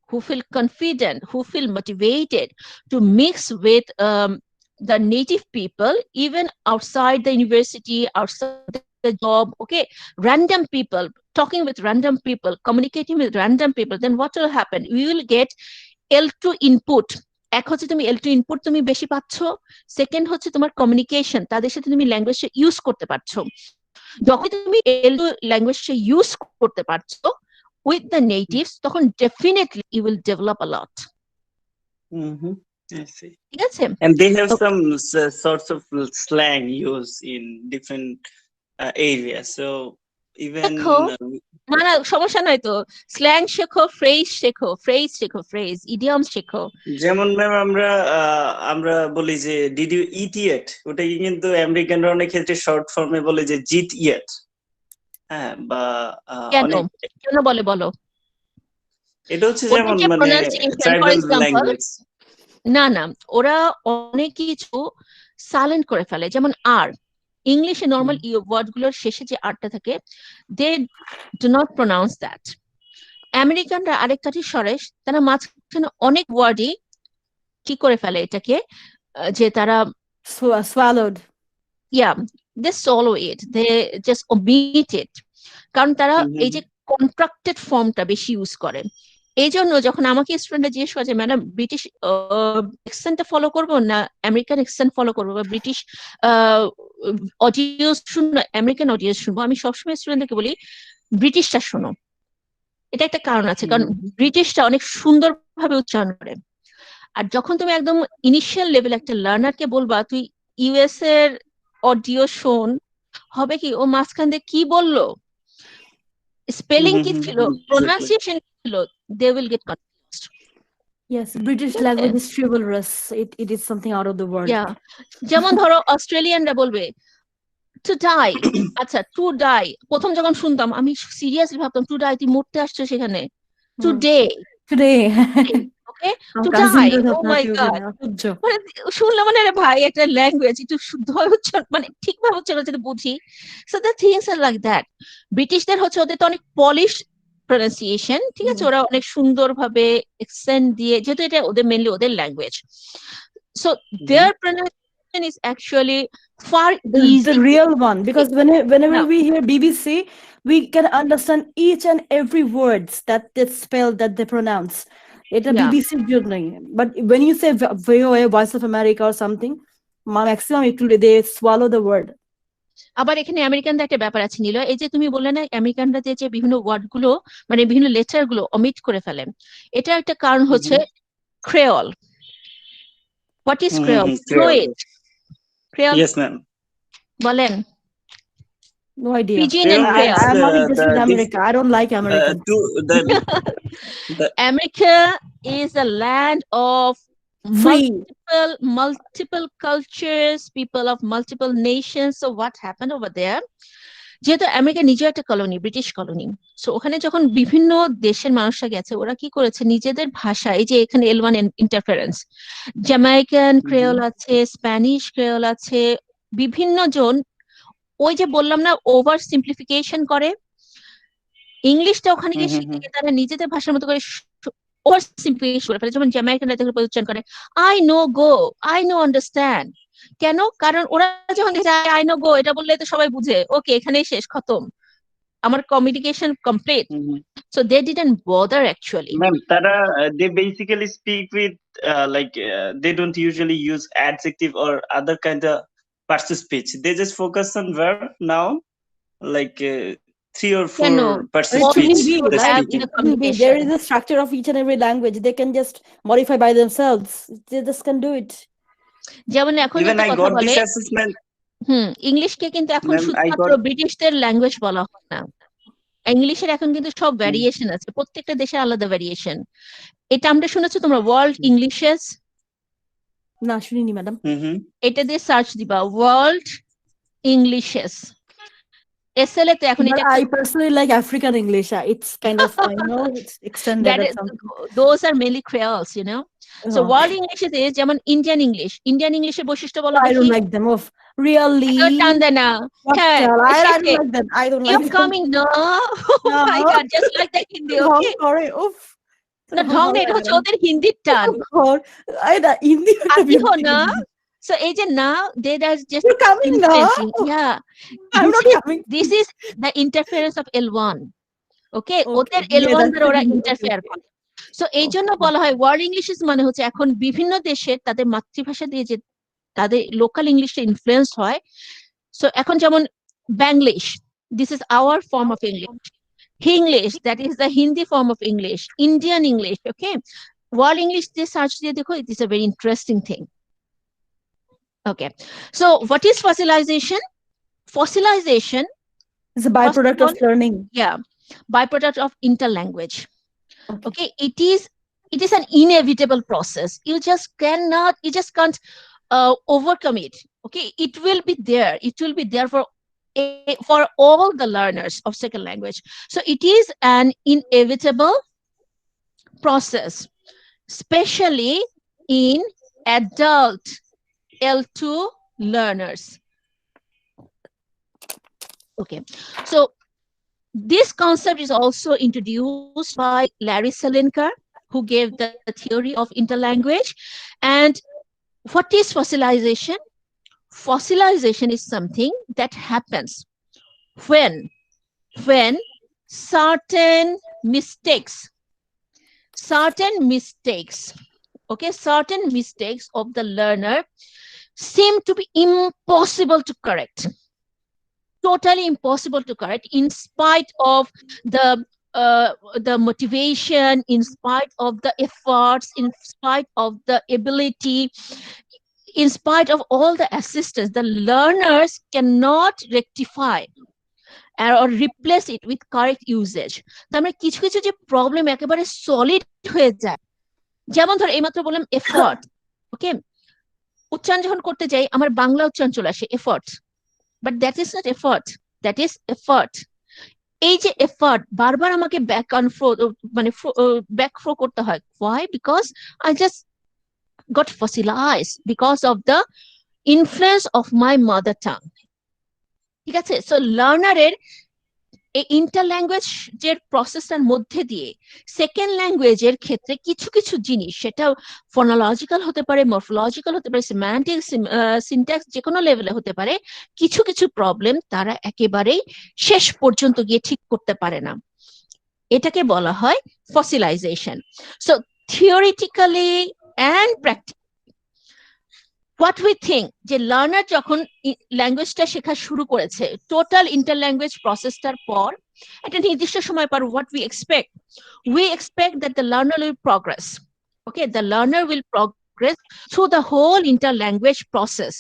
who feel confident, who feel motivated to mix with the native people, even outside the university, outside the job. Okay, random people, talking with random people, communicating with random people. Then what will happen? We will get L2 input. এক হচ্ছে তুমি L2 input তুমি বেশি পাচ্ছ, second হচ্ছে তোমার communication, তাদের সাথে তুমি ল্যাঙ্গুয়েজটা ইউজ করতে পারছো। যখন তুমি L2 ল্যাঙ্গুয়েজটা ইউজ করতে পারছো উইথ দ্য নেটিভস, তখন definitely you will develop a lot. I see. ঠিক আছে? And they have some sorts of slang used in different areas. So even না সমস্যা নাই তো, স্ল্যাং শেখো, ফ্রেজ শেখো, ফ্রেজ ইডিয়মস শেখো। যেমন ম্যাম আমরা বলি যে ডিড ইউ ইট ইয়েট, ওটাকে কিন্তু আমেরিকানরা অনেক ক্ষেত্রে শর্ট ফর্মে বলে যে জিট ইয়েট। হ্যাঁ, বা কেন বলো এটা হচ্ছে যেমন মানে ট্রাইবাল ল্যাঙ্গুয়েজ। না ওরা অনেক কিছু সাইলেন্ট করে ফেলে, যেমন আর ইংলিশে নর্মাল ওয়ার্ড গুলোর শেষে যে আরটা থাকে, they do not pronounce that. আমেরিকানরা আরেকটাটি সরে, তারা মাঝখানে অনেক ওয়ার্ডই কি করে ফেলে এটাকে, যে তারা swallowed, they swallow it, they just omit it, কারণ তারা এই যে কন্ট্রাক্টেড ফর্মটা বেশি ইউজ করে। এই জন্য যখন আমাকে স্টুডেন্টরা জিজ্ঞেস করে যে ম্যাডাম ব্রিটিশ অ্যাকসেন্টটা ফলো করবো না আমেরিকান অ্যাকসেন্ট ফলো করবো, বা ব্রিটিশ অডিও শুনবো আমেরিকান অডিও শুনবো, আমি সবসময় স্টুডেন্টদেরকে বলি ব্রিটিশটা শোনো। এটা একটা কারণ আছে, কারণ ব্রিটিশটা অনেক সুন্দরভাবে উচ্চারণ করে, আর যখন তুমি একদম ইনিশিয়াল লেভেল একটা লার্নারকে বলবা তুই ইউএস এর অডিও শোন, হবে কি ও মাঝখান দিয়ে কি বললো, স্পেলিং কি ছিল, Exactly. প্রোনাউন্সিয়েশন কি ছিল, they will get confused. Yes, British language is chivalrous. It is something out of the world. ইয়া, যেমন ধরো অস্ট্রেলিয়ানরা বলবে টু ডাই, আচ্ছা টু ডাই, প্রথম যখন শুনতাম আমি সিরিয়াসলি ভাবতাম টু ডাই, তুই মরতে আসছো সেখানে, টুডে, Today, ওকে, আমার টু cousin ডাই, রা ও আপনার মাই কেউ গড, জানে না, সহ্য। মানে শুনলাম মানে আরে ভাই একটা ল্যাঙ্গুয়েজ একটু শুদ্ধভাবে উচ্চারণ মানে ঠিকভাবে উচ্চারণ যাতে বুঝি। So the things are like that. ব্রিটিশদের হচ্ছে ওদের তো অনেক পলিশ প্রনাউন্সিয়েশন, ঠিক আছে, ওরা অনেক সুন্দরভাবে এক্সেন্ট দিয়ে, যেহেতু এটা ওদের মেনলি ওদের language, so their pronunciation is actually far The easy. real one, because whenever Now, we hear BBC, we can understand each and every words that they spell, that they pronounce. It's a yeah. BBC journey. But when you say VOA, Voice of America or something, maximum they swallow the word. আবার এখানে আমেরিকানদের একটা ব্যাপার আছে নীল, এই যে তুমি বললে না আমেরিকানরা যে বিভিন্ন ওয়ার্ড গুলো মানে বিভিন্ন লেটার গুলো অমিট করে ফেলে, এটা একটা কারণ হচ্ছে creole. What is creole? No it creole Yes, ma'am. বলেন। No idea. Pigeon and Creole Creole. has I'm not interested in the America. I don't like Americans. the America is a land of Free. multiple cultures, people of multiple nations. So what happened over there? যেহেতু America নিজে একটা colony, British colony, so ওখানে যখন বিভিন্ন দেশের মানুষরা গেছে ওরা কি করেছে নিজেদের ভাষা, এই যে এখানে L1 ইন্টারফারেন্স, জ্যামাইকান ক্রেওল আছে, স্প্যানিশ ক্রেওল আছে, বিভিন্ন জন ওই যে বললাম না ওভার সিম্পলিফিকেশন করে, ইংলিশটা ওখানে গিয়ে শিখে গিয়ে তারা নিজেদের ভাষার মতো করে ওভার সিম্পলিফিকেশন করে ফেলে। যেমন জ্যামাইকানরা দেখে উচ্চারণ করে I know go, I know understand. কেন? কারণ ওরা যখন আই নো গো এটা বললে তো সবাই বুঝে, ওকে এখানেই শেষ, খতম, আমার communication complete. So they didn't bother actually. Ma'am, Tara, they basically speak with they don't usually use adjective or other kind of passive speech. They just focus on verb, noun, like 3 or 4 No, passive It speech. shouldn't be, they're right? speaking. It shouldn't be. There is a structure of each and every language. They can just modify by themselves. They just can do it. যেমন এখন Even একটা I কথা got বলে this assessment. ইংলিশকে কিন্তু এখন Ma'am, I শুধুমাত্র got ব্রিটিশদের language বলা হয় না, ইংলিশের এখন কিন্তু সব ভ্যারিয়েশন আছে, প্রত্যেকটা দেশের আলাদা ভ্যারিয়েশন। এটা আমরা শুনেছো তোমরা ওয়ার্ল্ড ইংলিশেস? না শুনিনি ম্যাডাম। এটা দিয়ে সার্চ দিবা ওয়ার্ল্ড ইংলিশেস, এসএল এ তে এখন But এটা I personally like African English. It's kind of, it's extended that or is, something. those are mainly creoles, you know. So Oh. world English is যেমন Indian English, Indian ইংলিশের বৈশিষ্ট্য বলো I দেখি। don't like them. Really? টান দেয় না। হ্যাঁ, I don't like them. I don't like You're them. coming, no? Oh my God, just like the Hindi, okay? Sorry, oof. না ঢং না, এটা হচ্ছে ওদের হিন্দির টান। হিন্দি আতিহ না। So এই যে না, they are just You're coming influencing. Yeah. I'm not coming. This is the interference of L1. Okay? ওদের Yeah, L1 that's দ্বারা ওরা okay. ইন্টারফেয়ার করে। সো এই জন্য বলা হয় ওয়ার্ল্ড ইংলিশ মানে হচ্ছে এখন বিভিন্ন দেশে তাদের মাতৃভাষা দিয়ে যে তাদের লোকাল ইংলিশটা ইনফ্লুয়েন্স হয়। সো এখন যেমন Banglish, this is our form of English. Hinglish, that is the Hindi form of English. Indian English, okay? World English, they search দিয়ে দেখো, it is a very interesting thing. Okay, so what is fossilization? Fossilization is a byproduct of learning. Yeah, byproduct of interlanguage. Okay, it is an inevitable process. You just can't overcome it. Okay, it will be there. It will be there for all the learners of second language. So it is an inevitable process, especially in adult L2 learners. Okay, so this concept is also introduced by Larry Salinker, who gave the theory of interlanguage. And what is fossilization? Fossilization is something that happens when certain mistakes, okay, certain mistakes of the learner seem to be impossible to correct, totally impossible to correct, in spite of the the motivation, in spite of the efforts, in spite of the ability, in spite of all the assistance, the learners cannot rectify or replace it with correct usage. তার মানে কিছু কিছু যে problem একেবারে solid হয়ে যায়, যেমন ধর এইমাত্র বললাম এফর্ট, ওকে, উচ্চারণ যখন করতে যাই আমার বাংলা উচ্চারণ চলে আসে effort, but that is not effort, that is effort. এই যে এফর্ট বারবার আমাকে ব্যাক অন ফ্রো, মানে ব্যাক ফ্রো করতে হয়, why? Because I just got fossilized because of the influence of my mother tongue. ঠিক আছে, সো লার্নারের এই ইন্টার ল্যাঙ্গুয়েজের প্রসেসটার মধ্যে দিয়ে সেকেন্ড ল্যাঙ্গুয়েজের ক্ষেত্রে কিছু কিছু জিনিস, সেটা ফোনোলজিক্যাল হতে পারে, মরফোলজিক্যাল হতে পারে, সিম্যান্টিক, সিনট্যাক্স, যে কোনো লেভেলে হতে পারে, কিছু কিছু প্রবলেম তারা একেবারেই শেষ পর্যন্ত গিয়ে ঠিক করতে পারে না। এটাকে বলা হয় fossilization. So theoretically and practically what we think, যে লার্নার যখন ল্যাঙ্গুয়েজটা শেখা শুরু করেছে, টোটাল ইন্টার ল্যাঙ্গুয়েজ প্রসেসটার পর একটা নির্দিষ্ট সময় পর, what we expect that the learner will progress, okay, the learner will progress through the whole interlanguage process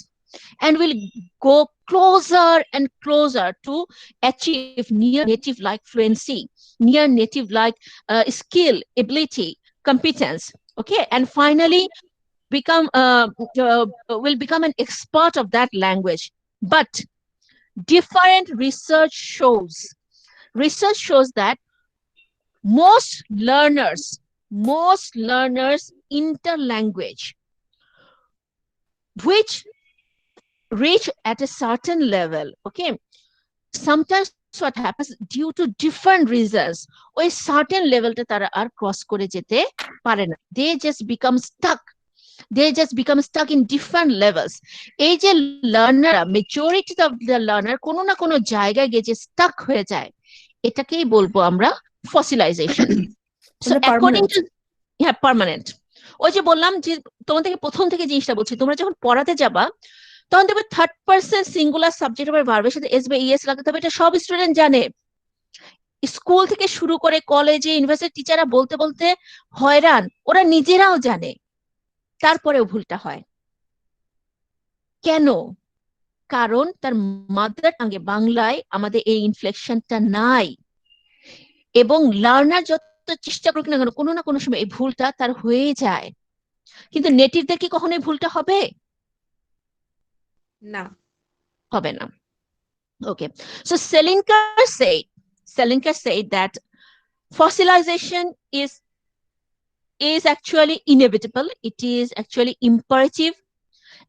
and will go closer and closer to achieve near native like fluency, near native like skill, ability, competence, okay, and finally will become an expert of that language. But different research shows that most learners interlanguage which reach at a certain level, okay, sometimes what happens due to different reasons, ওই certain levelটা তারা আর cross করে যেতে পারে না, they just become stuck in different levels. এই যে learner, majority of the learner কোনো না কোনো জায়গায় গিয়ে যে স্টাক হয়ে যায়, এটাকেই বলবো আমরা ফসিলাইজেশন। সো অ্যাকর্ডিং টু, হ্যাঁ, পার্মানেন্ট। ওই যে বললাম যে তোমাদেরকে প্রথম থেকে জিনিসটা বলছি, তোমরা যখন পড়াতে যাবা তখন দেখবে থার্ড পারসন সিঙ্গুলার সাবজেক্ট আবার ভার্বের সাথে এস বা ইএস লাগাতে হবে, এটা সব স্টুডেন্ট জানে। স্কুল থেকে শুরু করে কলেজে, ইউনিভার্সিটি টিচাররা বলতে বলতে হয়রান, ওরা নিজেরাও জানে, তারপরেও ভুলটা হয় কেন? কারণ তার মাদার টাঙ্গে বাংলায় আমাদের এই ইনফ্লেকশনটা নাই, এবং লার্নার যত চেষ্টা করুক না কেন কোনো না কোনো সময় এই ভুলটা তার হয়ে যায়। কিন্তু নেটিভদের কি কখনো এই ভুলটা হবে? না, হবে না। Okay, so Selinker said that fossilization is actually inevitable, it is actually imperative,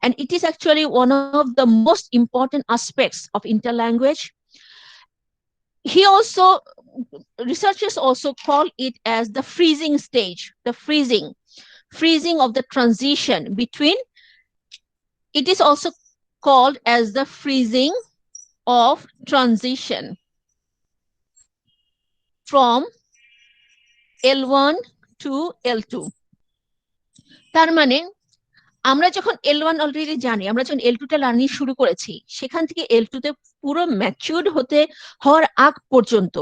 and it is actually one of the most important aspects of interlanguage. Researchers also call it as the freezing stage, the freezing of the transition between. It is also called as the freezing of transition from L1 to L2. তার মানে আমরা যখন L1 already জানি, আমরা যখন L2 টা learning শুরু করেছি, সেখান থেকে L2 তে পুরো ম্যাচিউরড হওয়ার আগ পর্যন্ত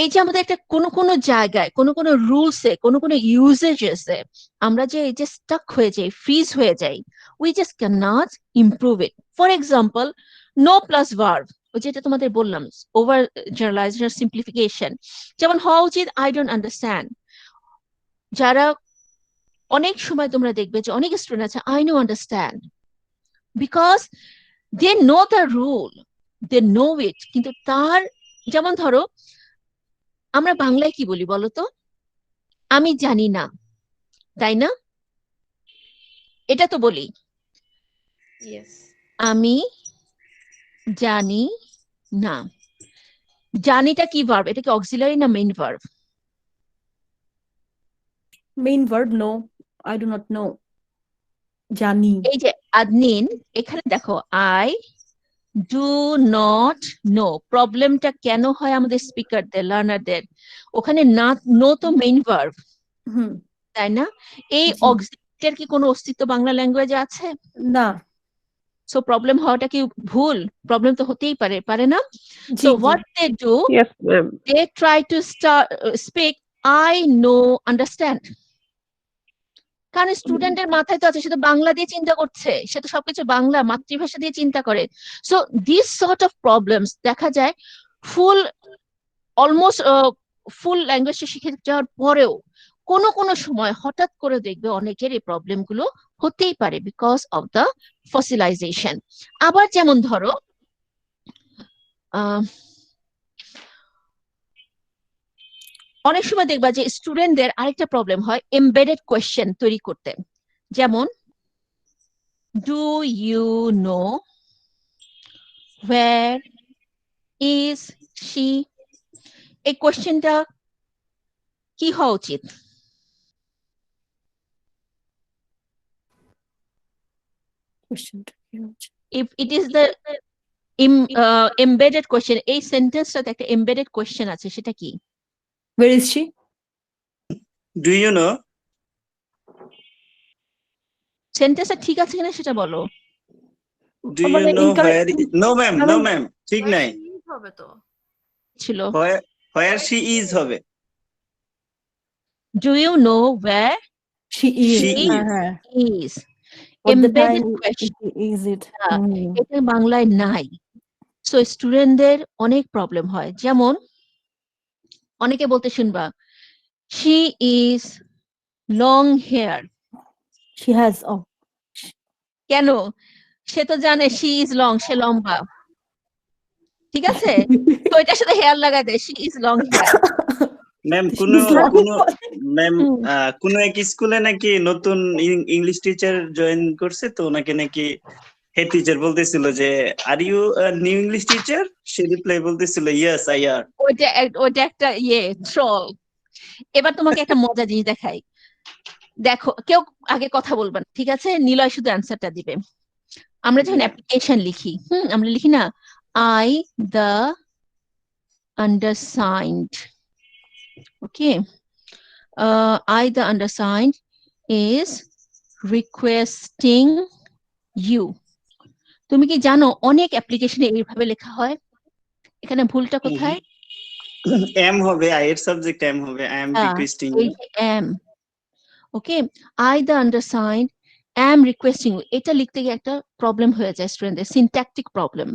এই যে আমাদের একটা কোনো জায়গায়, কোনো রুলসে, কোনো ইউজেজেসে আমরা যে এই যে স্টাক হয়ে যাই, ফ্রিজ হয়ে যাই, we just can not improve it. For example, no plus verb, ওই যেটা তোমাদের বললাম, ওভার জেনারেলাইজেশন, সিম্পলিফিকেশন, যেমন হওয়া উচিত আই ডোন্ট আন্ডারস্ট্যান্ড। যারা অনেক সময় তোমরা দেখবে যে অনেক স্টুডেন্ট আছে I know understand, because they know the rule, they know it, কিন্তু তার, যেমন ধরো আমরা বাংলায় কি বলি বলতো, আমি জানি না, তাই না? এটা তো বলি, আমি জানি না। জানিটা কি ভার্ব? এটা কি অক্সিলারি না main verb? Main verb, no, I do not know. জানি। এই যে আদনিন, এখানে দেখো আই ডু নট নো, প্রবলেমটা কেন হয় আমাদের স্পিকারদের, লার্নারদের? ওখানে না, নো তো মেইন ভার্ব, তাই না? এই অক্সিলারিটার কি কোনো অস্তিত্ব বাংলা ল্যাঙ্গুয়েজে আছে? না। সো প্রবলেম হওয়াটা কি ভুল? প্রবলেম তো হতেই পারে না? জি সো জি what they do, Yes, ma'am. they try to speak I know, understand. কারণ স্টুডেন্টের মাথায় তো আছে, সে তো বাংলা দিয়ে চিন্তা করছে, সে তো সবকিছু বাংলা মাতৃভাষা দিয়ে চিন্তা করে। So this sort of problems দেখা যায় অলমোস্ট ফুল ল্যাঙ্গুয়েজটা শিখে যাওয়ার পরেও কোনো সময় হঠাৎ করে দেখবে অনেকের এই প্রবলেম গুলো হতেই পারে বিকজ অফ দ্য ফসিলাইজেশন। আবার যেমন ধরো অনেক সময় দেখবা যে স্টুডেন্টদের আরেকটা প্রবলেম হয় এমবেডেড কোয়েশ্চেন তৈরি করতে। যেমন do you know where is she, এই কোয়েশ্চেনটা কি হওয়া উচিত? কোশ্চেনটা কি হচ্ছে? if it is the embedded question, এই সেন্টেন্সটাতে একটা এমবেডেড কোয়েশ্চেন আছে, সেটা কি? Where is she? Do you know? সেন্টেন্সটা ঠিক আছে কিনা সেটা বলো। Do you মানে know incorrect where? No, ma'am. No, ma'am. ঠিক নাই। হবে তো ছিল Where she is হবে। do you know where she is She is. হ্যাঁ is, what the embedded time question, is it এটা বাংলায় নাই। সো স্টুডেন্টদের অনেক প্রবলেম হয়। যেমন অনেকে বলতে শুনবা she is long hair, she has কেন? সে তো জানে she is long, সে লম্বা, ঠিক আছে? তো এটার সাথে হেয়ার লাগাই দেয় she is long hair। Ma'am ma'am কোন এক স্কুলে নাকি নতুন ইংলিশ টিচার জয়েন করছে, তো ওনাকে নাকি হেড টিচার বলতেছিল যে are you new English teacher, সে রিপ্লাই বলতেছিল ইয়েস আই আর। ওইটা একটা ট্রল। এবার তোমাকে একটা মজা জিনিস দেখাই, দেখো কেউ আগে কথা বলবে না, ঠিক আছে? নিলয় শুধু অ্যান্সারটা দিবে। আমরা যখন অ্যাপ্লিকেশন লিখি, আমরা লিখি না I the undersigned, okay, I the undersigned is requesting you। তুমি কি জানো অনেক অ্যাপ্লিকেশনে এইভাবে লেখা হয়? এখানে ভুলটা কোথায়? এম হবে, আই এর সাবজেক্ট এম হবে, আই এম রিকোয়েস্টিং এই যে am, okay, I the undersigned am requesting you, এটা লিখতে গিয়ে একটা প্রবলেম হয়ে যায় স্টুডেন্টদের, সিনট্যাকটিক প্রবলেম।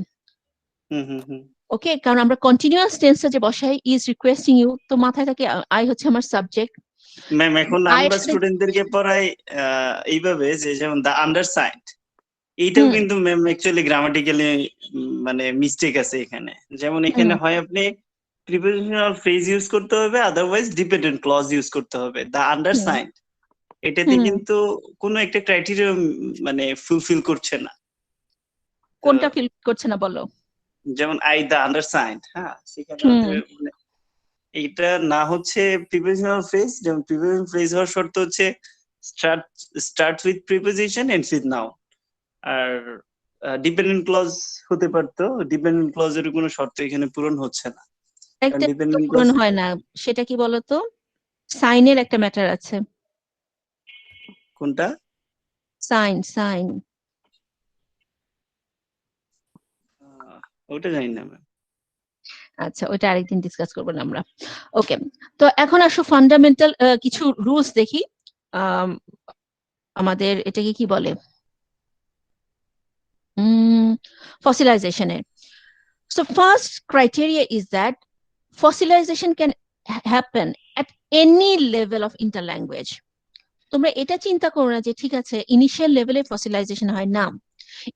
ওকে, কারণ আমরা কন্টিনিউয়াস টেন্সে যে বসাই ইজ রিকোয়েস্টিং ইউ, তো মাথায় থাকে আই হচ্ছে আমার সাবজেক্ট। ম্যাম এখন আমরা স্টুডেন্টদেরকে পড়াই এইভাবে যে যেমন দা আন্ডারসাইন্ড, এইটাও কিন্তু ম্যাম অ্যাকচুয়ালি গ্রামাটিক্যালি মানে মিস্টেক আছে এখানে। যেমন এখানে হয় আপনি প্রিপোজিশনাল ফ্রেজ ইউজ করতে হবে, আদারওয়াইজ ডিপেন্ডেন্ট ক্লজ ইউজ করতে হবে। দা আন্ডারসাইন্ড এটাতে কিন্তু কোনো একটা ক্রাইটেরিয়া মানে ফুলফিল করছে না। কোনটা ফিল করছে না বলো? যেমন আই দা আন্ডারসাইন্ড, হ্যাঁ সেখানে মানে এটা না হচ্ছে প্রিপোজিশনাল ফ্রেজ। যেমন প্রিপোজিশনাল ফ্রেজ হওয়ার শর্ত হচ্ছে start with preposition end with noun. আর ডিপেন্ডেন্ট ক্লজ হতে পারতো, ডিপেন্ডেন্ট ক্লজের কোনো শর্ত এখানে পূরণ হচ্ছে না। একটা পূরণ হয় না, সেটা কি বলতো? সাইনের একটা ম্যাটার আছে। কোনটা? সাইন। ওটা জানি না ম্যাম। আচ্ছা, ওটা আরেকদিন ডিসকাস করবো না আমরা। ওকে, তো এখন আসো ফান্ডামেন্টাল কিছু রুলস দেখি। আমাদের এটাকে কি বলে, ফসিলাইজেশনের। So first criteria is that fossilization can happen at any level of interlanguage. তোমরা এটা চিন্তা করো না যে ঠিক আছে ইনিশিয়াল লেভেলে ফসিলাইজেশন হয় না।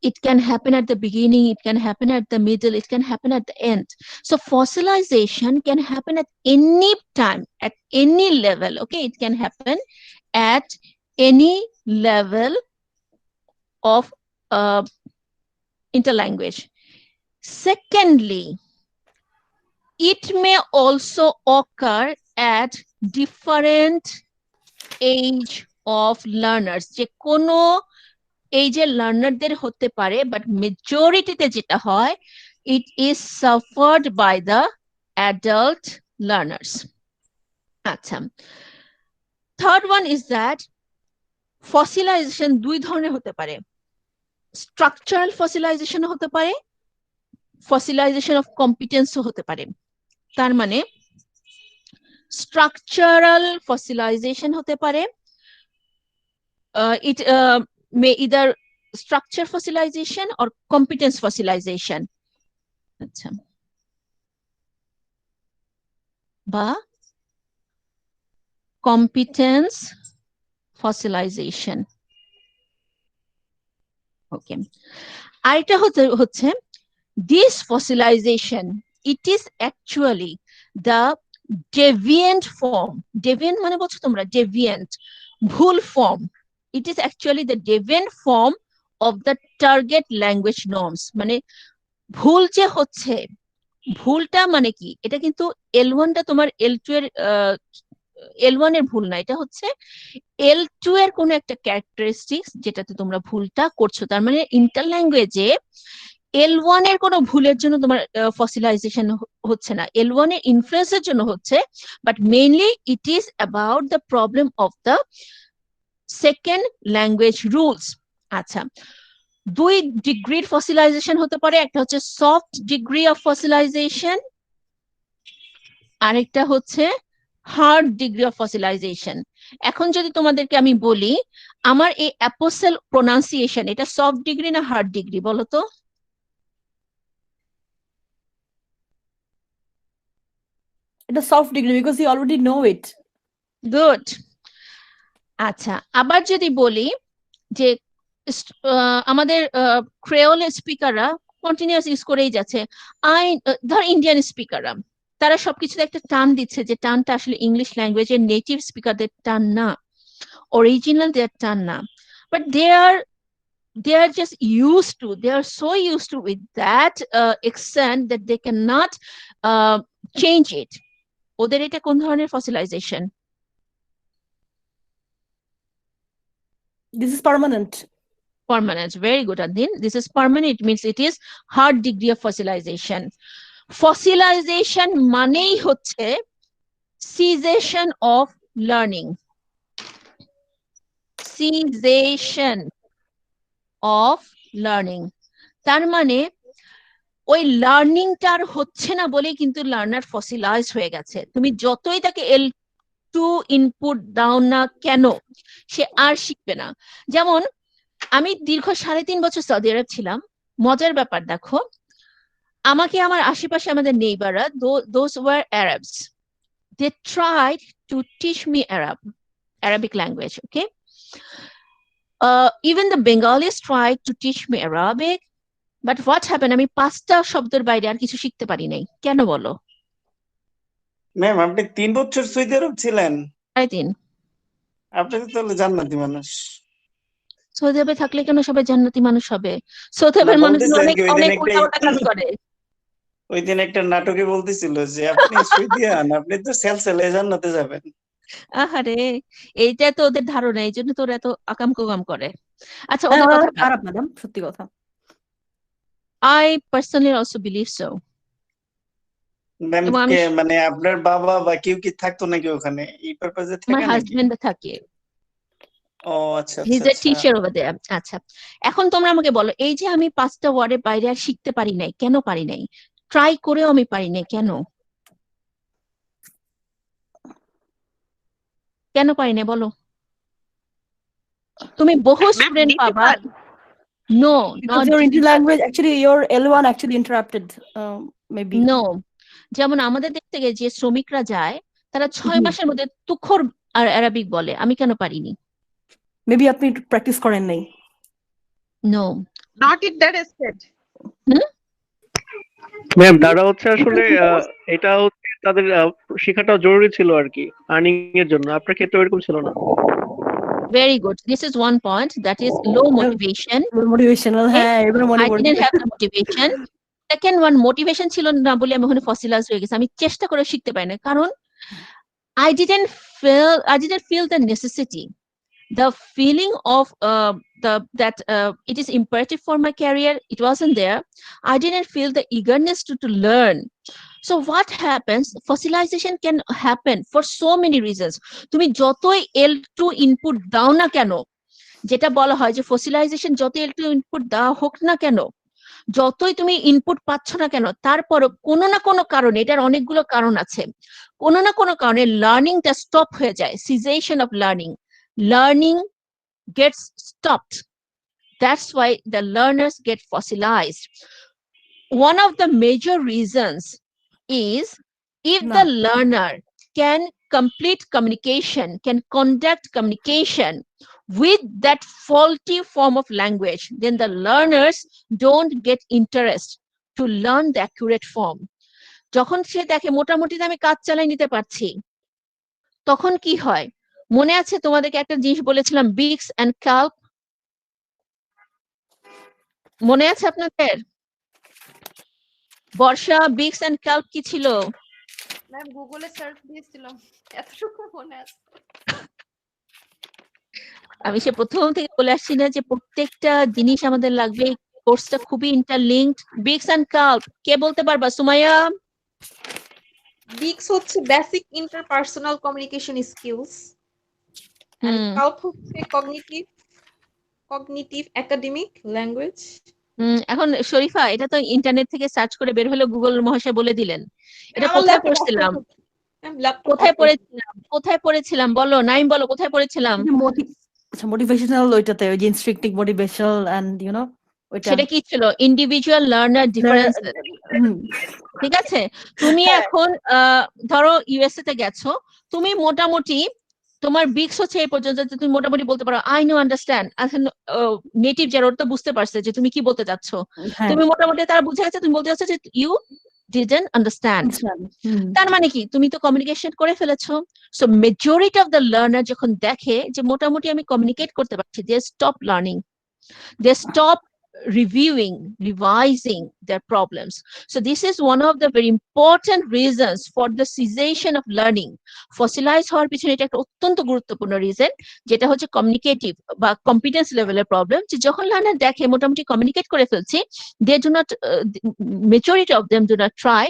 It can happen at the beginning, it can happen at the middle, it can happen at the end. So fossilization can happen at any time, at any level. Okay, it can happen at any level of interlanguage. Secondly, it may also occur at different age of learners. যে কোনো এজের লার্নারদের হতে পারে, but মেজরিটিতে যেটা হয় it is suffered by the adult learners. আচ্ছা, third one is that ফসিলাইজেশন দুই ধরনের হতে পারে। স্ট্রাকচারাল ফসিলাইজেশন হতে পারে, ফসিলাইজেশন অফ কম্পিটেন্সও হতে পারে। তার মানে স্ট্রাকচারাল ফসিলাইজেশন হতে পারে, it may either structure fossilization or competence fossilization, আচ্ছা, বা competence fossilization। ওকে, আরেকটা হচ্ছে this fossilization, it is actually the deviant form, deviant মানে বলছো তোমরা, deviant ভুল form, it is actually the deviant form of the target language norms। মানে ভুল যে হচ্ছে, ভুলটা মানে কি, এটা কিন্তু L1টা তোমার L2 এর L1 এর ভুল না, এটা হচ্ছে L2 এর কোনো একটা ক্যারেক্টারিস্টিক্স যেটাতে তোমরা ভুলটা করছো। তার মানে ইন্টার ল্যাঙ্গুয়েজে L1 এর কোনো ভুলের জন্য তোমার ফসিলাইজেশন হচ্ছে না, L1 এর ইনফ্লুয়েন্সের জন্য হচ্ছে, but mainly it is about the problem of the second language rules. আচ্ছা, দুই ডিগ্রির ফসিলাইজেশন হতে পারে, একটা হচ্ছে সফট ডিগ্রি অফ ফসিলাইজেশন, আরেকটা হচ্ছে হার্ড ডিগ্রি অফ ফসিলাইজেশন। এখন যদি তোমাদেরকে আমি বলি আমার এই অ্যাপোসেল প্রোনাউন্সিয়েশন, এটা সফট ডিগ্রি না হার্ড ডিগ্রি বলো তো? এটা soft degree because you already know it. Good. আচ্ছা, আবার যদি বলি যে আমাদের ক্রেওল স্পিকাররা কন্টিনিউয়াস ইউজ করেই যাচ্ছে, ধর ইন্ডিয়ান স্পিকাররা তারা সবকিছুতে একটা টান দিচ্ছে, যে টানটা আসলে ইংলিশ ল্যাঙ্গুয়েজের নেটিভ স্পিকারদের টান না, অরিজিনাল দেয়ার টান না, but they are just used to, they are so used to with that accent that they cannot change it. ওদের এটা কোন ধরনের ফসিলাইজেশন? This is permanent. Permanent. Very good, Adin. This is permanent. It means it is hard degree of fossilization. Fossilization মানেই হচ্ছে cessation of learning. Cessation of learning. তার মানে ওই লার্নিংটার হচ্ছে না বলেই কিন্তু লার্নার ফসিলাইজ হয়ে গেছে। তুমি যতই তাকে L2 ইনপুট দাও না কেন, সে আর শিখবে না। যেমন আমি দীর্ঘ 3.5 বছর সৌদি আরব ছিলাম, মজার ব্যাপার দেখো, আমাকে আমার আশেপাশে আমাদের নেইবাররা, those were Arabs, they tried to teach me Arabic language, okay? Even the Bengalis tried to teach me Arabic, but what happened, আমি 5টা শব্দের বাইরে আর কিছু শিখতে পারি নাই। কেন বলো? ম্যাম আপনি 3 বছর সৌদি আরব ছিলেন? 3.5। আপনি তো তাহলে জান্নাতি মানুষ। সৌদি আরবে থাকলে কেন সবাই জান্নাতি মানুষ হবে? সৌদি না আরবের মানুষজন বলতেছে আর অনেক কি, ওই দিন অনেক একটা উল্টাপাল্টা কাজ করে। ওই দিন একটা নাটকে বলতেছিল যে আপনি সৌদিয়ান, আপনি তো সেলসেলে জান্নাতে যাবেন। আহারে, এইটা তো ওদের ধারণা, এই জন্য তো ওরা এত আকাম কুকাম করে। আচ্ছা, হ্যাঁ, ওদের ওরা কথা অনেক খারাপ ম্যাডাম, সত্যি কথা। I personally also believe so. Ma'am এবং আমি কে মানে আপনার বাবা বা কেউ কি থাকতো নাকি ওখানে এই পারপাজে আমার থাকে নাকি? হাজবেন্ড থাকে, ও আচ্ছা হি আচ্ছা ইজ এ আচ্ছা। Teacher over there. আচ্ছা, এখন তোমরা আমাকে বলো, এই যে আমি 5টা ওয়ার্ডের বাইরে আর শিখতে পারি নাই, কেন পারি নাই? ট্রাই করেও আমি পারি নাই, কেন? কেন পারি নাই বলো? তুমি বহু স্টুডেন্ট পাবা, নো Because নট your Indian language, actually your L1 actually interrupted, maybe. No. যেমন আমাদের দেশ থেকে যে শ্রমিকরা যায়, তারা 6 হুম। মাসের মধ্যে তুখর আর আরবিক বলে, আমি কেন পারিনি? Maybe আপনি প্র্যাকটিস করেন নাই। No. Not at that stage. Ma'am তারা হচ্ছে আসলে এটা হচ্ছে তাদের শেখাটা জরুরি ছিল আর কি, আর্নিং এর জন্য। আপনার ক্ষেত্রে এরকম ছিল না? Very good. This is one point, that is low motivation. Motivational, Okay? হ্যাঁ এবার মনে I পড়ছে। didn't have the motivation. Second one, motivation ছিল না বলে আমি ওখানে ফসিলাইজ হয়ে গেছি, আমি চেষ্টা করে শিখতে পারি না, কারণ I didn't feel the necessity, the feeling of that it is imperative for my career, it wasn't there. I didn't feel the eagerness to learn. So what happens, fossilization can happen for so many reasons. তুমি যতই L2 input দাও না কেন, যেটা বলা হয় যে ফসিলাইজেশন যত একটু ইনপুট দেওয়া হোক না কেন, যতই তুমি ইনপুট পাচ্ছ না কেন, তারপরও কোনো না কোনো কারণে, এটার অনেকগুলো কারণ আছে, কোনো না কোনো কারণে লার্নিংটা স্টপ হয়ে যায়, cessation of learning gets stopped. That's why the learners get fossilized. One of the major reasons is if the learner can complete communication, can conduct communication with that faulty form of language, then the learners don't get interest to learn the accurate form. যখন সে দেখে মোটামুটি আমি কাজ চালাই নিতে পারছি, তখন কি হয়? মনে আছে তোমাদেরকে একটা জিনিস বলেছিলাম, বিক্স এন্ড কাল্প, মনে আছে আপনাদের? বর্ষা, বিক্স এন্ড কাল্প কি ছিল? ম্যাম গুগলে সার্চ দিয়েছিলাম, এতটুকু মনে আছে। আমি সে প্রথম থেকে বলে আসছি না যে প্রত্যেকটা জিনিস আমাদের লাগবে, কোর্সটা খুবই ইন্টারলিঙ্কড। বিক্স এন্ড কাল্প কে বলতে পারবা? সুমাইয়া? বিক্স হচ্ছে basic interpersonal communication skills, and CALP হচ্ছে কগনিটিভ একাডেমিক ল্যাঙ্গুয়েজ। এখন শরীফা, এটা তো ইন্টারনেট থেকে সার্চ করে বের হলে গুগল মহাশয় বলে দিলেন। এটা কোথায় পড়ছিলাম? কোথায় পড়েছিলাম বলো, নাইম বলো, কোথায় পড়েছিলাম? মোটিভেশনাল, ওইটাতে ওই যে ইনস্ট্রিকটিভ মোটিভেশনাল এন্ড ইউ নো ওইটা। সেটা কি ছিল? Individual learner difference. ঠিক আছে, তুমি এখন ধরো ইউএসএ তে গেছো, তুমি মোটামুটি তোমার বিক্স হচ্ছে এই পর্যন্ত যে তুমি মোটামুটি বলতে পারো আই নো আন্ডারস্ট্যান্ড। এখন নেটিভ যারা ওরা তো বুঝতে পারছে যে তুমি কি বলতে চাচ্ছ, তুমি মোটামুটি তারা বুঝে গেছে তুমি বলতে চাচ্ছ যে ইউ ডিডন্ট আন্ডারস্ট্যান্ড। তার মানে কি? তুমি তো কমিউনিকেশন করে ফেলেছো। So majority of the learner যখন দেখে যে মোটামুটি আমি কমিউনিকেট করতে পারছি, they stop learning, they stop revising their problems. So this is one of the very important reasons for the cessation of learning. Fossilize হওয়ার পিছনে এটা একটা অত্যন্ত গুরুত্বপূর্ণ রিজন, যেটা হচ্ছে কমিউনিকেটিভ বা কম্পিটেন্স লেভেলের প্রবলেম। যে যখন লার্নার দেখে মোটামুটি কমিউনিকেট করে ফেলছি, they do not majority of them do not try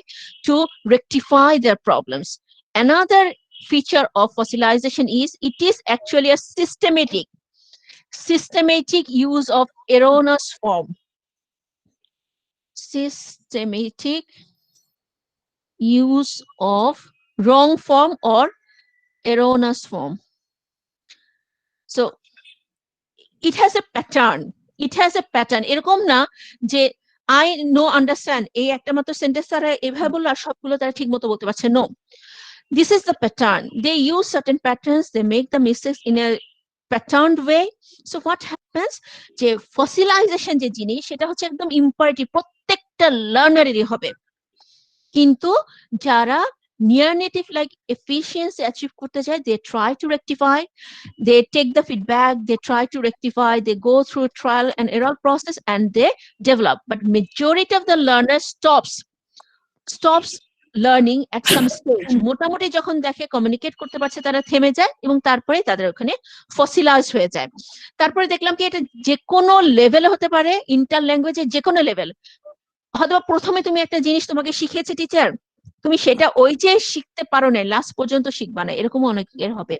to rectify their problems. Another feature of fossilization is it is actually a systematic use of erroneous form. Systematic use of wrong form or erroneous form. So it has a pattern. It has a pattern. এরকম না যে I know understand এই একটা মাত্র sentence তারা এভাবে বললো আর সবগুলো তারা ঠিক মতো বলতে পারছে। No, this is the pattern. They use certain patterns, they make the mistakes in a patterned way. So what happens, যে ফসিলাইজেশন যে জিনিস সেটা হচ্ছে একদম ইম্পারেটিভ, প্রত্যেকটা লার্নারেরই হবে। কিন্তু যারা near native like efficiency achieve করতে চায়, they try to rectify, they take the feedback, they try to rectify, they go through trial and error process and they develop. But majority of the learners stops learning at some stage. মোটামুটি যখন দেখে communicate করতে পারছে তারা থেমে যায় এবং তারপরে তাদের ওখানে ফসিলাইজ হয়ে যায়। তারপরে দেখলাম কি এটা যে কোনো লেভেলে হতে পারে, ইন্টার ল্যাঙ্গুয়েজের যে কোনো লেভেল। হয়তো প্রথমে তুমি একটা জিনিস তোমাকে শিখিয়েছে টিচার, তুমি সেটা ওই যে শিখতে পারো না, লাস্ট পর্যন্ত শিখবা না, এরকম অনেকের হবে।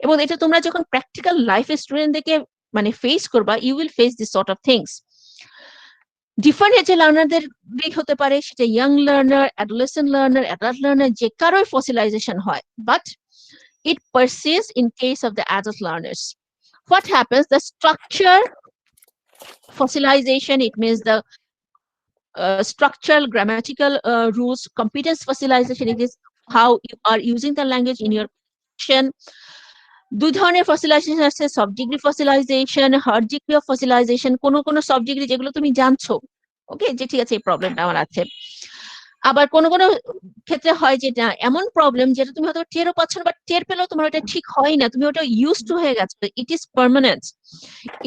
এবং এটা তোমরা যখন প্র্যাকটিক্যাল লাইফে স্টুডেন্টদেরকে মানে ফেস করবা, you will face this sort of things. Different এজে লার্নারদের হতে পারে, সেটা young learner, adolescent learner, adult learner, যে কারোই ফসিলাইজেশন হয়, but it persists in case of the adult learners. What happens? The structure fossilization, it means the structural grammatical rules. Competence fossilization, it is how you are using the language in your action. দুই ধরনের ফসিলাইজেশন আছে, সব degree ফসিলাইজেশন, hard degree of ফসিলাইজেশন। কোনো সব degree যেগুলো তুমি জানছো, ওকে, যে ঠিক আছে এই প্রবলেমটা আমার আছে। আবার কোনো ক্ষেত্রে হয় যেটা এমন প্রবলেম যেটা তুমি হয়তো টেরও পাচ্ছ না, বাট টের পেলেও তোমার ওটা ঠিক হয় না, তুমি ওটা ইউজ টু হয়ে গেছো, it is permanent,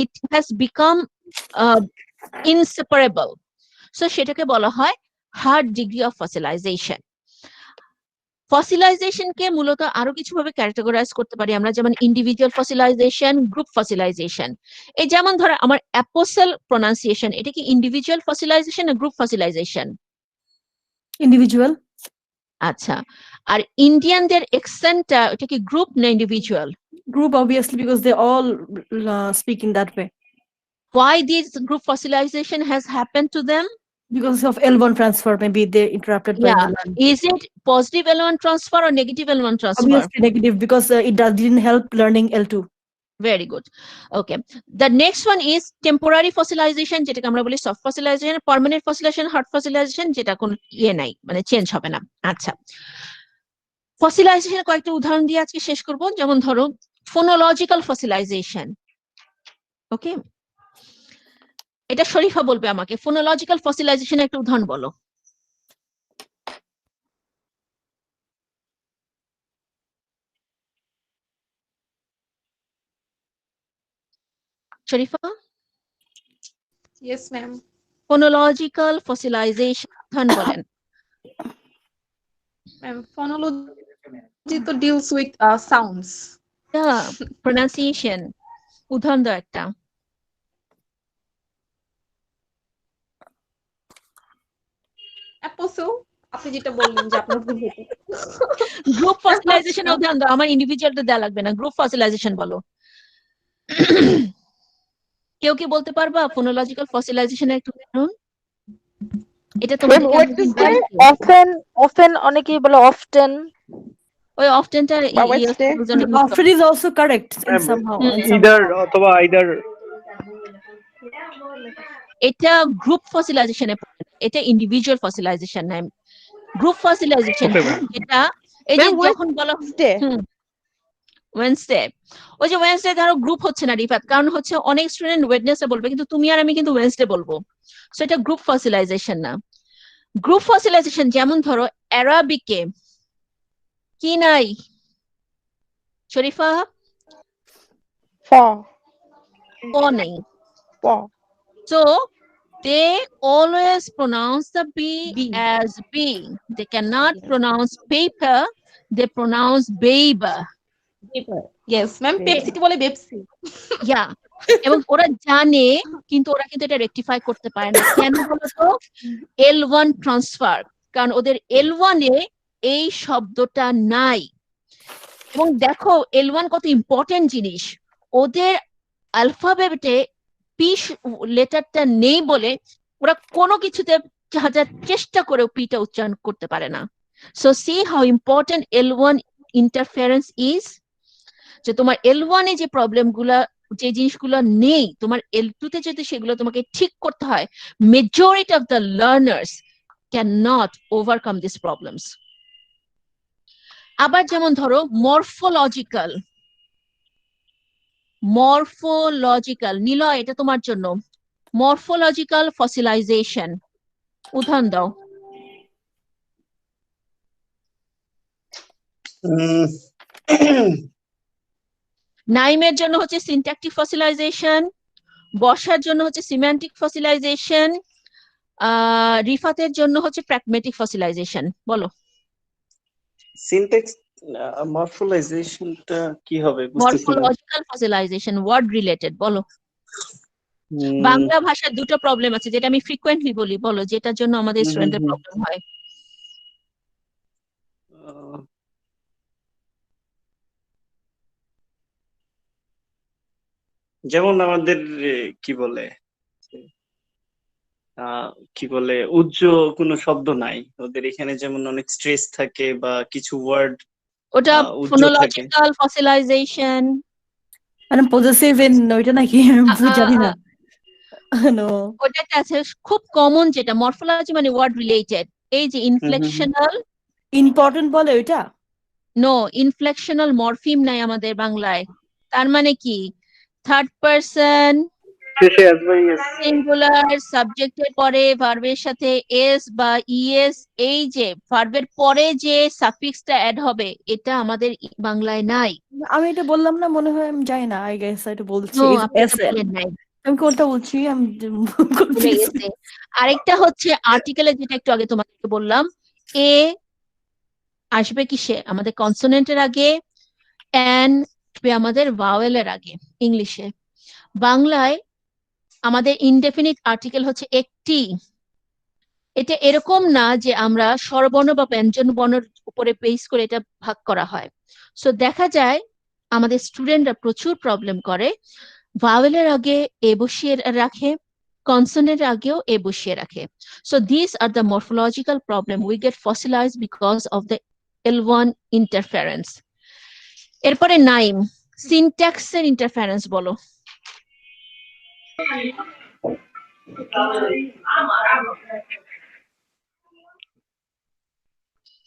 it has become inseparable. So সেটাকে বলা হয় হার্ড ডিগ্রি অফ ফসিলাইজেশন। ফসিলাইজেশনকে মূলত আরো কিছু ভাবে ক্যাটাগরাইজ করতে পারি আমরা, যেমন ইন্ডিভিজুয়াল ফসিলাইজেশন, গ্রুপ ফসিলাইজেশন। এই যেমন ধরো আমার অ্যাপোসেল প্রোনাউন্সিয়েশন, এটা কি ইন্ডিভিজুয়াল ফসিলাইজেশন না গ্রুপ ফসিলাইজেশন? ইন্ডিভিজুয়াল। আচ্ছা, আর ইন্ডিয়ানদের অ্যাকসেন্টটা ওটা কি গ্রুপ না individual? Group, obviously, because they all speak in that way. Why this group fossilization has happened to them? Because of L1 transfer, maybe they interrupted by Yeah. the line. Is it positive L1 transfer or negative L1 transfer? Obviously negative, because didn't help learning L2. Very good. Okay. The next one is temporary fossilization, যেটাকে আমরা বলি soft fossilization, permanent fossilization, hard fossilization, যেটা কোনো ইয়ে নাই, মানে change হবে না। আচ্ছা, ফসিলাইজেশনের কয়েকটা উদাহরণ দিয়ে আজকে শেষ করব। যেমন ধরো ফোনোলজিক্যাল ফসিলাইজেশন। ওকে, এটা শরীফা বলবে আমাকে, ফোনোলজিক্যাল ফসিলাইজেশনের একটা উদাহরণ বলো। শরীফা? Yes, ma'am. ফোনোলজিক্যাল ফসিলাইজেশন উদাহরণ বলেন। Ma'am, phonology তো deals with sounds. প্রনাউন্সিয়েশন উদাহরণ দাও একটা। Apostle, আপনি যেটা বললেন যে আপনার ভুল হতো। গ্রুপ ফসিলাইজেশন উদাহরণ দাও, আমার ইন্ডিভিজুয়ালটা দেওয়া লাগবে না, গ্রুপ ফসিলাইজেশন বলো। কেউ কি বলতে পারবা ফোনোলজিক্যাল ফসিলাইজেশনের একটা উদাহরণ? এটা তোমাদের often অনেকেই বলে often, ওই অফটেনটা Often is also correct in somehow. either অথবা either, এটা গ্রুপ ফসিলাইজেশনে পড়ে, এটা ইন্ডিভিজুয়াল ফসিলাইজেশন না। গ্রুপ ফসিলাইজেশন যেটা এই যে যখন বলা ওয়েডনেসডে, ওই যে ওয়েডনেসডে ধরো গ্রুপ হচ্ছে না রিফাত, কারণ হচ্ছে অনেক স্টুডেন্ট ওয়েডনেসডে বলবে, কিন্তু তুমি আর আমি কিন্তু ওয়েডনেসডে বলবো, সো এটা গ্রুপ ফসিলাইজেশন না। গ্রুপ ফসিলাইজেশন যেমন ধরো অ্যারাবিকে কি নাই শরীফা? প নেই। So they always pronounce the B as B. They cannot pronounce paper, they pronounce babe. Yes, ma'am, Pepsi বলে Pepsi. Yeah. এবং ওরা জানে, কিন্তু ওরা কিন্তু এটা রেকটিফাই করতে পারে না। কেন বলতো? L1 ট্রান্সফার, কারণ ওদের L1 এ এই শব্দটা নাই। এবং দেখো L1 কত ইম্পর্টেন্ট জিনিস, ওদের অ্যালফাবেটে পি লেটারটা নেই বলে ওরা কোনো কিছুতে চেষ্টা করেও পিটা উচ্চারণ করতে পারে না। So C how important L1 interference is, যে তোমার L1 এ যে প্রবলেমগুলা, যে জিনিসগুলো নেই, তোমার L2 তে যদি সেগুলো তোমাকে ঠিক করতে হয়, majority of the learners can not overcome this problems. আবার যেমন ধরো মরফোলজিক্যাল, নিলয় এটা তোমার জন্য। মরফোলজিক্যাল ফসিলাইজেশন উদাহরণ দাও। নাইমের জন্য হচ্ছে সিনট্যাকটিক ফসিলাইজেশন, বর্ষার জন্য হচ্ছে সিম্যান্টিক ফসিলাইজেশন, রিফাতের জন্য হচ্ছে প্র্যাগমেটিক ফসিলাইজেশন। বলো সিনট্যাক্স মরফোলাইজেশনটা কি হবে বুঝতেছি না। মরফোলজিক্যাল ফসিলাইজেশন ওয়ার্ড রিলেটেড বলো। বাংলা ভাষার দুটো প্রবলেম আছে যেটা আমি ফ্রিকোয়েন্টলি বলি, বলো যেটার জন্য আমাদের স্টুডেন্টদের প্রবলেম হয়। যেমন আমাদের কি বলে উজ্জ কোনো শব্দ নাই ওদের এখানে, যেমন অনেক স্ট্রেস থাকে বা কিছু ওয়ার্ড ওটা ফোনোলজিক্যাল ফসিলাইজেশন। মানে পজেসিভ ইন ওইটা নাকি জানি না। নো, ওটা আছে খুব কমন, যেটা মরফোলজি মানে ওয়ার্ড রিলেটেড। এই যে ইনফ্লেকশনাল, ইম্পর্টেন্ট বলে ওইটা। নো, ইনফ্লেকশনাল মরফিম নাই আমাদের বাংলায়। তার মানে কি থার্ড পারসন সিঙ্গুলার সাবজেক্টের পরে ভার্বের সাথে এস বা ইএস, এই যে ভার্বের পরে যে সাফিক্সটা অ্যাড হবে, এটা আমাদের বাংলায় নাই। আমি এটা বললাম না মনে হয়, আমি জানি না, আই গেস এটা বলছি। আমি কোনটা বলছি আমি ভুলে গেছি। আরেকটা হচ্ছে আর্টিকেলে, যেটা একটু আগে তোমাকে বললাম, এ আসবে কিসে? আমাদের কনসোনেন্টের আগে, এন আমাদের ভাওয়েলের আগে ইংলিশে। বাংলায় আমাদের ইনডেফিনিট আর্টিকেল হচ্ছে একটি, এটা এরকম না যে আমরা স্বরবর্ণ বা ব্যঞ্জন বর্ণের উপরে বেস করে এটা ভাগ করা হয়। সো দেখা যায় আমাদের স্টুডেন্টরা প্রচুর প্রবলেম করে, ভাওয়েলের আগে এ বসিয়ে রাখে, কনসোনেন্টের আগেও এ বসিয়ে রাখে। So this are the morphological problem we get fossilize because of the L1 interference. এরপরে নাইম, সিনট্যাক্সের ইন্টারফারেন্স বলো।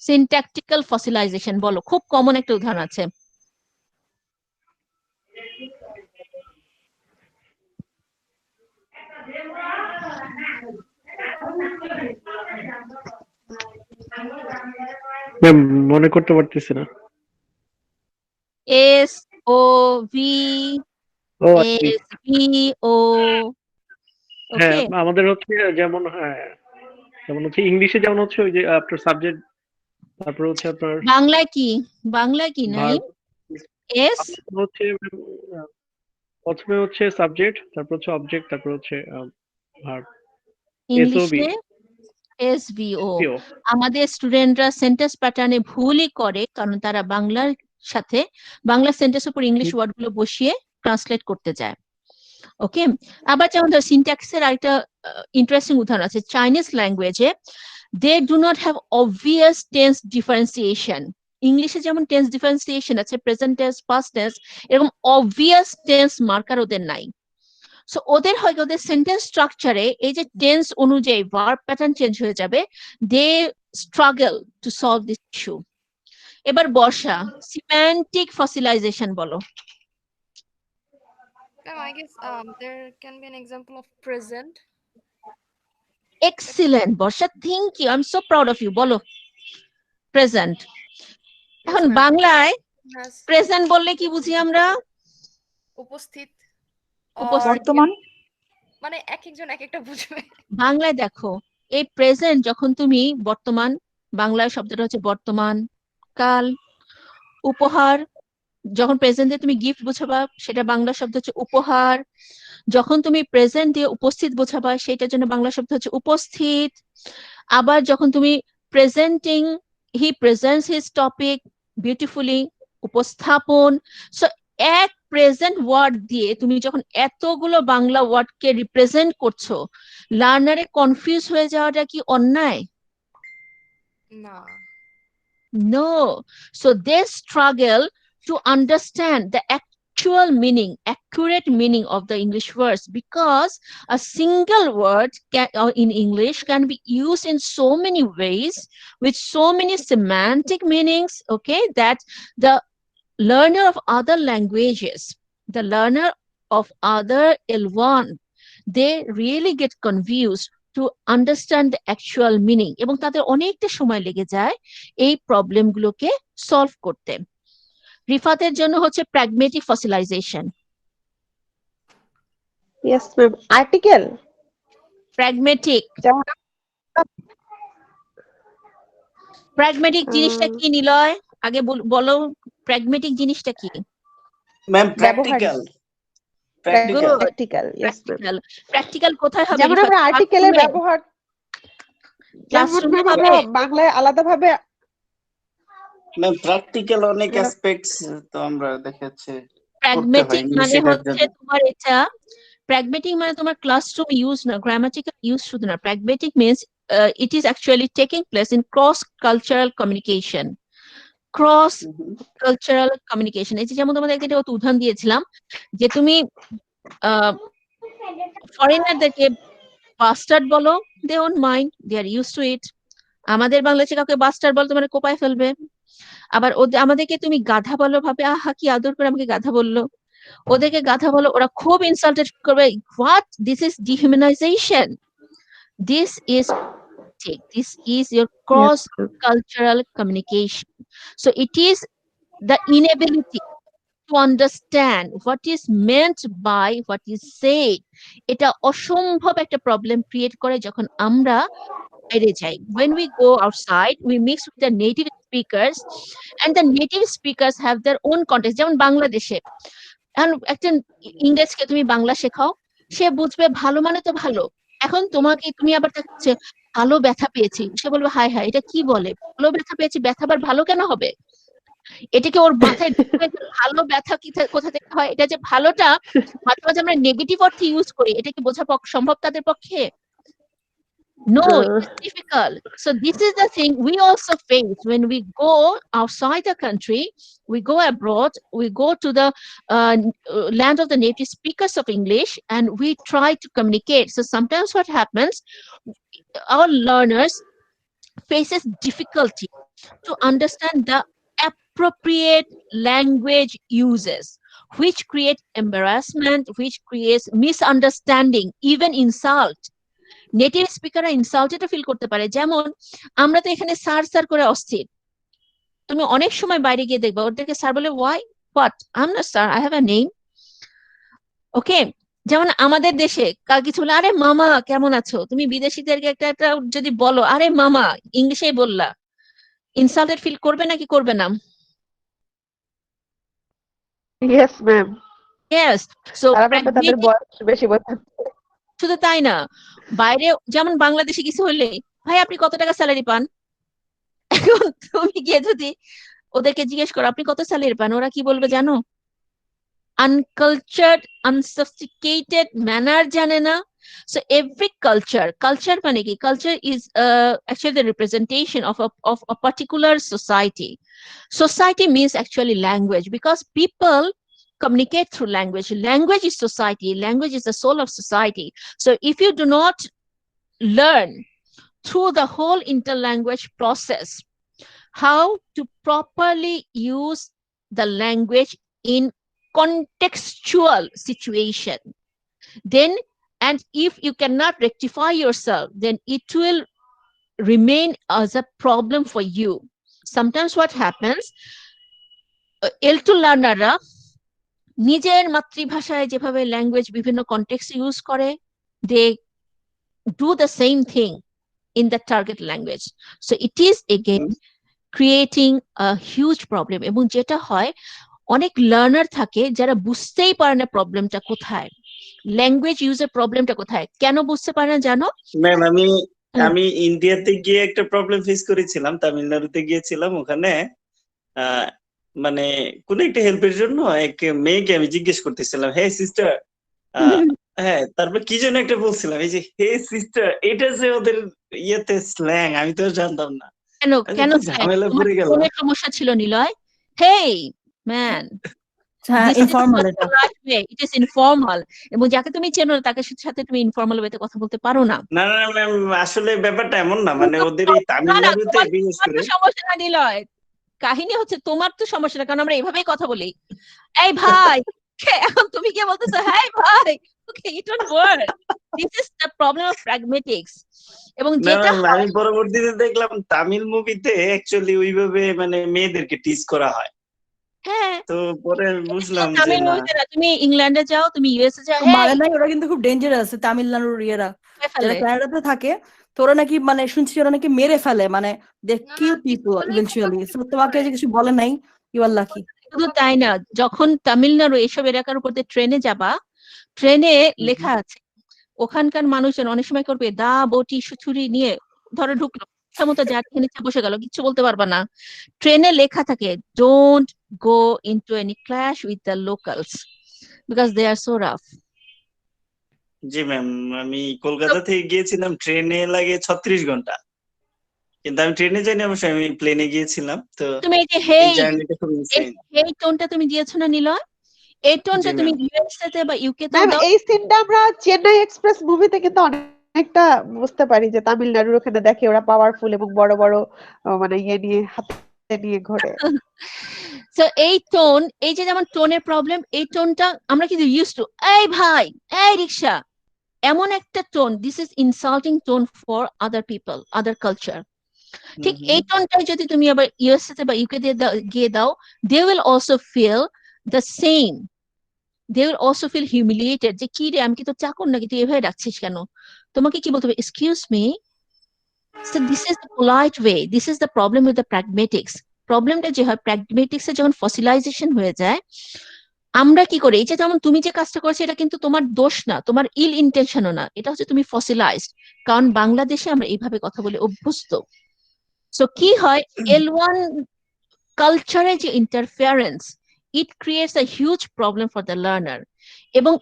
সিনট্যাকটিক্যাল ফসিলাইজেশন বলো, খুব কমন একটা উদাহরণ আছে। ম্যাম মনে করতে পারতেছি না। এস ও ভি ও আচ্ছা। এস ভি ও। হ্যাঁ ওকে, আমাদের হচ্ছে যেমন যেমন হচ্ছে ইংলিশে যেমন হচ্ছে ওই যে আপনার সাবজেক্ট, তারপর হচ্ছে আপনার বাংলায় কি, বাংলায় কি নাই ভার্ব এস হচ্ছে প্রথমে হচ্ছে সাবজেক্ট, তারপর হচ্ছে অবজেক্ট, তারপর হচ্ছে ভার্ব, এসওবি ইংলিশে এস ভি ও। আমাদের স্টুডেন্টরা সেন্টেন্স প্যাটার্নে ভুলই করে, কারণ তারা বাংলার সাথে বাংলা সেন্টেন্স উপর ইংলিশ ওয়ার্ড গুলো বসিয়ে ট্রান্সলেট করতে যায়। ওকে, আবার যেমন ধর সিনট্যাক্সের আরেকটা ইন্টারেস্টিং উদাহরণ আছে। চাইনিজ ল্যাঙ্গুয়েজে they do not have obvious tense differentiation. ইংলিশে যেমন টেন্স ডিফারেন্সিয়েশন আছে, প্রেজেন্ট টেন্স, পাস্ট টেন্স, এরকম অবভিয়াস টেন্স মার্কার ওদের নাই। সো ওদের হয় ওদের সেন্টেন্স স্ট্রাকচারে এই যে টেন্স অনুযায়ী ভার্ব প্যাটার্ন চেঞ্জ হয়ে যাবে, they struggle to solve this issue. এবার বর্ষা, সিম্যান্টিক ফসিলাইজেশন বলো। I guess there can be an example of present. Excellent Barsha, thank you, I am so proud of you. বলো প্রেজেন্ট। এখন ma'am. বাংলায় Has present বললে কি বুঝি আমরা? উপস্থিত বর্তমান। মানে এক একজন এক একটা বুঝবে। বাংলায় দেখো, এই প্রেজেন্ট যখন তুমি বর্তমান, বাংলায় শব্দটা হচ্ছে বর্তমান কাল। উপহার, যখন প্রেজেন্ট দিয়ে তুমি গিফট বোঝাবা সেটা বাংলা শব্দ হচ্ছে উপহার। যখন তুমি প্রেজেন্ট দিয়ে উপস্থিত বোঝাবা সেটার জন্য বাংলা শব্দ হচ্ছে উপস্থিত। আবার যখন তুমি প্রেজেন্টিং, হি প্রেজেন্টস হিজ টপিক বিউটিফুলি, উপস্থাপন। সো এক প্রেজেন্ট ওয়ার্ড দিয়ে তুমি যখন এতগুলো বাংলা ওয়ার্ডকে রিপ্রেজেন্ট করছো, লার্নারে কনফিউজ হয়ে যাওয়াটা কি অন্যায়? না। No. So they struggle to understand the actual meaning, accurate meaning of the English words, because a single word in English can be used in so many ways with so many semantic meanings, okay, that the learner of other languages, the learner of other L1, they really get confused to understand the actual meaning, এবং তাদের অনেকটা সময় লেগে যায় এই problem গুলোকে solve করতে। রিফাতের জন্য হচ্ছে pragmatic fossilization. Yes ma'am. Article pragmatic, যেমন প্র্যাগমেটিক জিনিসটা কি নিলয়? আগে বলো প্র্যাগমেটিক জিনিসটা কি? ম্যাম ব্যবহারিক। Practical practical, yes ma'am. Practical, practical কোথায় হবে? যেমন আমরা আর্টিকেলের ব্যবহার, যেমন ক্লাসরুমে ম্যাম আমরা হবে? বাংলায় আলাদাভাবে ম্যাম প্র্যাকটিক্যাল অনেক অ্যাসপেক্টস তো আমরা দেখাচ্ছে প্র্যাগমেটিক মানে হচ্ছে তোমার এটা, প্র্যাগমেটিক মানে তোমার ক্লাসরুম ইউজ না, গ্রামাটিক্যাল ইউজ শুধু না। Pragmatic means it is actually taking place in cross cultural communication. Cross cultural communication, এই যে যেমন তোমাদের একটা উদাহরণ দিয়েছিলাম যে তুমি ফরেনারদেরকে বাস্টার্ড বলো, they won't mind, they are use to it. আমাদের বাংলাদেশে কাউকে বাস্টার্ড বলো তোমার কোপায় ফেলবে। আবার আমাদেরকে তুমি গাধা বলো, ভাবে আহা কি আদর করে আমাকে গাধা বললো। ওদেরকে গাধা বলো, ওরা খুব ইনসাল্টেড করবে, what, this is dehumanization, this is this is your cross cultural communication. So it is the inability to understand what is meant by what is said. এটা অসম্ভব একটা প্রবলেম ক্রিয়েট করে যখন আমরা বাইরে যাই। When we go outside, we mix with the native speakers, and the native speakers have their own context. যেমন বাংলাদেশে এখন একটা ইংরেজকে তুমি বাংলা শেখাও, সে বুঝবে ভালো মানে তো ভালো, এখন তুমি আবার তাকে ভালো ব্যথা পেয়েছি, সে বলবে হায় হায় এটা কি বলে, ভালো ব্যথা পেয়েছি, ব্যথা আবার ভালো কেন হবে? এটাকে ওর মাথায় ঢুকে যে ভালো ব্যথা কোথা থেকে হয়, এটা যে ভালোটা মাঝে মাঝে আমরা নেগেটিভ অর্থে ইউজ করি, এটা কি বোঝা সম্ভব তাদের পক্ষে? No, it's difficult. So this is the thing we also face when we go outside the country, we go abroad, we go to the land of the native speakers of English, and we try to communicate. So sometimes what happens, our learners faces difficulty to understand the appropriate language uses, which create embarrassment, which creates misunderstanding, even insult. Native স্পিকাররা insulted feel করতে পারে। যেমন আমরা তো এখানে sir sir করে অস্থির, তুমি অনেক সময় বাইরে গিয়ে দেখবা ওদেরকে স্যার বলে why what, I am not sir, I have a name. Okay, যেমন আমাদের দেশে কাল কিছু বলে আরে মামা কেমন আছো, তুমি বিদেশিদেরকে একটা একটা যদি বলো আরে মামা ইংলিশেই বললা, ইনসাল্টেড ফিল করবে নাকি করবে না? Yes ma'am. ইয়েস। সো তাদের বয়স বেশি বোঝাচ্ছে। শুধু তাই না, বাইরে যেমন বাংলাদেশে কিছু হলে ভাই আপনি কত টাকা স্যালারি পান, এখন তুমি গিয়ে যদি ওদেরকে জিজ্ঞেস করো আপনি কত স্যালারি পান, ওরা কি বলবে জানো? আনকালচার্ড, আনসফিস্টিকেটেড ম্যানার জানে না। So every culture মানে কি, culture is actually the representation of a particular society. Society means actually language, because people communicate through language. Language is society, language is the soul of society. So if you do not learn through the whole interlanguage process how to properly use the language in contextual situation, then, and if you cannot rectify yourself, then it will remain as a problem for you. Sometimes what happens, L2 learnerরা নিজের মাতৃভাষায় যেভাবে language বিভিন্ন context use করে, they do the same thing in the target language. So it is again creating a huge problem. এবং যেটা হয় অনেক learner থাকে যারা বুঝতেই পারে না প্রবলেমটা কোথায়, ল্যাঙ্গুয়েজ ইউজের প্রবলেমটা কোথায়, কেন বুঝতে পারে না জানো ম্যাম? আমি ইন্ডিয়াতে গিয়ে একটা প্রবলেম ফেস করেছিলাম, তামিলনাড়ুতে গিয়েছিলাম, ওখানে মানে কোন একটা হেল্পের জন্য এক মেয়েকে আমি জিজ্ঞেস করতেছিলাম হে সিস্টার, হ্যাঁ তারপর কি যেন একটা বলছিলাম, এই যে হে সিস্টার, এটা যে ওদের ইয়েতে স্ল্যাং, আমি তো জানতাম না। কেন কেন ঝামেলা পড়ে গেল। কোন সমস্যা ছিল নিলয়? হেই ম্যান, ইনফর্মাল, এটা ইট ইজ ইনফর্মাল, এবং যাকে তুমি চেনো না তাকে সাথে তুমি ইনফর্মাল ওয়েতে কথা বলতে পারো না। না না ম্যাম, আসলে ব্যাপারটা এমন না, মানে ওদের এই তামিলনাড়ুতে বিশেষ করে সমস্যা না নিলয়, কাহিনী হচ্ছে তোমার তো সমস্যা না, কারণ আমরা এইভাবেই কথা বলি, এই ভাই, এখন তুমি কি বলতেছো হ্যাঁ ভাই, okay it don't work, this is the problem of pragmatics. এবং যেটা আমি পরবর্তীতে দেখলাম তামিল মুভিতে অ্যাকচুয়ালি ওইভাবে মানে মেয়েদেরকে টিজ করা হয়। হ্যাঁ, তো পরে বুঝলাম যে তামিল না, মুভিতে না, তুমি ইংল্যান্ডে যাও, তুমি ইউএসএ যাও, মানে নাই, ওরা কিন্তু খুব ডেঞ্জারাস, তামিলনাড়ুর ইয়েরা যারা কানাডাতে থাকে, তো ওরা নাকি মানে শুনছি ওরা নাকি মেরে ফেলে, মানে দে কিল পিপল ইভেন্চুয়ালি। সো তোমাকে যে কিছু বলে নাই, ইউ আর লাকি। শুধু তাই না, যখন তামিলনাড়ু এসব এলাকার উপর ট্রেনে যাবা, ট্রেনে লেখা আছে, ওখানকার মানুষজন অনেক সময় করবে দা বটি ছুরি নিয়ে ধরে ঢুকলো, মতো যার নিচে বসে গেল, কিছু বলতে পারবা না। ট্রেনে লেখা থাকে don't go into any clash with the locals because they are so rough. জি ম্যাম, আমি কলকাতা থেকে গিয়েছিলাম, ট্রেনে লাগে 36 ঘন্টা, কিন্তু আমি ট্রেনে যাইনি, অবশ্যই আমি প্লেনে গিয়েছিলাম। তো তুমি এই যে হেই, জার্নিটা খুব ইনসেইন। এই টোনটা তুমি দিয়েছো না নিলয়, এই টোনটা তুমি ইউএসএ তে বা ইউকে তে দাও। এই সিনটা আমরা চেন্নাই এক্সপ্রেস মুভিতে কিন্তু অনেকটা বুঝতে পারি যে তামিলনাড়ুর ওখানে দেখে ওরা পাওয়ারফুল এবং বড় বড় মানে ইয়ে নিয়ে হাতে নিয়ে ঘোরে। সো এই টোন, এই যে যেমন টোনের প্রবলেম, এই টোনটা আমরা কিন্তু ইউজ টু, এই ভাই, এই রিকশা, এমন একটা tone, this is insulting tone for other people, other culture. ঠিক এই টোনটাই যদি তুমি আবার ইউএসএ তে বা ইউকে তে গিয়ে দাও, they will also feel the same, they will also feel humiliated, যে কি রে আমি কি তো চাকর নাকি, তুই এভাবে ডাকছিস কেন, তোমাকে কি বলতে হবে, excuse me. So this is the polite way, this is the problem with the pragmatics. প্রবলেমটা যে হয় প্র্যাগমেটিক্সে যখন ফসিলাইজেশন হয়ে যায়, আমরা কি করি, এই যে যেমন তুমি যে কাজটা করছো এটা কিন্তু তোমার দোষ না, তোমার ইল ইন্টেনশনও না, এটা হচ্ছে তুমি ফসিলাইজড, কারণ বাংলাদেশে আমরা এইভাবে কথা বলে অভ্যস্ত। সো কি হয়, L1 কালচারে যে interference, it creates a huge problem for the learner. এবং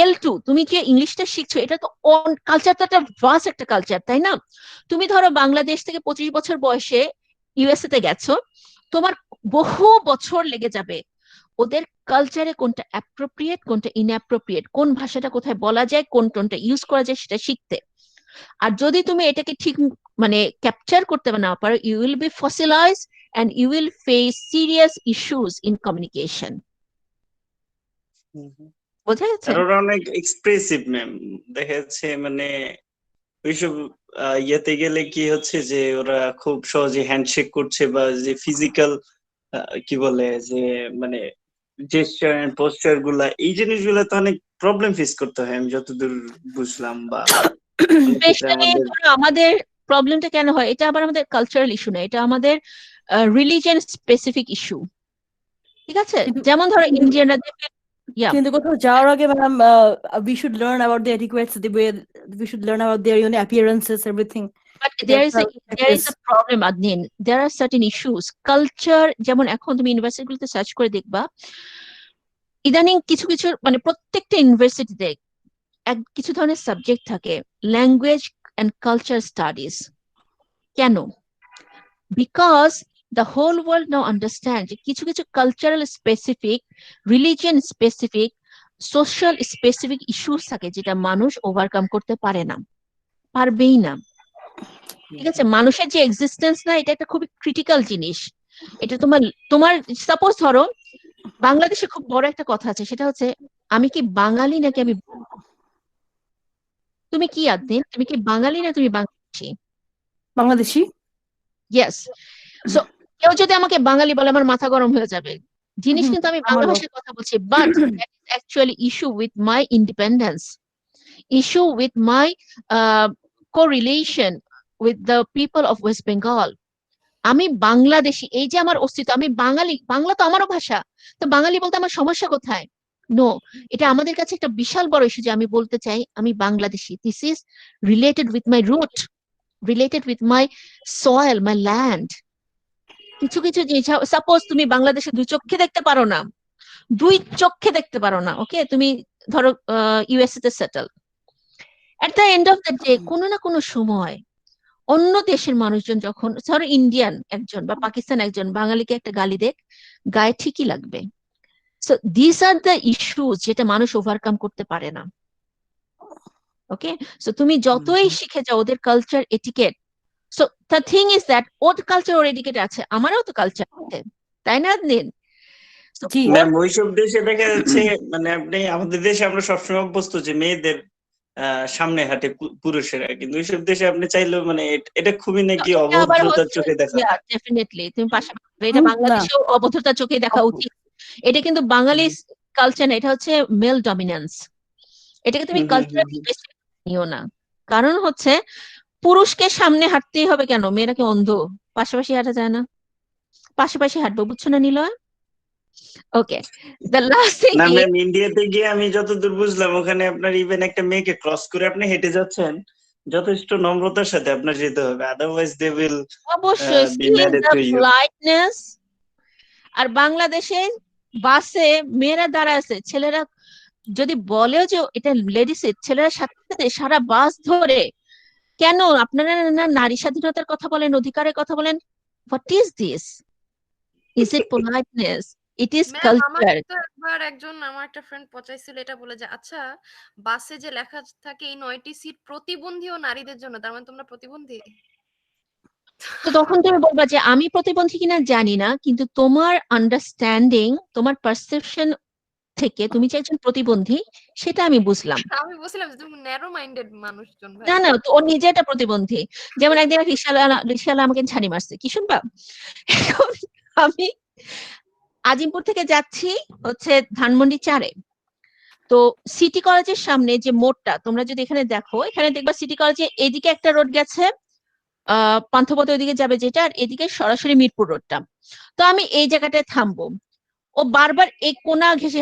L2 তুমি যে ইংলিশটা শিখছো, এটা তো কালচারটা একটা ভাস্ট একটা কালচার, তাই না? তুমি ধরো বাংলাদেশ থেকে 25 বছর বয়সে ইউএসএ তে গেছো, তোমার বহু বছর লেগে যাবে ওদের কালচারে কোনটা অ্যাপ্রোপ্রিয়েট কোনটা ইনঅ্যাপ্রোপ্রিয়েট, কোন ভাষাটা কোথায় বলা যায়, কোন টোনটা ইউজ করা যায় সেটা শিখতে। আর যদি তুমি এটাকে ঠিক মানে ক্যাপচার করতে না পারো, you will be fossilize and you will face serious issues in communication. বোঝা যাচ্ছে? আর ওরা অনেক এক্সপ্রেসিভ ম্যাম, দেখা যাচ্ছে মানে ওইসব ইয়েতে গেলে কি হচ্ছে যে ওরা খুব সহজে হ্যান্ডশেক করছে, বা যে ফিজিক্যাল কি বলে যে মানে জেস্টার এন্ড পোস্টার গুলা, এই জিনিসগুলো তো অনেক প্রবলেম ফেস করতে হয় আমি যতদূর বুঝলাম। বা অনেক ক্ষেত্রে আমাদের আমাদের প্রবলেমটা কেন হয়, এটা আবার আমাদের কালচারাল ইস্যু না, এটা আমাদের রিলিজিয়ন স্পেসিফিক ইস্যু। ঠিক আছে, যেমন ধরো ইন্ডিয়ানরা, কিন্তু কোথাও যাওয়ার আগে ma'am we should learn about the etiquettes, the way we should learn about their appearances, everything. But there is a problem, Adnin. There are certain issues. Culture, যেমন এখন তুমি ইউনিভার্সিটিগুলোতে সার্চ করে দেখবা, ইদানিং কিছু কিছু মানে প্রত্যেকটা ইউনিভার্সিটিতে কিছু ধরনের সাবজেক্ট থাকে, ল্যাঙ্গুয়েজ এন্ড কালচার স্টাডিজ। কেন? Because the whole world now understands যে কিছু কিছু cultural specific, religion specific, social specific issues থাকে যেটা মানুষ ওভারকাম করতে পারে না, পারবেই না। ঠিক আছে, মানুষের যে এক্সিস্টেন্স না, এটা একটা খুবই ক্রিটিক্যাল জিনিস। এটা তোমার তোমার সাপোজ ধরো বাংলাদেশে খুব বড় একটা কথা আছে, সেটা হচ্ছে আমি কি বাঙালি নাকি আমি, তুমি কি আদনিন, তুমি কি বাঙালি না তুমি বাংলাদেশি? বাংলাদেশি। ইয়েস। সো কেউ যদি আমাকে বাঙালি বলে আমার মাথা গরম হয়ে যাবে, জিনিস কিন্তু আমি বাংলা ভাষায় কথা বলছি, but that is actually issue with my independence, issue with my correlation with the people of West Bengal. আমি বাংলাদেশি, এই যে আমার অস্তিত্ব, আমি বাঙালি, বাংলা তো আমারও ভাষা, তো বাঙালি বলতে আমার সমস্যা কোথায়? নো, এটা আমাদের কাছে একটা বিশাল বড় ইস্যু যে আমি বলতে চাই আমি Bangladeshi. This is related with my root, related with my soil, my land. কিছু কিছু জিনিস, সাপোজ তুমি বাংলাদেশে দুই চোখে দেখতে পারো না, দুই চোখে দেখতে পারো না, ওকে, তুমি ধরো ইউএসএ তে settle, at the end of the day কোনো না কোনো সময় অন্য দেশের মানুষজন যখন, ধরো ইন্ডিয়ান একজন বা পাকিস্তান একজন বাঙালিকে একটা গালি দেখ, গায়ে ঠিকই লাগবে। So this are the issues যেটা মানুষ ওভারকাম করতে পারে না। ওকে, সো তুমি যতই শিখে যাও ওদের culture etiquette, so the thing is that or culture or etiquette আছে, আমারও তো কালচার আছে, তাই না দিন? ম্যাম ওইসব দেশে দেখা যাচ্ছে মানে আপনি, আমাদের দেশে আমরা সবসময় অভ্যস্ত যে মেয়েদের সামনে হাঁটে পুরুষেরা, কিন্তু ওইসব দেশে আপনি চাইলেও মানে এটা খুবই নাকি অভদ্রতার চোখে দেখা। ডেফিনেটলি তুমি পাশাপাশি, এটা বাংলাদেশেও অভদ্রতার চোখে দেখা উচিত। এটা কিন্তু বাঙালি কালচার না, এটা হচ্ছে মেল ডমিনেন্স। এটাকে তুমি কালচারাল নিও না। কারণ হচ্ছে পুরুষকে সামনে হাঁটতেই হবে কেন? মেয়েরা কি অন্ধ? পাশাপাশি হাঁটা যায় না? পাশাপাশি হাঁটবো, বুঝছো না নিলয়? ওকে, দ্য লাস্ট থিং, না ম্যাম, ইন্ডিয়াতে গিয়ে আমি যতদূর বুঝলাম ওখানে আপনার ইভেন একটা মেয়েকে ক্রস করে আপনি হেঁটে যাচ্ছেন, যথেষ্ট নম্রতার সাথে আপনার যেতে হবে, otherwise they will be mad at you. আর বাংলাদেশে বাসে মেয়েরা দাঁড়ায় আছে, ছেলেরা যদি বলেও যে এটা লেডিস সিট, ছেলেরা সাথে সাথে সারা বাস ধরে, কেন? আপনারা না নারী স্বাধীনতার কথা বলেন, অধিকারের কথা বলেন, what is this? Is it politeness? It is culture. একবার আমার একটা ফ্রেন্ড পচাইছিল এটা বলে যে, আচ্ছা বাসে যে লেখা থাকে এই 9টি সিট প্রতিবন্ধী ও নারীদের জন্য, তার মানে তোমরা প্রতিবন্ধী? তো তখন তুমি বলবা যে আমি প্রতিবন্ধী কিনা জানি না, কিন্তু তোমার আন্ডারস্ট্যান্ডিং, তোমার পারসেপশন থেকে তুমি যে একজন প্রতিবন্ধী সেটা আমি বুঝলাম। আমি বুঝলাম যে তুমি ন্যারো মাইন্ডেড মানুষজন। না না, তো ও নিজে একটা প্রতিবন্ধী। যেমন একদিন রিকশাওয়ালা আমাকে ঝাড়ি মারছে, কি শুনবা? আমি আজিমপুর থেকে যাচ্ছি হচ্ছে ধানমন্ডি 4-এ, তো সিটি কলেজের সামনে যে মোড়টা, তোমরা যদি এখানে দেখো, এখানে দেখবা সিটি কলেজে এদিকে একটা রোড গেছে, পান্থপথে ওইদিকে যাবে যেটা, আর এদিকে সরাসরি মিরপুর রোডটা। তো আমি এই জায়গাটায় থামবো, ও বারবার এই কোনা ঘেসে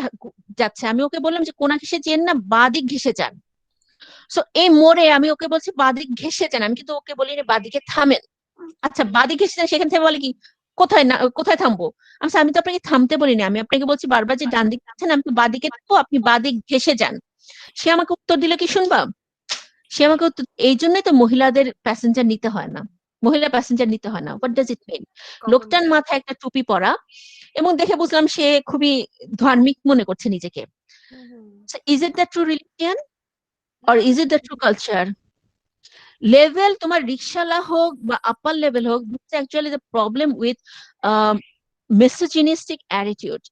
যাচ্ছে, আমি ওকে বললাম যে কোনা ঘেসে যেন না, বাদিক ঘেসে যান। সো এই মোড়ে আমি ওকে বলছি বাদিক ঘেসে যান, আমি কিন্তু ওকে বলিনি বাদিকে থামেন। আচ্ছা বাদিক ঘেসে যান, সেখান থেকে বলে কি কোথায় না কোথায় থামবো? আচ্ছা আমি তো আপনাকে থামতে বলিনি, আমি আপনাকে বলছি বারবার যে ডান দিকে আছেন, আমি তো বাদিকে থাকবো, আপনি বাদিক ঘেসে যান। সে আমাকে উত্তর দিলে কি শুনবা? সে আমাকে এই জন্যই তো মহিলাদের প্যাসেঞ্জার নিতে হয় না, মহিলা প্যাসেঞ্জার নিতে হয় না। হোয়াট ডাজ ইট মিন? লোকটার মাথায় একটা টুপি পরা, এবং দেখে বুঝলাম সে খুবই ধার্মিক মনে করছে নিজেকে। Is it the true religion or is it the true culture? Level তোমার রিক্সালা হোক বা আপার লেভেল হোক, this is actually the problem with misogynistic attitude,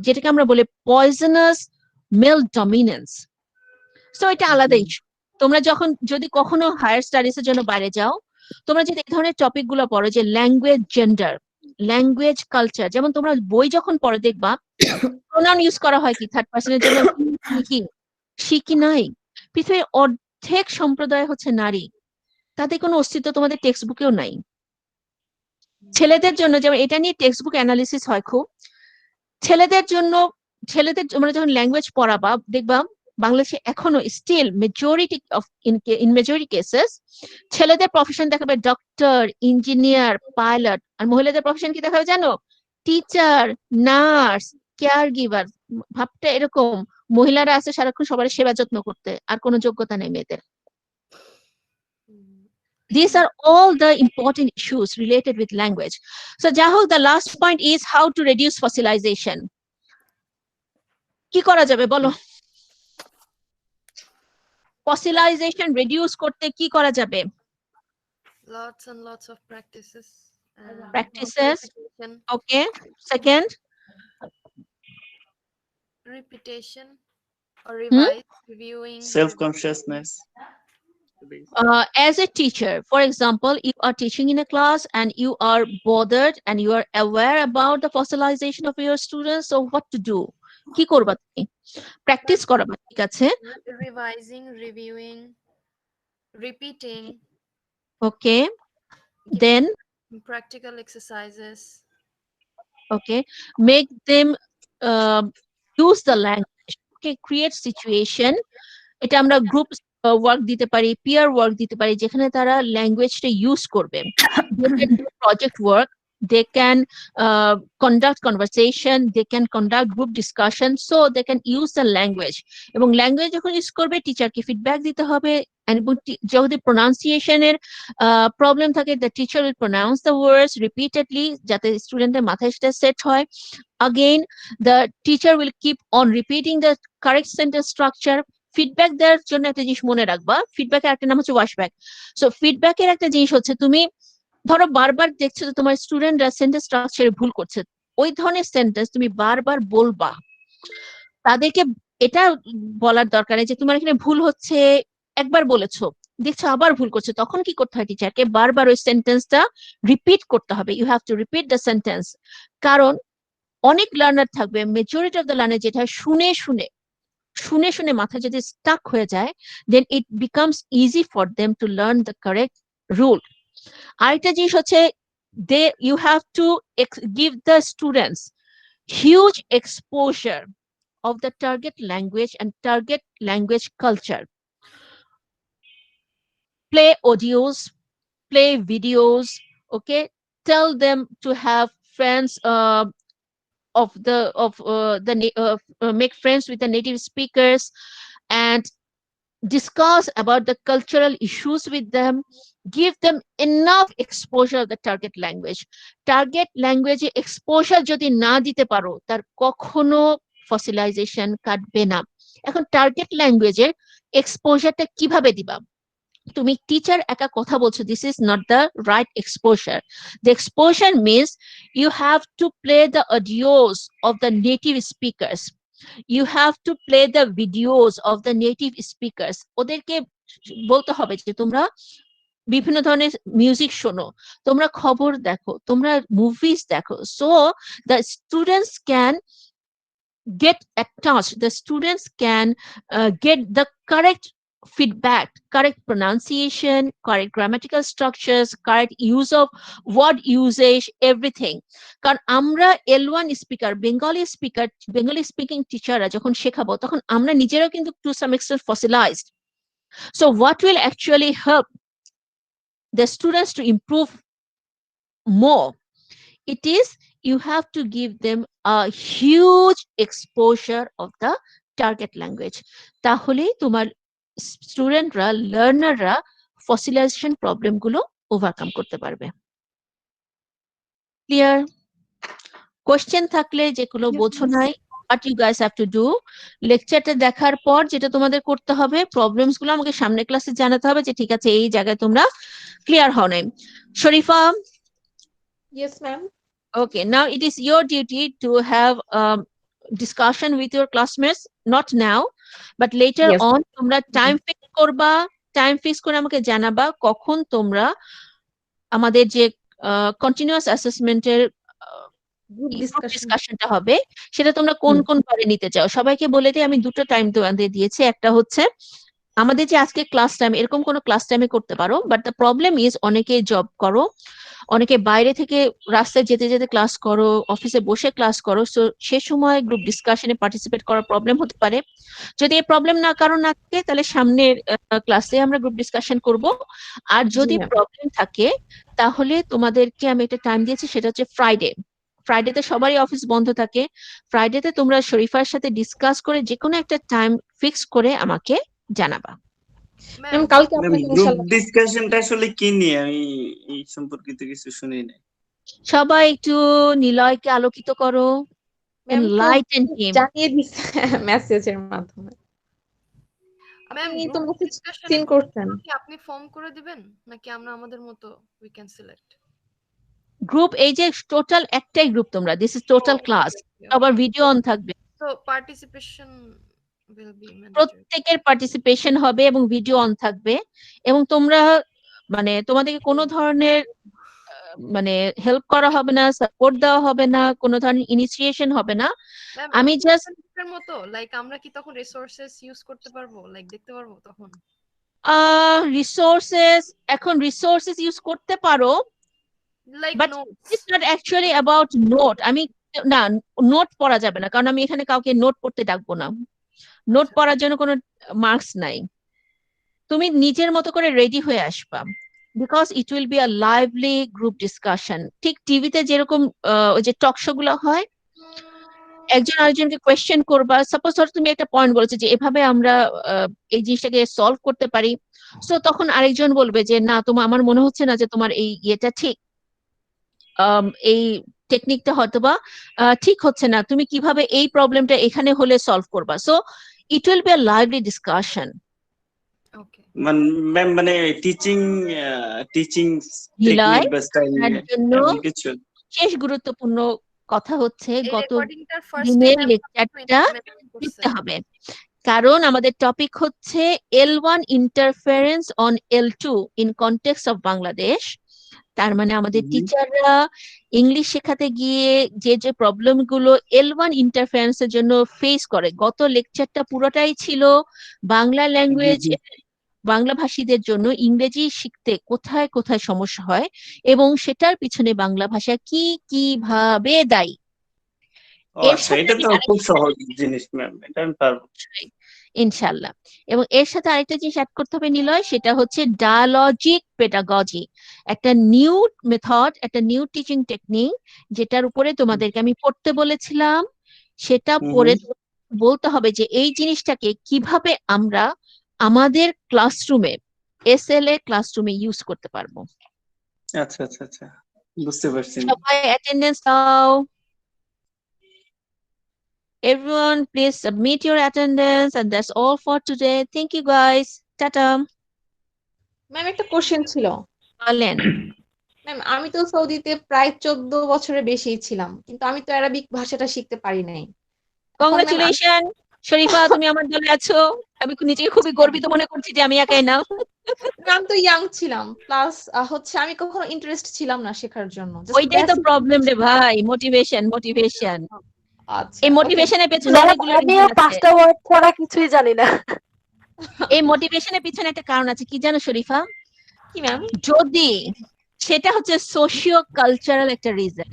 যেটাকে আমরা বলি poisonous male dominance. সো এটা আলাদা ইস্যু। তোমরা যখন যদি কখনো হায়ার স্টাডিজ এর জন্য বাইরে যাও, তোমরা যদি এই ধরনের টপিক গুলো পড়ো, যে ল্যাঙ্গুয়েজ জেন্ডার, ল্যাঙ্গুয়েজ কালচার, যেমন তোমরা বই যখন পড়ে দেখবা প্রোনাউন ইউজ করা হয় কি থার্ড পার্সনের জন্য, সি কি নাই। পৃথিবীর অর্ধেক সম্প্রদায় হচ্ছে নারী, তাদের কোনো অস্তিত্ব তোমাদের টেক্সট বুকেও নাই। ছেলেদের জন্য যেমন এটা নিয়ে টেক্সট বুক অ্যানালিসিস হয় খুব, ছেলেদের জন্য ছেলেদের তোমরা যখন ল্যাঙ্গুয়েজ পড়াবা দেখবা বাংলাদেশে এখনো still majority of in majority cases ছেলেদের প্রফেশন দেখাবে ডক্টর, ইঞ্জিনিয়ার, পাইলট, আর মহিলাদের প্রফেশন কি দেখাবে জানো? Teacher, nurse, caregiver. ভাবটা এরকম, মহিলারা আছে সারাক্ষণ সবার সেবা যত্ন করতে, আর কোনো যোগ্যতা নেই মেয়েদের। These are all the important issues related with language. So Jahul, the last point is how to reduce fossilization. কি করা যাবে বলো? Fossilization reduce করতে কি করা যাবে? Lots and lots of practices. Practices. Okay. Second. Repetition or revise, reviewing. Self-consciousness. As a teacher, for example, you are teaching in a class and you are bothered and you are aware about the fossilization of your students, so what to do? কি করবা তুমি? Practice করাবা, ঠিক আছে? Revising, reviewing, repeating. Okay. Then practical exercises. Okay. Make them use the language. Okay. Create situation. এটা আমরা group work দিতে পারি, peer work দিতে পারি, যেখানে তারা ল্যাঙ্গুয়েজটা ইউজ করবে। Project work, they can conduct conversation, they can conduct group discussion, so they can use the language. এবং ল্যাঙ্গুয়েজ যখন ইউজ করবে টিচারকে ফিডব্যাক দিতে হবে, এবং যদি প্রোনাউন্সিয়েশনের প্রবলেম থাকে, the teacher will pronounce the words repeatedly যাতে স্টুডেন্টের মাথায় সেটা সেট হয়। Again, the teacher will keep on repeating the correct sentence structure. Feedback দেওয়ার জন্য একটা জিনিস মনে রাখবা, ফিডব্যাকের একটা নাম হচ্ছে ওয়াশব্যাক। সো ফিডব্যাকের একটা জিনিস হচ্ছে, তুমি ধরো বারবার দেখছো যে তোমার স্টুডেন্টরা সেন্টেন্স স্ট্রাকচারে ভুল করছে, ওই ধরনের সেন্টেন্স তুমি বারবার বলবা। তাদেরকে এটা বলার দরকার নেই যে তোমার এখানে ভুল হচ্ছে, একবার বলেছো দেখছো আবার ভুল করছো, তখন কি করতে হয়? টিচারকে বারবার ওই সেন্টেন্সটা রিপিট করতে হবে। You have to repeat the sentence. কারণ অনেক লার্নার থাকবে, মেজরিটি অফ দ্য লার্নার যেটা শুনে শুনে শুনে শুনে মাথা যদি স্টাক হয়ে যায়, then it becomes easy for them to learn the correct rule. আরেকটা জিনিস হচ্ছে, you have to give the students huge exposure of the target language and target language culture. Play audios, play videos, okay? Tell them to have friends make friends with the native speakers and discuss about the cultural issues with them. Give them enough exposure of the target language. Target language exposure যদি না দিতে পারো, তার কখনো ফসিলাইজেশন কাটবে না। এখন target ল্যাঙ্গুয়েজের এক্সপোজারটা কিভাবে দিবা? তুমি টিচার একা কথা বলছো, this is not the right exposure. The exposure means you have to play the audios of the native speakers, you have to play the videos of the native speakers. ওদেরকে বলতে হবে যে তোমরা বিভিন্ন ধরনের মিউজিক শোনো, তোমরা খবর দেখো, তোমরা মুভিজ দেখো, so the students can get attached, the students can get the correct feedback, correct pronunciation, correct grammatical structures, correct use of word usage, everything. কারণ আমরা L1 স্পিকার, বেঙ্গলি স্পিকিং টিচাররা যখন শেখাবো তখন আমরা নিজেরাও কিন্তু to some extent fossilized. So what will actually help the students to improve more? It is you have to give them a huge exposure of the target language. তাহলেই তোমার স্টুডেন্টরা, লার্নাররা ফসিলাইজেশন প্রবলেম গুলো ওভারকাম করতে পারবে। ক্লিয়ার? কোশ্চেন থাকলে যেগুলো বোঝো নাই, what you guys have to do, লেকচারটা দেখার পর যেটা তোমাদের করতে হবে, প্রবলেমস গুলো আমাকে সামনে ক্লাসে জানাতে হবে যে ঠিক আছে এই জায়গায় তোমরা ক্লিয়ার হও নাই। Sharifa? Yes, ma'am. Okay, now it is your duty to have discussion with your classmates, not now, but later Yes. on. তোমরা টাইম ফিক্স করবা, টাইম ফিক্স করে আমাকে জানাবা কখন তোমরা আমাদের যে কন্টিনিউয়াস অ্যাসেসমেন্টের Group discussion. ডিসকাশনটা হবে সেটা তোমরা কোন কোন বারে নিতে চাও। সবাইকে বলে দিই আমি দুটো টাইম তোমাদের দিয়েছি। একটা হচ্ছে আমাদের যে আজকে ক্লাস টাইম, এরকম কোনো ক্লাস টাইমে করতে পারো, বাট দ্য প্রবলেম ইজ অনেকে জব করো, অনেকে বাইরে থেকে রাস্তায় যেতে যেতে ক্লাস করো, অফিসে বসে ক্লাস করো, সো সে সময় গ্রুপ ডিসকাশনে পার্টিসিপেট করার প্রবলেম হতে পারে। যদি এই প্রবলেম না কারণ না থাকে তাহলে সামনের ক্লাসে আমরা গ্রুপ ডিসকাশন করব। আর যদি প্রবলেম থাকে তাহলে তোমাদেরকে আমি একটা টাইম দিয়েছি, সেটা হচ্ছে ফ্রাইডেতে সবারই অফিস বন্ধ থাকে। ফ্রাইডেতে তোমরা শরীফার সাথে ডিসকাস করে যে কোনো একটা টাইম ফিক্স করে আমাকে জানাবা। ম্যাম কালকে আপনাকে গ্রুপ ইনশাআল্লাহ ডিসকাশনটা আসলে কি নিয়ে আমি এই সম্পর্কিত কিছু শুনি নাই। সবাই একটু নিলয়কে আলোকিত করো, এনলাইটেন হিম। জানিয়ে দিছে মেসেজের মাধ্যমে। ম্যাম আপনি তো গ্রুপ মেসেজ ডিসকাশন সিন করছেন। কি আপনি ফর্ম করে দিবেন নাকি আমরা আমাদের মতো উই ক্যান সিলেক্ট? গ্রুপ এই যে টোটাল একটাই গ্রুপ তোমরা, দিস ইজ টোটাল ক্লাস, আবার ভিডিও অন থাকবে, so participation will be mandatory. প্রত্যেকের পার্টিসিপেশন হবে এবং ভিডিও অন থাকবে। এবং তোমরা মানে তোমাদেরকে কোনো ধরনের মানে হেল্প করা হবে না, সাপোর্ট দেওয়া হবে না, কোনো ধরনের ইনিশিয়েশন হবে না। আমি জাস্ট এর মতো লাইক আমরা কি তখন রিসোর্সেস ইউজ করতে পারবো, লাইক দেখতে পারবো তখন? রিসোর্সেস, এখন রিসোর্সেস ইউজ করতে পারো, like but notes. It's not actually about note. আমি না, নোট পড়া যাবে না, কারণ আমি এখানে কাউকে নোট পড়তে ডাকবো না। নোট পড়ার জন্য কোনো মার্কস নাই। তুমি নিজের মতো করে রেডি হয়ে আসবা, because it will be a lively group discussion. ঠিক টিভিতে যেরকম ওই যে টক শো গুলো হয়, একজন আরেকজনকে কোয়েশ্চেন করবা। সাপোজ ধরো তুমি একটা পয়েন্ট বলেছো যে এভাবে আমরা এই জিনিসটাকে সলভ করতে পারি, সো তখন আরেকজন বলবে যে না আমার মনে হচ্ছে না যে তোমার এই ইয়েটা ঠিক, এই টেকনিকটা হয়তোবা ঠিক হচ্ছে না, তুমি কিভাবে এই প্রবলেমটা এখানে হলে সলভ করবা। So it will be a lively discussion. Ma'am মানে টিচিং টেকনিক বা স্টাইল এমন কিছু। শেষ গুরুত্বপূর্ণ কথা হচ্ছে গত রেকর্ডিংটার ফার্স্ট দিনের টাইম লেকচারটা দেখতে হবে, কারণ আমাদের টপিক হচ্ছে L1 interference on L2 in context of Bangladesh. তার মানে আমাদের টিচাররা ইংলিশ শেখাতে গিয়ে যে যে প্রবলেম গুলো L1 ইন্টারফারেন্সের জন্য ফেস করে, গত লেকচারটা পুরোটাই ছিল বাংলা ল্যাঙ্গুয়েজ, বাংলা ভাষীদের জন্য ইংরেজি শিখতে কোথায় কোথায় সমস্যা হয় এবং সেটার পিছনে বাংলা ভাষা কি কিভাবে দায়ী। এটা তো খুব সহজ জিনিস ম্যাম, এটা আমি পারবো ইনশাআল্লাহ। এবং এর সাথে আরেকটা জিনিস অ্যাড করতে হবে নিলয়, সেটা হচ্ছে ডায়ালজিক পেডাগজি, একটা নিউ মেথড, একটা নিউ টিচিং টেকনিক, যেটার উপরে তোমাদেরকে আমি পড়তে বলেছিলাম। সেটা পড়ে বলতে হবে যে এই জিনিসটাকে কিভাবে আমরা আমাদের ক্লাসরুমে, SLA ক্লাসরুমে ইউজ করতে পারবো। আচ্ছা আচ্ছা আচ্ছা, বুঝতে পারছি। সবাই অ্যাটেন্ডেন্স দাও। Everyone, please submit your attendance, and that's all for today. Thank you, guys. Tata. Ma'am একটা কোশ্চেন ছিল। বলেন। ম্যাম আমি তো সৌদিতে প্রায় 14 বছরের বেশি ছিলাম, কিন্তু আমি তো আরবিক ভাষাটা শিখতে পারি নাই। কংগ্রাচুলেশন শরীফা, তুমি আমার দলে আছো। আমি নিজেকে খুবই গর্বিত মনে করছি যে আমি একাই না। আমি তো ইয়াং ছিলাম, প্লাস হচ্ছে আমি কখনো ইন্টারেস্ট ছিলাম না শেখার জন্য। ওইটাই তো প্রবলেম রে ভাই, মোটিভেশন। আচ্ছা, এই মোটিভেশনের পেছনে অনেকগুলো আমি 5টা ওয়ার্ড ছাড়া কিছুই জানি না। এই মোটিভেশনের পিছনে একটা কারণ আছে, কি জানো শরীফা? কি ম্যাম? যদি সেটা হচ্ছে সোশিও কালচারাল একটা রিজন,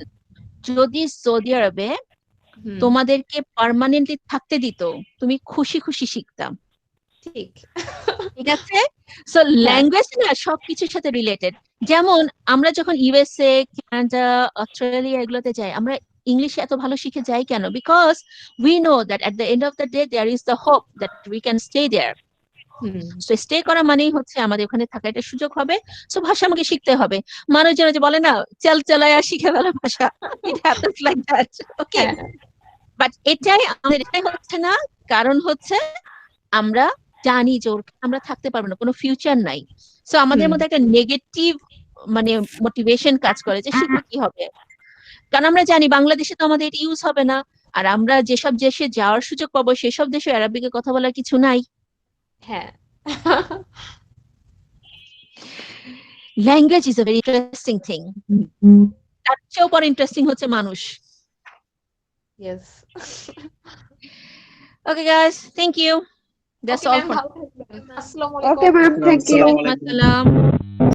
যদি সৌদি আরবে তোমাদেরকে পার্মানেন্টলি থাকতে দিত, তুমি খুশি খুশি শিখতাম। ঠিক ঠিক আছে, সো ল্যাঙ্গুয়েজ না সবকিছুর সাথে রিলেটেড। যেমন আমরা যখন ইউএসএ, কানাডা, অস্ট্রেলিয়া এগুলোতে যাই, আমরা ইংলিশ এত ভালো শিখে যাই কেন? Because we know that at the end of the day there is the hope that we can stay there. So stay করা মানেই হচ্ছে আমাদের ওখানে থাকা একটা সুযোগ হবে। সো ভাষা আমাকে শিখতে হবে। মানুষজন যে বলে না চাল চালায়া শিখে ফেলা ভাষা, it happens like that. Okay, but এটাই আমাদের, এটাই হচ্ছে না, কারণ হচ্ছে আমরা জানি যে আমরা থাকতে পারবো না, কোনো ফিউচার নাই। সো আমাদের মধ্যে একটা নেগেটিভ মানে মোটিভেশন কাজ করে যে শিখে কি হবে, কারণ আমরা জানি বাংলাদেশে তো আমাদের এটা ইউজ হবে না, আর আমরা যেসব দেশে যাওয়ার সুযোগ পাবো সেসব দেশে আরবিকে কথা বলার কিছু নাই। হ্যাঁ, language is a very interesting thing. তার চেয়েও বড় ইন্টারেস্টিং হচ্ছে মানুষ। Yes. Okay guys, thank you, that's okay all ma'am, for ভালো থাকবেন। আসসালামু ওকে আলাইকুম। Ma'am, thank you. আসসালামু আলাইকুম। আসসালাম।